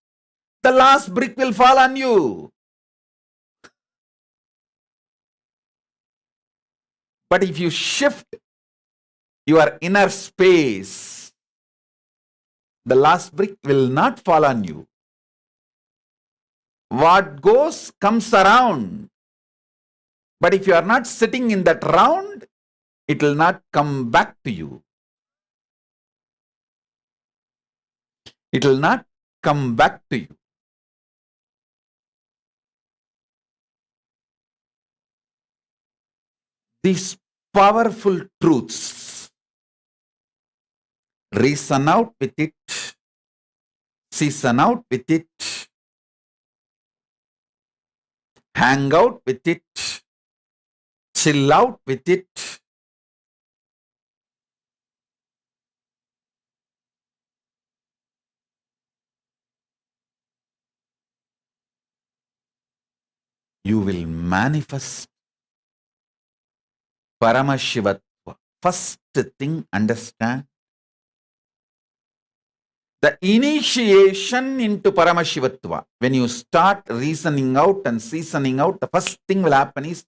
the last brick will fall on you. But if you shift your inner space, the last brick will not fall on you. What goes comes around. But if you are not sitting in that round, it will not come back to you. It will not come back to you. These powerful truths, reason out with it, season out with it, hang out with it, chill out with it. You will manifest Paramashivatva. First thing, understand. The initiation into Paramashivatva, when you start reasoning out and seasoning out, the first thing will happen is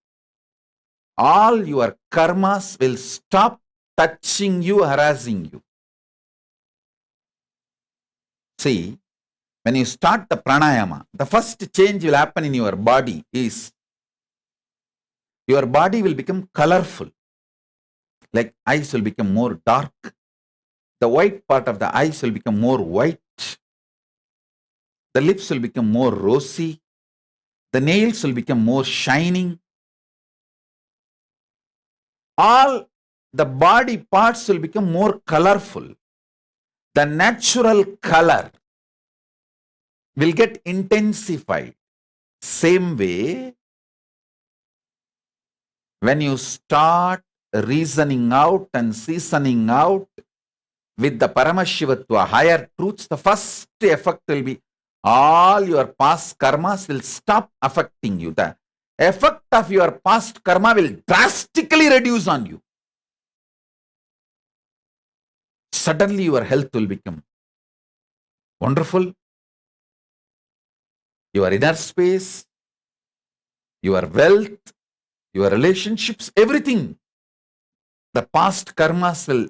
all your karmas will stop touching you, harassing you. See, when you start the pranayama, the first change will happen in your body is your body will become colorful. Like eyes will become more dark. The white part of the eyes will become more white. The lips will become more rosy. The nails will become more shining. All the body parts will become more colorful. The natural color will get intensified. Same way, when you start reasoning out and seasoning out with the Paramashivatva, higher truths, the first effect will be all your past karmas will stop affecting you. The effect of your past karma will drastically reduce on you. Suddenly your health will become wonderful. Your inner space, your wealth, your relationships, everything. The past karmas will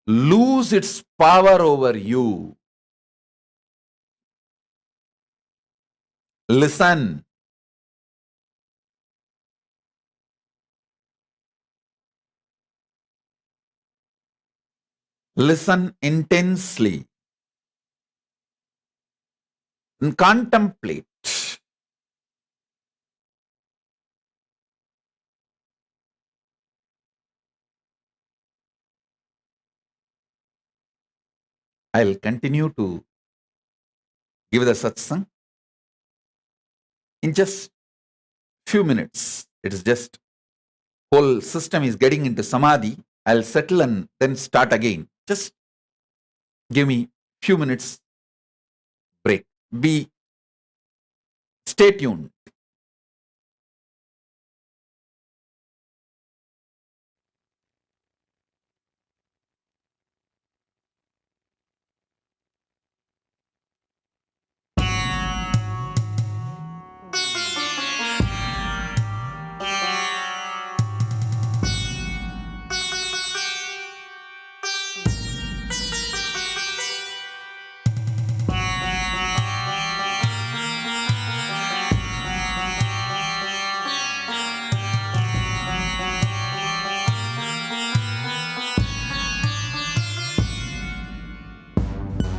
lose its power over you. Listen. Listen intensely and contemplate. I'll continue to give the satsang in just few minutes. It is just whole system is getting into samadhi. I'll settle and then start again. Just give me few minutes break. Stay tuned.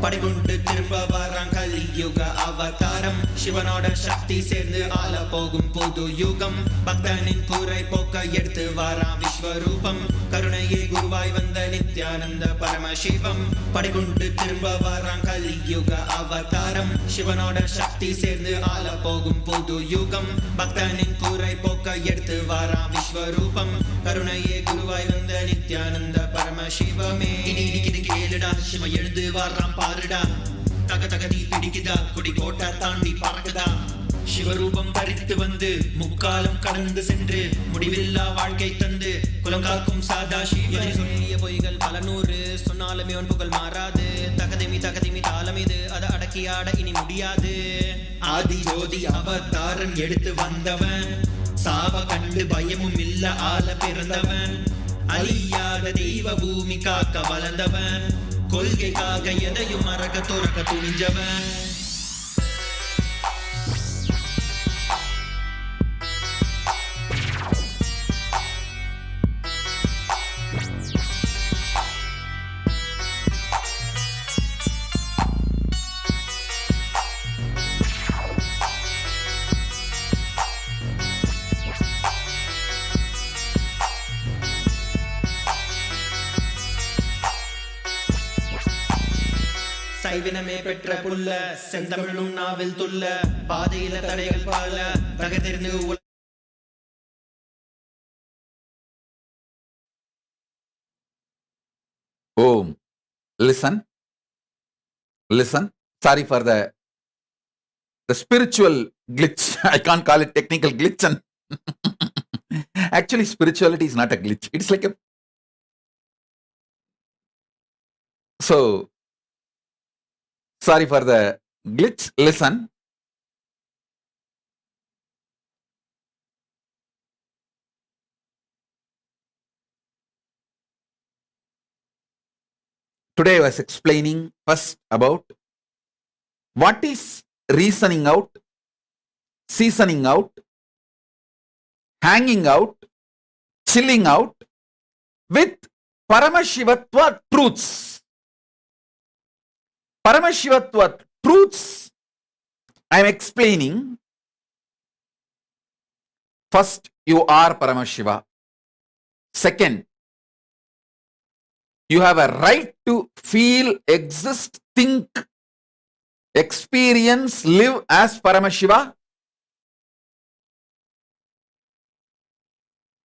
படைகுண்டு திரும்ப வரான் கலியுக அவதாரம் சிவனோட சக்தி சேர்ந்து ஆள போகும் புது யுகம் பக்தனின் குறை போக்க எடுத்து வாரான் விஸ்வரூபம் கருணையே குருவாய் வந்த நித்யானந்த பரமசிவம் படைகுண்டு திரும்ப வரான் கலியுக அவதாரம் சிவனோட சக்தி சேர்ந்து ஆள போகும் புது யுகம் பக்தனின் குறை போக்க எடுத்து வாரான் விஸ்வரூபம் கருணையே குருவாய் வந்த நித்யானந்த பரமசிவமே இடிக்குது கேளுடா சிவ எழுந்து வாரான் பாருடா தக தகதி பிடிக்குதா குடி கோட்டை தாண்டி பறக்குதா சிவரூபம் தரித்து வந்து முக்காலம் கடந்து சென்று முடிவில்லா வாழ்க்கை தந்து குலங்காக்கும் சாதா சிவனை சொல்லிய பொய்கள் பல நூறு சொன்னாலுமே உன் புகழ் மாறாது தகதிமி தாளம் இது அதை அடக்கியாட இனி முடியாது ஆதி ஜோதி அவதாரம் எடுத்து வந்தவன் சாவ கண்டு பயமும் இல்ல ஆள பிறந்தவன் அழியாத தெய்வ பூமி காக்க வளர்ந்தவன் கொள்கைக்காக எதையும் மறக்க துறக்க துணிஞ்சவன் சைவினமே பெற்ற புல்ல செந்தமிழும் நாவில் துள்ள பாதையில தடைகள் பல தகர்ந்து
Om. Listen. Sorry for the spiritual glitch. I can't call it technical glitch. And actually, spirituality is not a glitch. It's like a... So, sorry for the glitch. Listen. Today I was explaining first about what is reasoning out, seasoning out, hanging out, chilling out with Paramashivatva truths. Paramashivatva truths I am explaining. First, you are Paramashiva. Second, you have a right to feel, exist, think, experience, live as Paramashiva.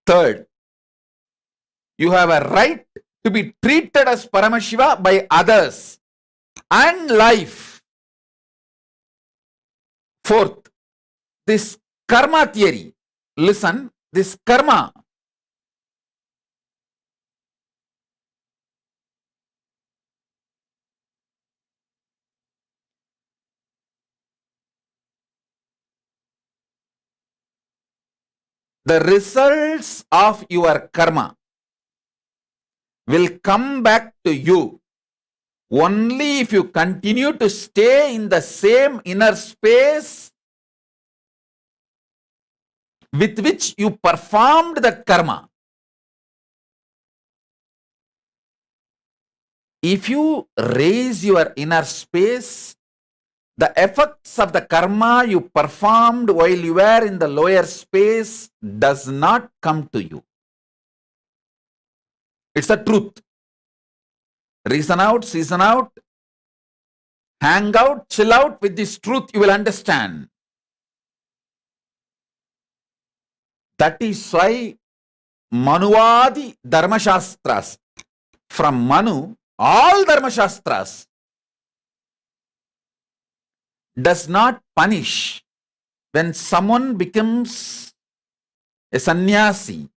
Third, you have a right to be treated as Paramashiva by others and life. Fourth, this karma theory. Listen, this karma. The results of your karma will come back to you only if you continue to stay in the same inner space with which you performed the karma. If you raise your inner space, the effects of the karma you performed while you were in the lower space does not come to you. It's the truth. Reason out, season out, hang out, chill out with this truth, you will understand. That is why Manuvadi Dharmashastras, from Manu, all Dharmashastras does not punish when someone becomes a sannyasi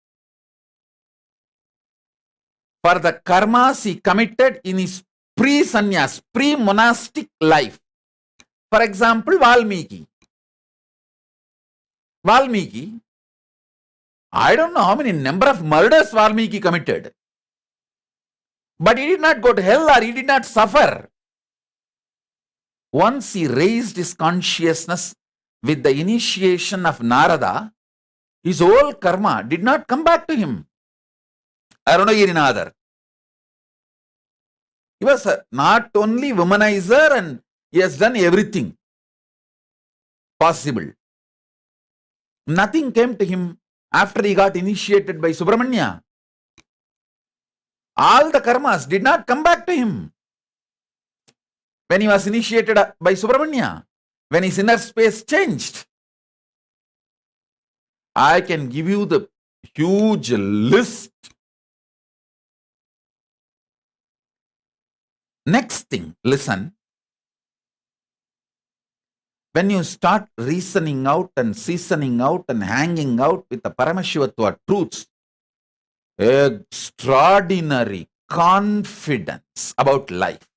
for the karmas he committed in his pre-sannyas, pre-monastic life. For example, Valmiki, I don't know how many number of murders Valmiki committed, but he did not go to hell or he did not suffer. Once he raised his consciousness with the initiation of Narada, his whole karma did not come back to him. Arunagirinathar. He was not only womanizer and he has done everything possible. Nothing came to him after he got initiated by Subramanya. All the karmas did not come back to him when he was initiated by Subramanya, when his inner space changed. I can give you the huge list. Next thing, listen. When you start reasoning out and seasoning out and hanging out with the Paramashivatva truths, extraordinary confidence about life,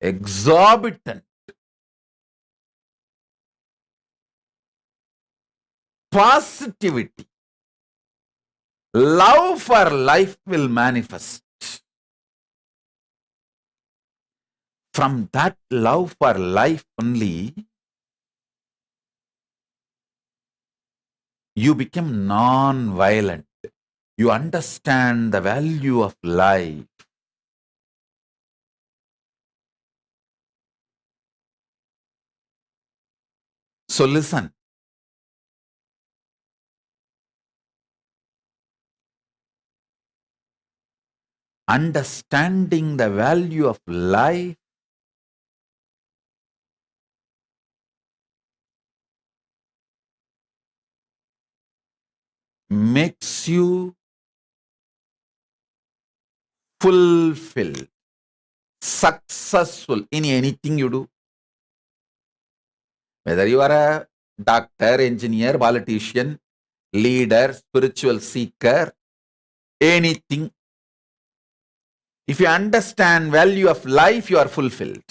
exorbitant positivity, love for life will manifest. From that love for life only, you become non-violent. You understand the value of life. So listen. Understanding the value of life makes you fulfilled, successful in anything you do. Whether you are a doctor, engineer, politician, leader, spiritual seeker, anything. If you understand value of life, you are fulfilled.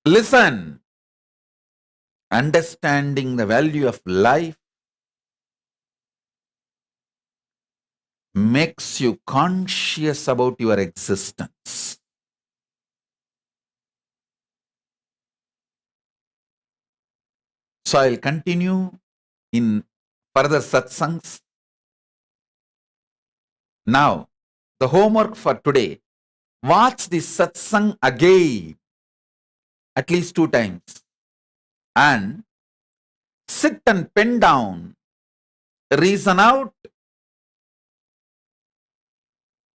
Listen. Understanding the value of life makes you conscious about your existence. So I'll continue in further satsangs. Now, the homework for today, watch this satsang again, at least 2 times, and sit and pen down, reason out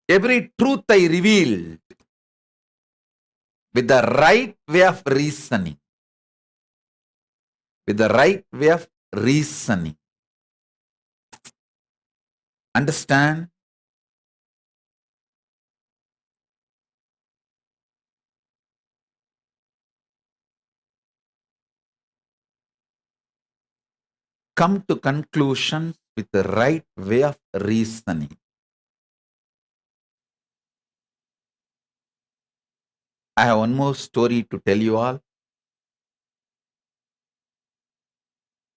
every truth I revealed with the right way of reasoning. With the right way of reasoning. Understand? Come to conclusions with the right way of reasoning. I have one more story to tell you all.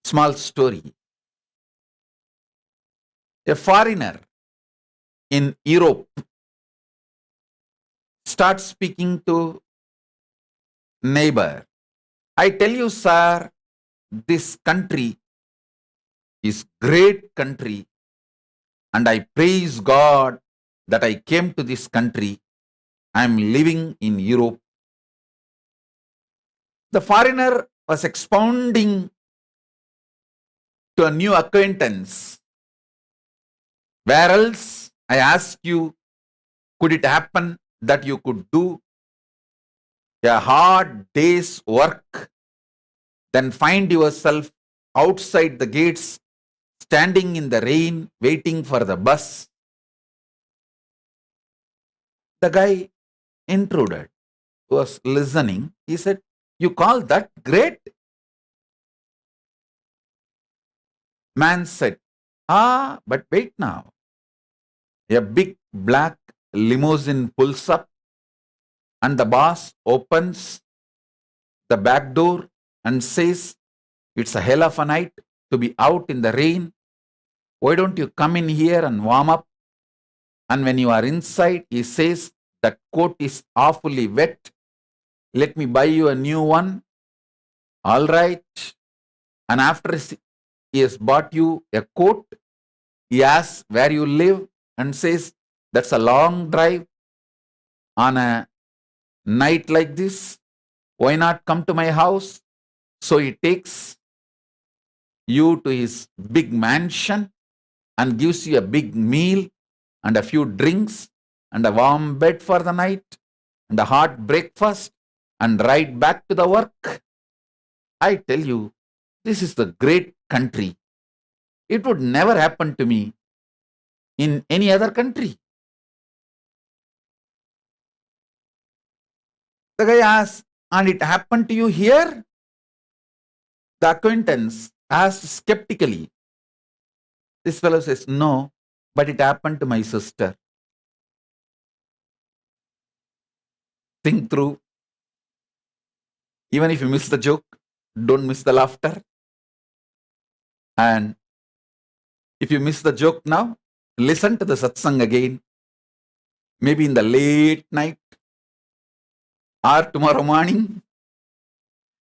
Small story. A foreigner in Europe starts speaking to neighbor. I tell you, sir, this country is great country, and I praise God that I came to this country. I am living in Europe. The foreigner was expounding to a new acquaintance. Where else, I ask you, could it happen that you could do a hard day's work, then find yourself outside the gates, standing in the rain, waiting for the bus? The guy intruded, was listening. He said, you call that great? Man said, but wait now. A big black limousine pulls up, and the boss opens the back door and says, it's a hell of a night to be out in the rain. Why don't you come in here and warm up? And when you are inside, he says, that coat is awfully wet. Let me buy you a new one. All right. And after he has bought you a coat, he asks where you live and says, that's a long drive on a night like this. Why not come to my house? So he takes you to his big mansion and gives you a big meal and a few drinks and a warm bed for the night and a hot breakfast and right back to the work. I tell you, this is the great country. It would never happen to me in any other country. The guy asks, and it happened to you here? The acquaintance asked skeptically. This fellow says, no, but it happened to my sister. Think through. Even if you miss the joke, don't miss the laughter. And if you miss the joke now, listen to the satsang again. Maybe in the late night or tomorrow morning.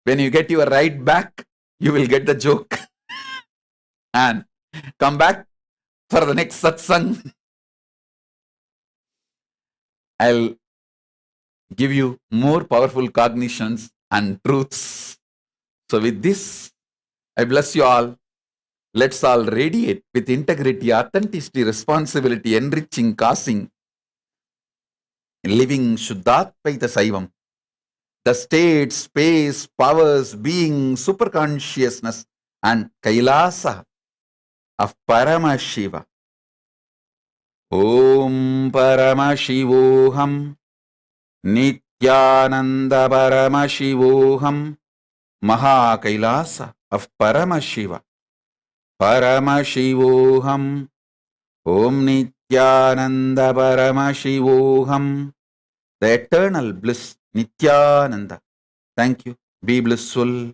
When you get your ride back, you will get the joke. And come back for the next satsang. I'll give you more powerful cognitions and truths. So with this, I bless you all. Let's all radiate with integrity, authenticity, responsibility, enriching, causing, living Shuddhatvaita Saivam. The state, space, powers, being, superconsciousness, and Kailasa of Paramashiva. Om Paramashivoham, Nityananda Paramashivoham, Maha Kailasa of Paramashiva. Paramashivoham, Om Nityananda Paramashivoham, the eternal bliss, Nityananda. Thank you. Be blissful.